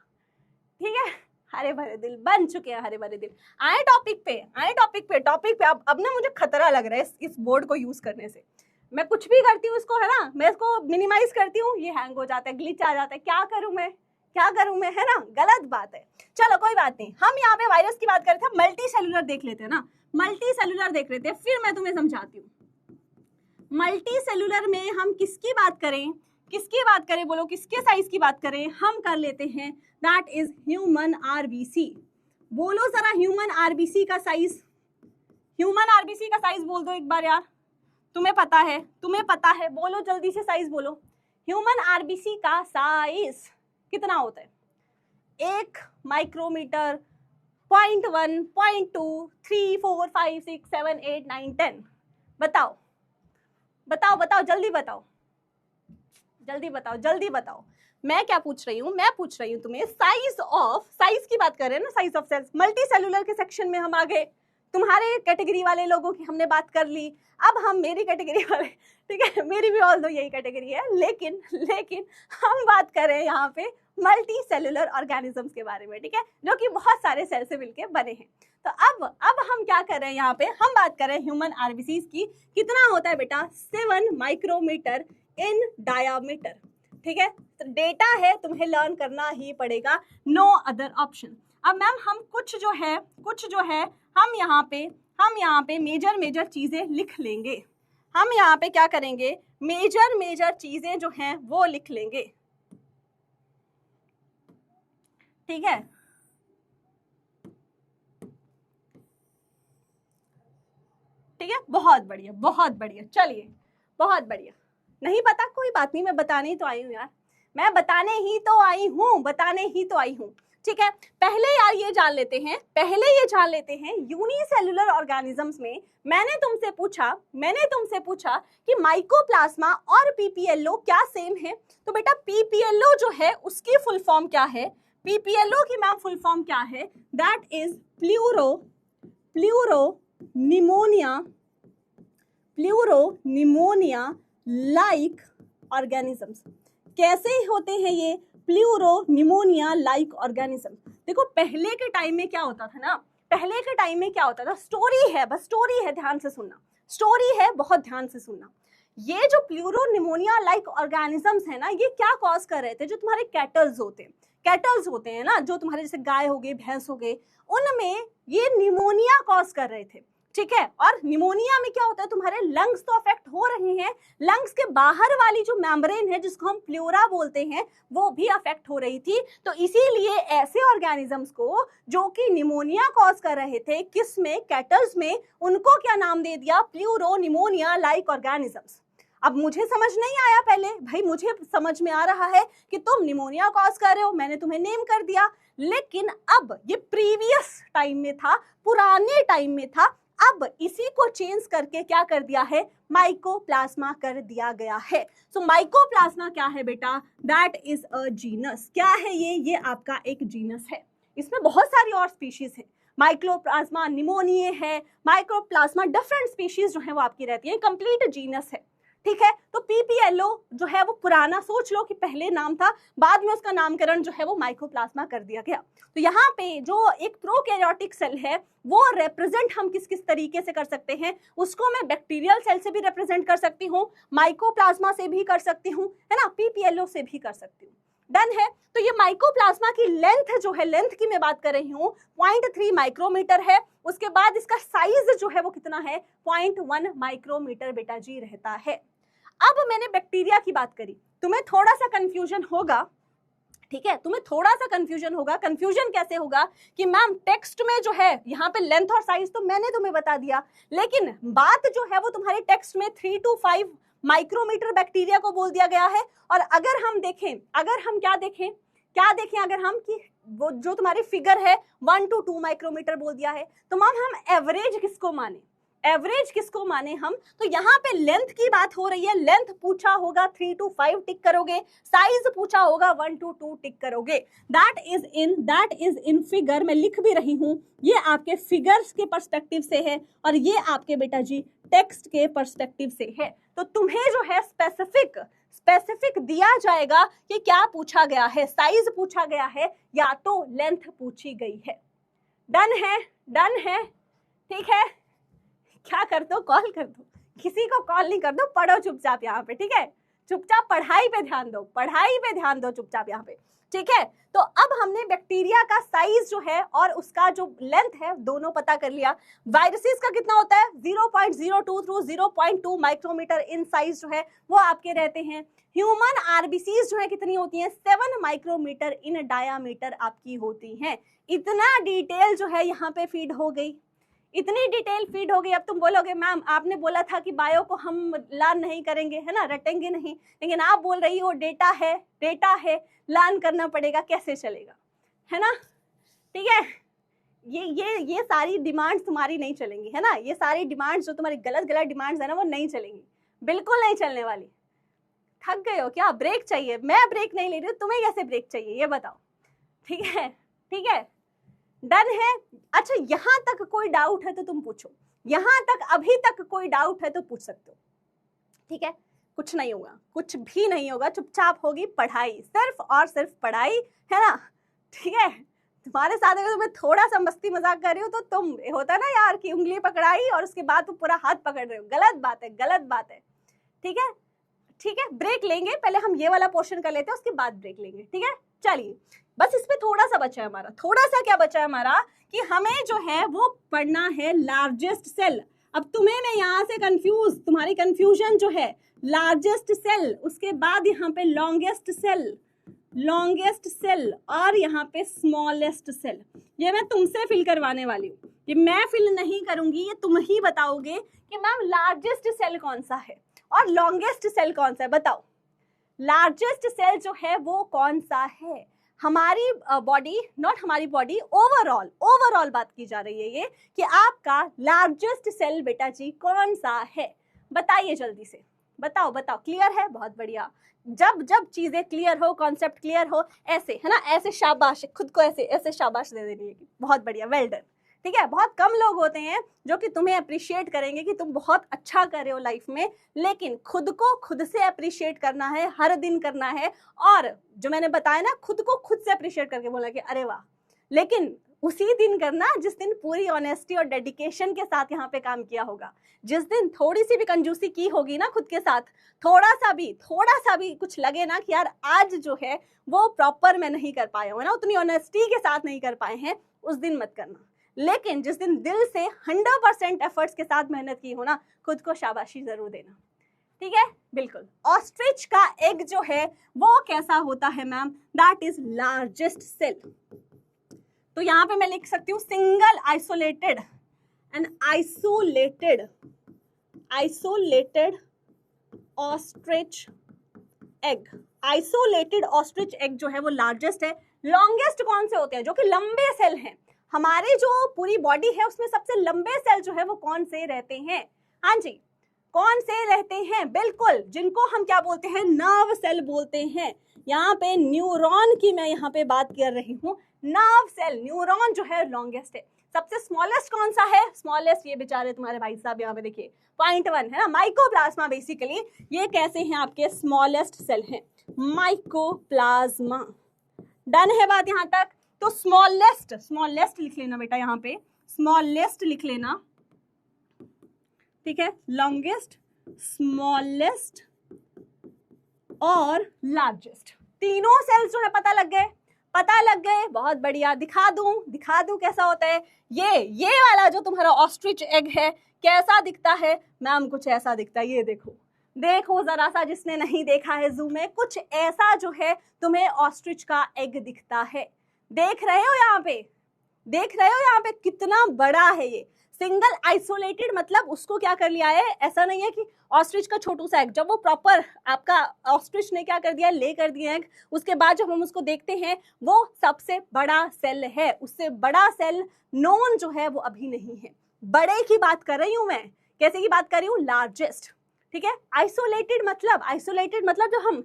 ठीक है। हरे भरे दिल बन चुके हैं, हरे भरे दिल। आए टॉपिक पे, आए टॉपिक पे, टॉपिक पे। अब ना मुझे खतरा लग रहा है इस बोर्ड को यूज करने से। मैं कुछ भी करती हूँ इसको, है ना, मैं इसको मिनिमाइज करती हूँ, ये हैंग हो जाता है, ग्लिच आ जाता है। क्या करूँ मैं, क्या करूँ मैं, है ना, गलत बात है। चलो कोई बात नहीं, हम यहाँ पे वायरस की बात कर रहे थे, मल्टी सेलुलर देख लेते हैं ना, मल्टी सेलुलर देख लेते हैं, फिर मैं तुम्हें समझाती हूँ। मल्टी सेलुलर में हम किसकी बात करें, किसकी बात करें, बोलो किसके साइज की बात करें? हम कर लेते हैं, दैट इज ह्यूमन आरबीसी। बोलो जरा ह्यूमन आरबीसी का साइज, ह्यूमन आरबीसी का साइज बोल दो एक बार यार, तुम्हें पता है, तुम्हें पता है, बोलो जल्दी से साइज बोलो। ह्यूमन आरबीसी का साइज कितना होता है? 1 माइक्रोमीटर, 0.1, 0.2, 3, 4, 5, 6, 7, 8, 9, 10। बताओ बताओ बताओ, जल्दी बताओ, जल्दी बताओ, जल्दी बताओ। मैं क्या पूछ रही हूँ? मैं पूछ रही हूँ तुम्हें साइज ऑफ, साइज की बात कर रहे हैं ना, size of cells. Multicellular के सेक्शन में हम आ गए, तुम्हारे कैटेगरी वाले लोगों की हमने बात कर ली, अब हम मेरी कैटेगरी वाले, ठीक है, मेरी भी ऑल्दो यही कैटेगरी है, लेकिन हम बात कर रहे हैं यहाँ पे मल्टी सेलुलर ऑर्गेनिजम्स के बारे में, ठीक है, जो कि बहुत सारे सेल से मिलके बने हैं। तो अब हम क्या कर रहे हैं यहाँ पे, हम बात कर रहे हैं ह्यूमन आरबीसीज की। कितना होता है बेटा? 7 माइक्रोमीटर इन डायामीटर। ठीक है, तो डेटा है, तुम्हें लर्न करना ही पड़ेगा, नो अदर ऑप्शन। अब मैम हम कुछ जो है हम यहाँ पे मेजर चीजें लिख लेंगे। हम यहाँ पे क्या करेंगे, मेजर चीजें जो हैं वो लिख लेंगे। ठीक है, ठीक है, बहुत बढ़िया, बहुत बढ़िया, चलिए, बहुत बढ़िया। नहीं पता कोई बात नहीं, मैं बताने ही तो आई हूँ यार, मैं बताने ही तो आई हूँ, बताने ही तो आई हूँ। ठीक है, पहले यार ये जान लेते हैं यूनिसेलुलर ऑर्गेनिजम्स में मैंने तुमसे पूछा कि माइकोप्लाज्मा और पीपीएलओ क्या सेम है। तो बेटा पीपीएलओ जो है उसकी फुल फॉर्म क्या है? पीपीएलओ की मैम फुल फॉर्म क्या है? That is pleuropneumonia like organisms. कैसे होते हैं ये प्लूरोनिमोनिया लाइक ऑर्गेनिज्म? देखो पहले के टाइम में क्या होता था ना, पहले के टाइम में क्या होता था, स्टोरी है, बस स्टोरी है, ध्यान से सुनना, स्टोरी है, बहुत ध्यान से सुनना। ये जो प्लूरोनिमोनिया लाइक ऑर्गेनिजम्स है ना, ये क्या कॉज कर रहे थे? जो तुम्हारे कैटल्स होते हैं ना, जो तुम्हारे जैसे गाय हो गई, भैंस हो गई, उनमें ये निमोनिया कॉज कर रहे थे। ठीक है। और निमोनिया में क्या होता है, तुम्हारे लंग्स तो अफेक्ट हो रहे हैं, लंग्स के बाहर वाली जो मेम्ब्रेन है जिसको हम प्लूरा बोलते हैं वो भी अफेक्ट हो रही थी। तो इसीलिए ऐसे ऑर्गेनिजम्स को जो कि निमोनिया कॉज कर रहे थे, किस में, कैटल्स में, उनको क्या नाम दे दिया, प्लूरो निमोनिया लाइक ऑर्गेनिजम्स। अब मुझे समझ नहीं आया पहले, भाई मुझे समझ में आ रहा है कि तुम निमोनिया कॉज कर रहे हो, मैंने तुम्हें नेम कर दिया, लेकिन अब ये प्रीवियस टाइम में था, पुराने टाइम में था, अब इसी को चेंज करके क्या कर दिया है, माइकोप्लाज्मा कर दिया गया है। सो माइकोप्लाज्मा क्या है बेटा, दैट इज अ जीनस। क्या है ये आपका एक जीनस है। इसमें बहुत सारी और स्पीशीज है, माइकोप्लाज्मा निमोनिये है, माइकोप्लाज्मा डिफरेंट स्पीशीज जो है वो आपकी रहती है, कंप्लीट जीनस है, ठीक है। तो पीपीएलओ जो है वो पुराना, सोच लो कि पहले नाम था, बाद में उसका नामकरण जो है वो माइकोप्लाज्मा कर दिया गया। तो यहाँ पे जो एक प्रोकैरियोटिक सेल है वो रिप्रेजेंट हम किस किस तरीके से कर सकते हैं, उसको मैं बैक्टीरियल सेल से भी रिप्रेजेंट कर सकती हूँ, माइकोप्लाज्मा से भी कर सकती हूँ, है ना, पीपीएलओ से भी कर सकती हूँ। डन है। तो ये माइकोप्लाज्मा की लेंथ जो है, लेंथ की मैं बात कर रही हूँ, 0.3 माइक्रोमीटर है। उसके बाद इसका साइज जो है वो कितना है, 0.1 माइक्रोमीटर बेटा जी रहता है। अब मैंने बैक्टीरिया की बात करी, तुम्हें थोड़ा सा कंफ्यूजन होगा, ठीक है, तुम्हें थोड़ा सा कंफ्यूजन होगा। कंफ्यूजन कैसे होगा कि मैम टेक्स्ट में जो है यहाँ पे लेंथ और साइज तो मैंने तुम्हें बता दिया, लेकिन बात जो है वो तुम्हारे टेक्स्ट में 3 to 5 माइक्रोमीटर बैक्टीरिया को बोल दिया गया है। और अगर हम देखें, अगर हम क्या देखें अगर हम कि वो जो तुम्हारी फिगर है 1 to 2 माइक्रोमीटर बोल दिया है, तो मैम हम एवरेज किसको माने, एवरेज किसको माने हम, तो यहाँ पे लेंथ की बात हो रही है, लेंथ पूछा होगा 3 to 5 टिक करोगे, साइज पूछा होगा 1 to 2 टिक करोगे। दैट इज इन फिगर, मैं लिख भी रही हूँ, ये आपके फिगर्स के पर्सपेक्टिव से है और ये आपके बेटा जी टेक्स्ट के पर्सपेक्टिव से है। तो तुम्हें जो है स्पेसिफिक दिया जाएगा कि क्या पूछा गया है, साइज पूछा गया है या तो लेंथ पूछी गई है। डन है, ठीक है। क्या कर दो, कॉल कर दो, किसी को कॉल नहीं कर दो, पढ़ो चुपचाप यहाँ पे, ठीक है, चुपचाप पढ़ाई पे ध्यान दो चुपचाप यहाँ पे, ठीक है। तो अब हमने बैक्टीरिया का साइज जो है और उसका जो लेंथ है दोनों पता कर लिया। वायरसेस का कितना होता है, 0.02 थ्रू 0.2 माइक्रोमीटर इन साइज जो है वो आपके रहते हैं। ह्यूमन आरबीसीज जो है कितनी होती हैं, 7 माइक्रोमीटर इन डायामीटर आपकी होती हैं। इतना डिटेल जो है यहाँ पे फीड हो गई, इतनी डिटेल फीड हो गई। अब तुम बोलोगे मैम आपने बोला था कि बायो को हम लर्न नहीं करेंगे, है ना, रटेंगे नहीं, लेकिन आप बोल रही हो डेटा है लर्न करना पड़ेगा, कैसे चलेगा, है ना, ठीक है। ये सारी डिमांड्स तुम्हारी नहीं चलेंगी, है ना, ये सारी डिमांड्स जो तुम्हारी गलत डिमांड्स है ना वो नहीं चलेंगी, बिल्कुल नहीं चलने वाली। थक गए हो क्या, ब्रेक चाहिए, मैं ब्रेक नहीं ले रही हूँ, तुम्हें कैसे ब्रेक चाहिए ये बताओ, ठीक है। डन है। अच्छा, यहाँ तक कोई डाउट है तो तुम पूछो, यहाँ तक अभी तक कोई डाउट है तो पूछ सकते हो, ठीक है। कुछ नहीं होगा, कुछ भी नहीं होगा, चुपचाप होगी पढ़ाई, सिर्फ और सिर्फ पढ़ाई, है ना, ठीक है। तुम्हारे साथ अगर मैं थोड़ा सा मस्ती मजाक कर रही हूँ तो तुम होता ना यार कि उंगली पकड़ाई और उसके बाद तुम पूरा हाथ पकड़ रहे हो, गलत बात है, ठीक है। ब्रेक लेंगे, पहले हम ये वाला पोर्शन कर लेते हैं, उसके बाद ब्रेक लेंगे, ठीक है। चलिए, बस इस पे थोड़ा सा बचा है हमारा, क्या बचा है हमारा कि हमें जो है वो पढ़ना है लार्जेस्ट सेल। अब तुम्हें मैं यहाँ से तुम्हारी कंफ्यूजन जो है, लार्जेस्ट सेल, उसके बाद यहाँ पे लॉन्गेस्ट सेल और यहाँ पे स्मॉलेस्ट सेल, ये मैं तुमसे फिल करवाने वाली हूँ, ये मैं फिल नहीं करूंगी, ये तुम ही बताओगे कि मैम लार्जेस्ट सेल कौन सा है और लॉन्गेस्ट सेल कौन सा है, बताओ। लार्जेस्ट सेल जो है वो कौन सा है, हमारी बॉडी, नॉट हमारी बॉडी, ओवरऑल बात की जा रही है ये कि आपका लार्जेस्ट सेल बेटा जी कौन सा है, बताइए जल्दी से, बताओ। क्लियर है, बहुत बढ़िया। जब चीजें क्लियर हो, कॉन्सेप्ट क्लियर हो, ऐसे, है ना, ऐसे शाबाश, खुद को ऐसे शाबाश दे देनी है, बहुत बढ़िया, वेल डन, ठीक है। बहुत कम लोग होते हैं जो कि तुम्हें अप्रिशिएट करेंगे कि तुम बहुत अच्छा कर रहे हो लाइफ में, लेकिन खुद को खुद से अप्रिशिएट करना है, हर दिन करना है। और जो मैंने बताया ना, खुद को खुद से अप्रिशिएट करके बोला कि अरे वाह, लेकिन उसी दिन करना जिस दिन पूरी ऑनेस्टी और डेडिकेशन के साथ यहाँ पे काम किया होगा। जिस दिन थोड़ी सी भी कंजूसी की होगी ना खुद के साथ, थोड़ा सा भी कुछ लगे ना कि यार आज जो है वो प्रॉपर मैं नहीं कर पाया हूँ ना, उतनी ऑनेस्टी के साथ नहीं कर पाए हैं, उस दिन मत करना। लेकिन जिस दिन दिल से 100% एफर्ट्स के साथ मेहनत की हो ना, खुद को शाबाशी जरूर देना, ठीक है? बिल्कुल। ऑस्ट्रिच का एग जो है वो कैसा होता है ma'am? That is largest cell. तो यहाँ पे मैं लिख सकती हूँ single isolated and isolated ostrich egg. Isolated ostrich egg जो है वो लार्जेस्ट है। लॉन्गेस्ट कौन से होते हैं? जो कि लंबे सेल हैं। हमारे जो पूरी बॉडी है उसमें सबसे लंबे सेल जो है वो कौन से रहते हैं? हाँ जी, कौन से रहते हैं? बिल्कुल, जिनको हम क्या बोलते हैं? नर्व सेल बोलते हैं। यहाँ पे न्यूरॉन की मैं यहाँ पे बात कर रही हूँ। नर्व सेल, न्यूरॉन जो है लॉन्गेस्ट है। सबसे स्मॉलेस्ट कौन सा है? स्मॉलेस्ट ये बेचारे तुम्हारे भाई साहब यहाँ पे देखिए 0.1 है ना, माइकोप्लाज्मा। बेसिकली ये कैसे हैं? आपके स्मॉलेस्ट सेल हैं, माइकोप्लाज्मा। डन है बात यहाँ तक? तो स्मॉलेस्ट लिख लेना बेटा, यहाँ पे स्मॉलेस्ट लिख लेना, ठीक है? लॉन्गेस्ट, स्मॉलेस्ट और लार्जेस्ट, तीनों सेल्स जो है पता लग गए? पता लग गए, बहुत बढ़िया। दिखा दूं कैसा होता है। ये वाला जो तुम्हारा ऑस्ट्रिच एग है कैसा दिखता है? मैम कुछ ऐसा दिखता है, ये देखो जरा सा, जिसने नहीं देखा है जूम में, कुछ ऐसा जो है तुम्हें ऑस्ट्रिच का एग दिखता है। देख रहे हो यहाँ पे कितना बड़ा है ये? सिंगल आइसोलेटेड मतलब उसको क्या कर लिया है? ऐसा नहीं है कि ऑस्ट्रिच का छोटू सा एग, जब वो प्रॉपर आपका ऑस्ट्रिच ने क्या कर दिया, ले कर दिया एग, उसके बाद जब हम उसको देखते हैं वो सबसे बड़ा सेल है। उससे बड़ा सेल नोन जो है वो अभी नहीं है। बड़े की बात कर रही हूं मैं। कैसे की बात कर रही हूँ? लार्जेस्ट, ठीक है? आइसोलेटेड मतलब जो हम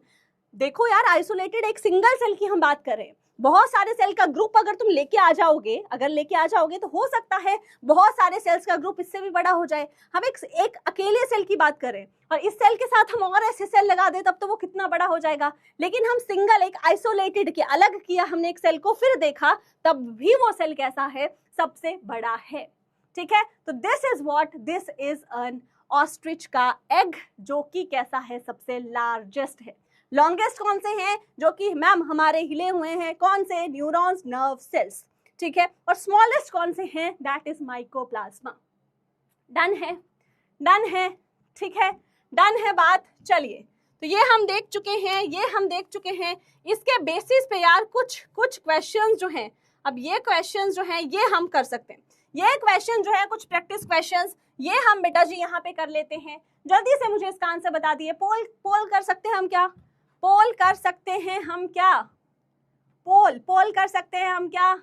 देखो यार, आइसोलेटेड एक सिंगल सेल की हम बात कर रहे हैं। बहुत सारे सेल का ग्रुप अगर तुम लेके आ जाओगे तो हो सकता है बहुत सारे सेल्स का ग्रुप इससे भी बड़ा हो जाए। हम एक अकेले सेल की बात करें और इस सेल के साथ हम और ऐसे सेल लगा दें तब तो वो कितना बड़ा हो जाएगा। लेकिन हम सिंगल एक आइसोलेटेड के अलग किया हमने एक सेल को, फिर देखा तब भी वो सेल कैसा है? सबसे बड़ा है, ठीक है? तो दिस इज एन ऑस्ट्रिच का एग, जो कि कैसा है? सबसे लार्जेस्ट है। लॉन्गेस्ट कौन से हैं? जो कि मैम हमारे हिले हुए हैं, कौन से? न्यूरॉन्स, नर्व सेल्स, ठीक है? और स्मॉलेस्ट कौन से हैं? That is mycoplasma. डन है, ठीक है? डन है बात। चलिए, तो ये हम देख चुके हैं। इसके बेसिस पे यार कुछ क्वेश्चंस जो हैं, अब ये क्वेश्चंस जो हैं ये हम कर सकते हैं। ये क्वेश्चन जो है कुछ प्रैक्टिस क्वेश्चंस, ये हम बेटा जी यहाँ पे कर लेते हैं। जल्दी से मुझे इसका आंसर बता दिए। पोल कर सकते हैं हम क्या? पोल कर सकते हैं हम क्या? पोल कर सकते हैं हम क्या?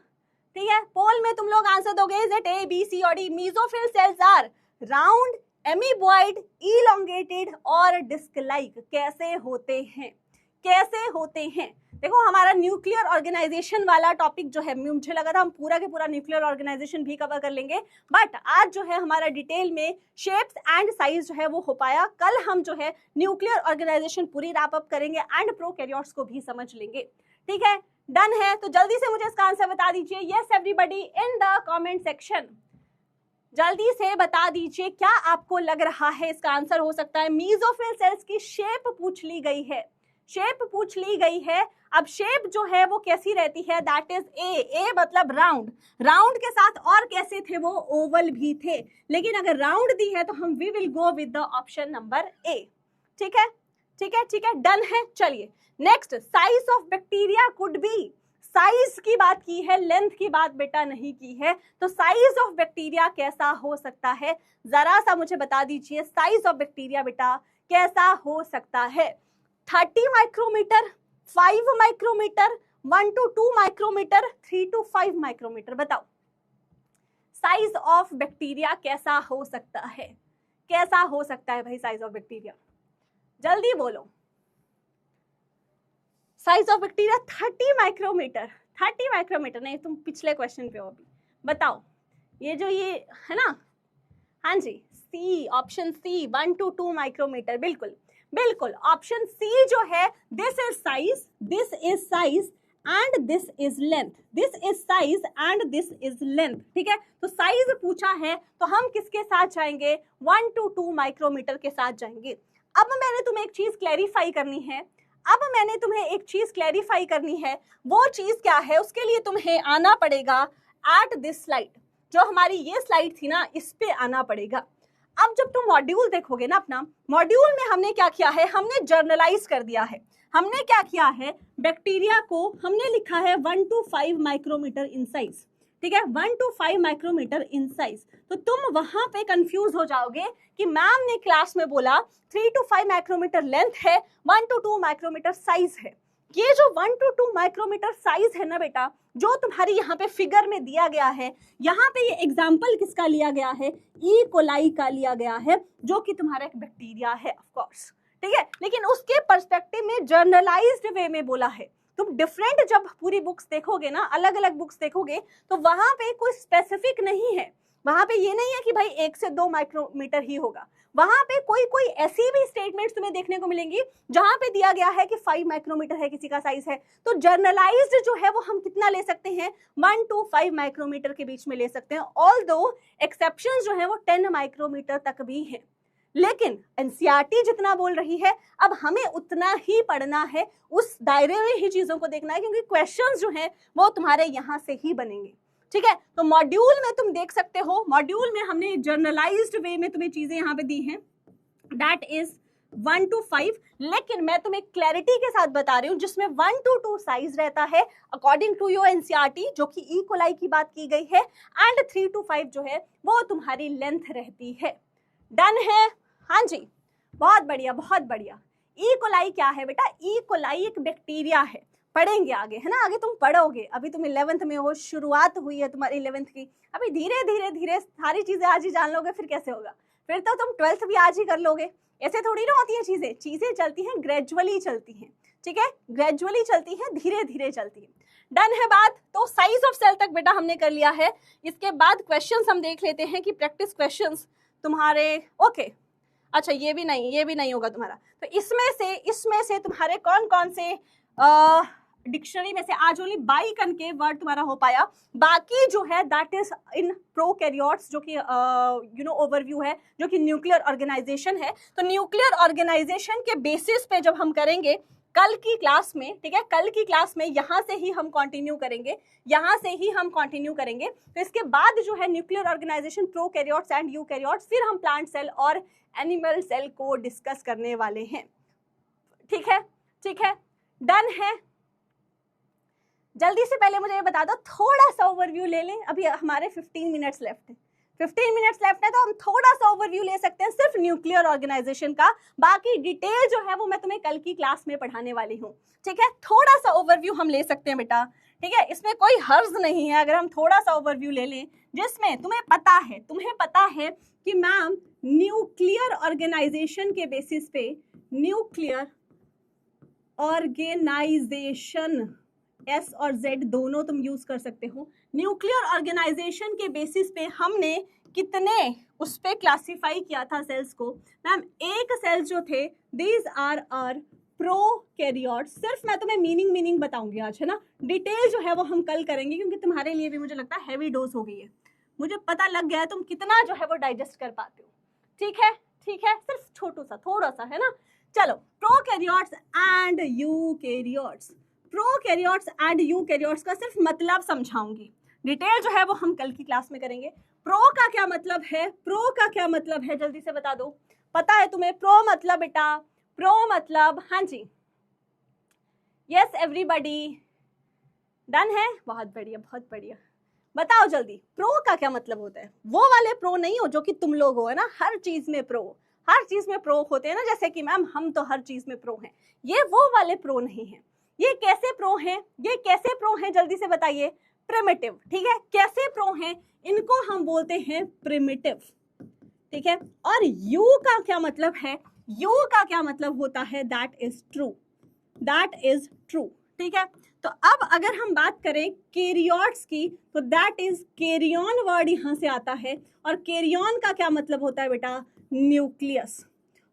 ठीक है, पोल में तुम लोग आंसर दोगे। Is it A, B, C और D? Mesophyll cells are round, amoeboid, elongated और डिस्क लाइक। कैसे होते हैं? देखो, हमारा न्यूक्लियर ऑर्गेनाइजेशन वाला टॉपिक जो है, मुझे लगा था हम पूरा के पूरा न्यूक्लियर ऑर्गेनाइजेशन भी कवर कर लेंगे, बट आज जो है हमारा डिटेल में शेप्स एंड साइज जो है वो हो पाया। कल हम जो है न्यूक्लियर ऑर्गेनाइजेशन पूरी रैप अप करेंगे एंड प्रोकैरियोट्स को भी समझ लेंगे। ठीक है, डन है? तो जल्दी से मुझे इसका आंसर बता दीजिए। Yes everybody in the comment section, जल्दी से बता दीजिए क्या आपको लग रहा है इसका आंसर हो सकता है। मेसोफिल सेल्स की शेप पूछ ली गई है। अब शेप जो है वो कैसी रहती है? दैट इज ए मतलब राउंड। राउंड के साथ और कैसे थे वो? ओवल भी थे। लेकिन अगर राउंड दी है तो हम we will go with the option number A. ठीक है, डन है। चलिए next, size of bacteria could be. Size की बात की है, लेंथ की बात बेटा नहीं की है। तो साइज ऑफ बैक्टीरिया कैसा हो सकता है? जरा सा मुझे बता दीजिए, साइज ऑफ बैक्टीरिया बेटा कैसा हो सकता है? 30 micrometre, 5 micrometre, 1 to 2 micrometre, 3 to 5 micrometre. बताओ साइज ऑफ बैक्टीरिया कैसा हो सकता है? कैसा हो सकता है भाई साइज ऑफ बैक्टीरिया? जल्दी बोलो। Size of bacteria 30 micrometre. 30 micrometre नहीं, तुम पिछले क्वेश्चन पे हो अभी। बताओ ये जो ये है ना, हाँ जी, सी, ऑप्शन सी 1 to 2 माइक्रोमीटर। बिल्कुल ऑप्शन सी जो है, this is size and this is length. This is size and this is length. ठीक है, तो साइज पूछा है तो हम किसके साथ जाएंगे? 1 to 2 माइक्रोमीटर के साथ जाएंगे। अब मैंने तुम्हें एक चीज क्लैरिफाई करनी है। वो चीज क्या है? उसके लिए तुम्हें आना पड़ेगा एट दिस स्लाइड। जो हमारी ये स्लाइड थी ना, इस पे आना पड़ेगा। अब जब तुम मॉड्यूल देखोगे ना अपना, मॉड्यूल में हमने क्या किया है, हमने जर्नलाइज कर दिया है। हमने क्या किया है, बैक्टीरिया को हमने लिखा है 1 to 5 माइक्रोमीटर इन साइज, ठीक है, 1 to 5 माइक्रोमीटर इन साइज। तो तुम वहां पे कंफ्यूज हो जाओगे कि मैम ने क्लास में बोला 3 to 5 माइक्रोमीटर लेंथ है, 1 to 2 माइक्रोमीटर साइज है। ये जो 1 to 2 माइक्रोमीटर साइज है ना बेटा, जो तुम्हारी यहाँ पे फिगर में दिया गया है, यहाँ पे ये एग्जाम्पल किसका लिया गया है, ई कोलाई का लिया गया है, जो कि तुम्हारा एक बैक्टीरिया है ऑफ कोर्स, ठीक है। लेकिन उसके पर्सपेक्टिव में जर्नलाइज्ड वे में बोला है। तुम डिफरेंट जब पूरी बुक्स देखोगे ना, अलग अलग बुक्स देखोगे, तो वहां पे कोई स्पेसिफिक नहीं है, वहां पे ये नहीं है कि भाई 1 से 2 माइक्रोमीटर ही होगा। वहां पे कोई ऐसी भी स्टेटमेंट्स तुम्हें देखने को मिलेंगी जहां पे दिया गया है कि 5 माइक्रोमीटर है किसी का साइज है। तो जर्नलाइज्ड जो है वो हम कितना ले सकते हैं, 1 to 5 माइक्रोमीटर के बीच में ले सकते हैं। ऑल्दो एक्सेप्शंस जो है वो 10 माइक्रोमीटर तक भी है। लेकिन एनसीईआरटी जितना बोल रही है, अब हमें उतना ही पढ़ना है, उस दायरे में ही चीजों को देखना है, क्योंकि क्वेश्चंस जो हैं वो तुम्हारे यहाँ से ही बनेंगे, ठीक है। तो मॉड्यूल में तुम देख सकते हो, मॉड्यूल में हमने जर्नलाइज्ड वे में तुम्हें चीजें यहाँ पे दी हैं, दैट इज 1 to 5। लेकिन मैं तुम्हें क्लैरिटी के साथ बता रही हूँ, जिसमें 1 to 2 साइज रहता है अकॉर्डिंग टू योर एनसीईआरटी, जो कि ई कोलाई की बात की गई है, एंड 3 to 5 जो है वो तुम्हारी लेंथ रहती है। डन है, हाँ जी, बहुत बढ़िया बहुत बढ़िया। ई कोलाई क्या है बेटा, ई कोलाई एक बैक्टीरिया है, पढ़ेंगे आगे, है ना, आगे तुम पढ़ोगे। अभी तुम 11th में हो, शुरुआत हुई है तुम्हारी 11th की, अभी धीरे धीरे धीरे सारी चीजें आज ही जान लोगे, फिर कैसे होगा, फिर तो तुम 12th भी आज ही कर लोगे। ऐसे थोड़ी ना होती है चीजें, चीजें चलती हैं ग्रेजुअली चलती हैं, ठीक है, ग्रेजुअली चलती है, धीरे धीरे चलती है। डन है बात। तो साइज ऑफ सेल तक बेटा हमने कर लिया है। इसके बाद क्वेश्चंस हम देख लेते हैं कि प्रैक्टिस क्वेश्चंस तुम्हारे, ओके अच्छा ये भी नहीं होगा तुम्हारा। तो इसमें से तुम्हारे कौन कौन से डिक्शनरी में से आज ओनली बाई करके वर्ड तुम्हारा हो पाया, बाकी जो है दैट इज इन प्रोकैरियोट्स, जो कि ओवरव्यू है, जो कि न्यूक्लियर ऑर्गेनाइजेशन है। तो न्यूक्लियर ऑर्गेनाइजेशन के बेसिस पे जब हम करेंगे कल की क्लास में, ठीक है, कल की क्लास में यहाँ से ही हम कंटिन्यू करेंगे, तो इसके बाद जो है nuclear organisation, prokaryotes and eukaryotes, फिर हम प्लांट सेल और एनिमल सेल को डिस्कस करने वाले हैं, ठीक है, डन है। जल्दी से पहले मुझे ये बता दो, थोड़ा सा ओवरव्यू ले लें, अभी हमारे 15 मिनट्स लेफ्ट है, 15 मिनट्स लेफ्ट है, तो हम थोड़ा सा ओवरव्यू ले सकते हैं सिर्फ न्यूक्लियर ऑर्गेनाइजेशन का। बाकी डिटेल जो है वो मैं तुम्हें कल की क्लास में पढ़ाने वाली हूँ, ठीक है। थोड़ा सा ओवरव्यू हम ले सकते हैं बेटा, ठीक है, इसमें कोई हर्ज नहीं है अगर हम थोड़ा सा ओवरव्यू ले लें, जिसमें तुम्हें पता है कि मैम न्यूक्लियर ऑर्गेनाइजेशन के बेसिस पे, न्यूक्लियर ऑर्गेनाइजेशन, एस और जेड दोनों तुम यूज कर सकते हो। न्यूक्लियर ऑर्गेनाइजेशन के बेसिस पे हमने कितने उस पे क्लासिफाई किया था सेल्स को, मैम एक सेल जो थे, दीज आर प्रोकैरियोट्स। सिर्फ मैं तुम्हें मीनिंग बताऊंगी आज, है ना, डिटेल जो है वो हम कल करेंगे, क्योंकि तुम्हारे लिए भी मुझे लगता है हैवी डोज हो गई है, मुझे पता लग गया है तुम कितना जो है वो डाइजेस्ट कर पाते हो, ठीक है, सिर्फ थोड़ा सा है ना। चलो, प्रोकैरियोट्स एंड यूकैरियोट्स का सिर्फ मतलब समझाऊंगी, डिटेल जो है वो हम कल की क्लास में करेंगे। प्रो का क्या मतलब है, जल्दी से बता दो, पता है तुम्हें प्रो मतलब बेटा, हाँ जी, यस एवरीबडी, डन है, बहुत बढ़िया, बताओ जल्दी, प्रो का क्या मतलब होता है। वो वाले प्रो नहीं हो जो कि तुम लोग हो, है ना, हर चीज में प्रो होते हैं ना, जैसे कि मैम हम तो हर चीज में प्रो हैं, ये वो वाले प्रो नहीं है। ये कैसे प्रो हैं, जल्दी से बताइए। प्रिमिटिव, ठीक है, कैसे प्रो हैं, इनको हम बोलते हैं प्रिमिटिव, ठीक है। और यू का क्या मतलब होता है, दैट इज ट्रू, ठीक है। तो अब अगर हम बात करें कैरियोट्स की, तो दैट इज कैरियन वर्ड यहां से आता है, और कैरियन का क्या मतलब होता है बेटा, न्यूक्लियस।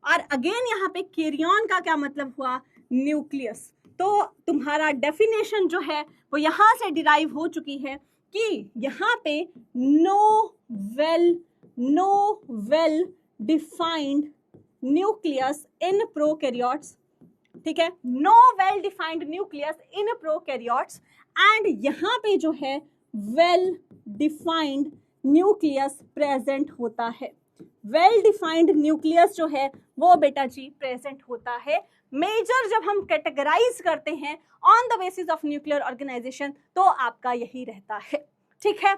और अगेन यहाँ पे कैरियन का क्या मतलब हुआ, न्यूक्लियस। तो तुम्हारा डेफिनेशन जो है वो यहाँ से डिराइव हो चुकी है कि यहाँ पे no well defined nucleus in prokaryotes, ठीक है, no well defined nucleus in prokaryotes, and यहाँ पे जो है वेल डिफाइंड न्यूक्लियस प्रेजेंट होता है। वेल डिफाइंड न्यूक्लियस जो है वो बेटा जी प्रेजेंट होता है। मेजर जब हम कैटेगराइज करते हैं on the basis of nuclear organisation तो आपका यही रहता है। ठीक है,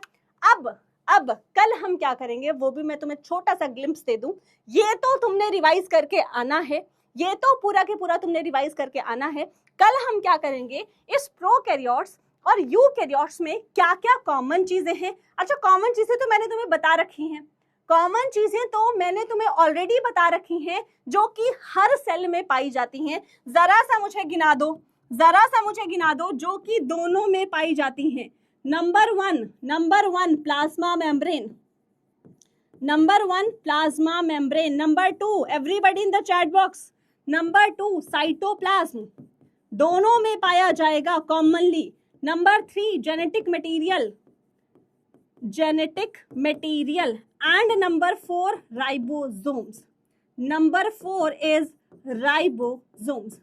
अब कल हम क्या करेंगे वो भी मैं तुम्हें छोटा सा ग्लिम्प्स दे दूं। ये तो तुमने रिवाइज करके आना है, ये तो पूरा के पूरा तुमने रिवाइज करके आना है। कल हम क्या करेंगे, इस प्रोकैरियोट्स और यूकैरियोट्स में क्या क्या कॉमन चीजें हैं। अच्छा, कॉमन चीजें तो मैंने तुम्हें बता रखी हैं, कॉमन चीजें तो मैंने तुम्हें ऑलरेडी बता रखी हैं जो कि हर सेल में पाई जाती हैं। जरा सा मुझे गिना दो जो कि दोनों में पाई जाती हैं। Number one plasma membrane, number 2 everybody in the chat box, number 2 cytoplasm, दोनों में पाया जाएगा commonly. Number 3 genetic material and number 4 ribosomes. Number 4 is ribosomes.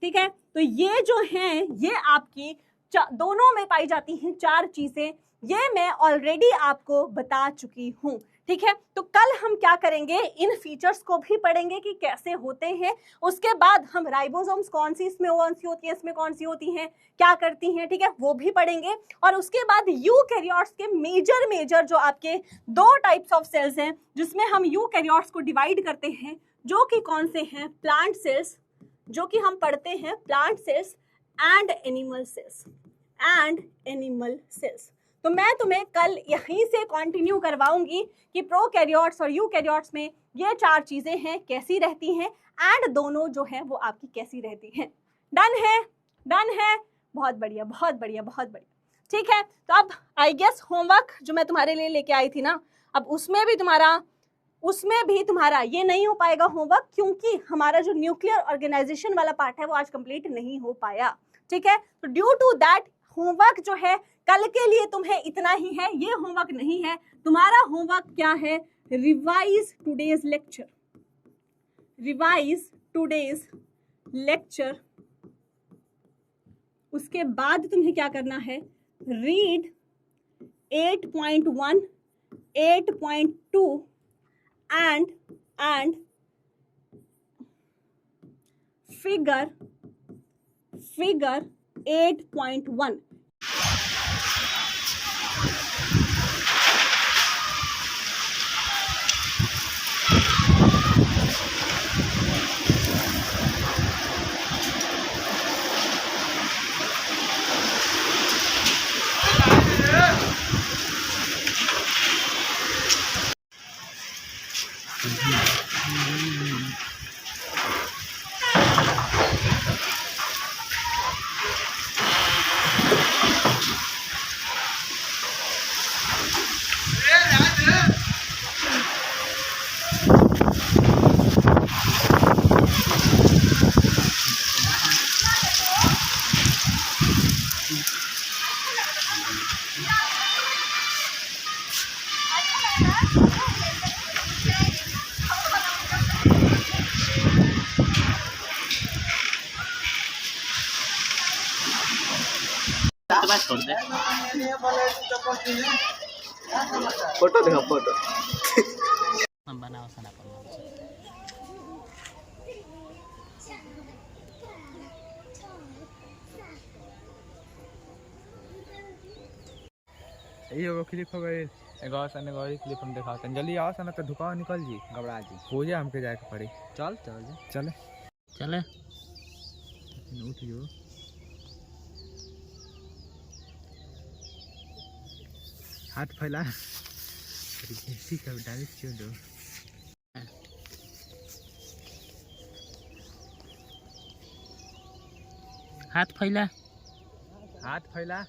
ठीक है, तो ये जो हैं ये आपकी दोनों में पाई जाती हैं चार चीजें, ये मैं ऑलरेडी आपको बता चुकी हूं। ठीक है, तो कल हम क्या करेंगे, इन फीचर्स को भी पढ़ेंगे कि कैसे होते हैं। उसके बाद हम राइबोसोम्स कौन सी इसमें कौन सी होती है, इसमें कौन सी होती हैं, क्या करती हैं, ठीक है, वो भी पढ़ेंगे। और उसके बाद यूकैरियोट्स के मेजर जो आपके दो टाइप्स ऑफ सेल्स हैं जिसमें हम यूकैरियोट्स को डिवाइड करते हैं, जो कि कौन से हैं, प्लांट सेल्स, जो कि हम पढ़ते हैं plant cells and animal cells. तो मैं तुम्हें कल यहीं से कंटिन्यू करवाऊंगी कि प्रोकैरियोट्स और यूकैरियोट्स में ये चार चीजें हैं कैसी रहती हैं, एंड दोनों जो है वो आपकी कैसी रहती हैं। डन है, बहुत बढ़िया। ठीक है, तो अब आई गेस होमवर्क जो मैं तुम्हारे लिए लेके आई थी ना, अब उसमें भी तुम्हारा ये नहीं हो पाएगा होमवर्क, क्योंकि हमारा जो न्यूक्लियर ऑर्गेनाइजेशन वाला पार्ट है वो आज कंप्लीट नहीं हो पाया। ठीक है, तो ड्यू टू दैट होमवर्क जो है कल के लिए तुम्हें इतना ही है, ये होमवर्क नहीं है। तुम्हारा होमवर्क क्या है, रिवाइज टुडेज लेक्चर। उसके बाद तुम्हें क्या करना है, रीड 8.1, 8.2 and figure 8.1। छोड़ दे, फोटो देखो, फोटो हम बनाओ सना पर एगो क्लिप हो गई, एगो सने गई क्लिप हम दिखाते हैं। जल्दी आओ सना, तो धुपा निकल जी, घबरा जी हो जाए, हमके जाके पड़ी। चले उठ जो, हाथ फैला, ऐसी कब डाली क्यों दो, हाथ फैला, हाथ फैला।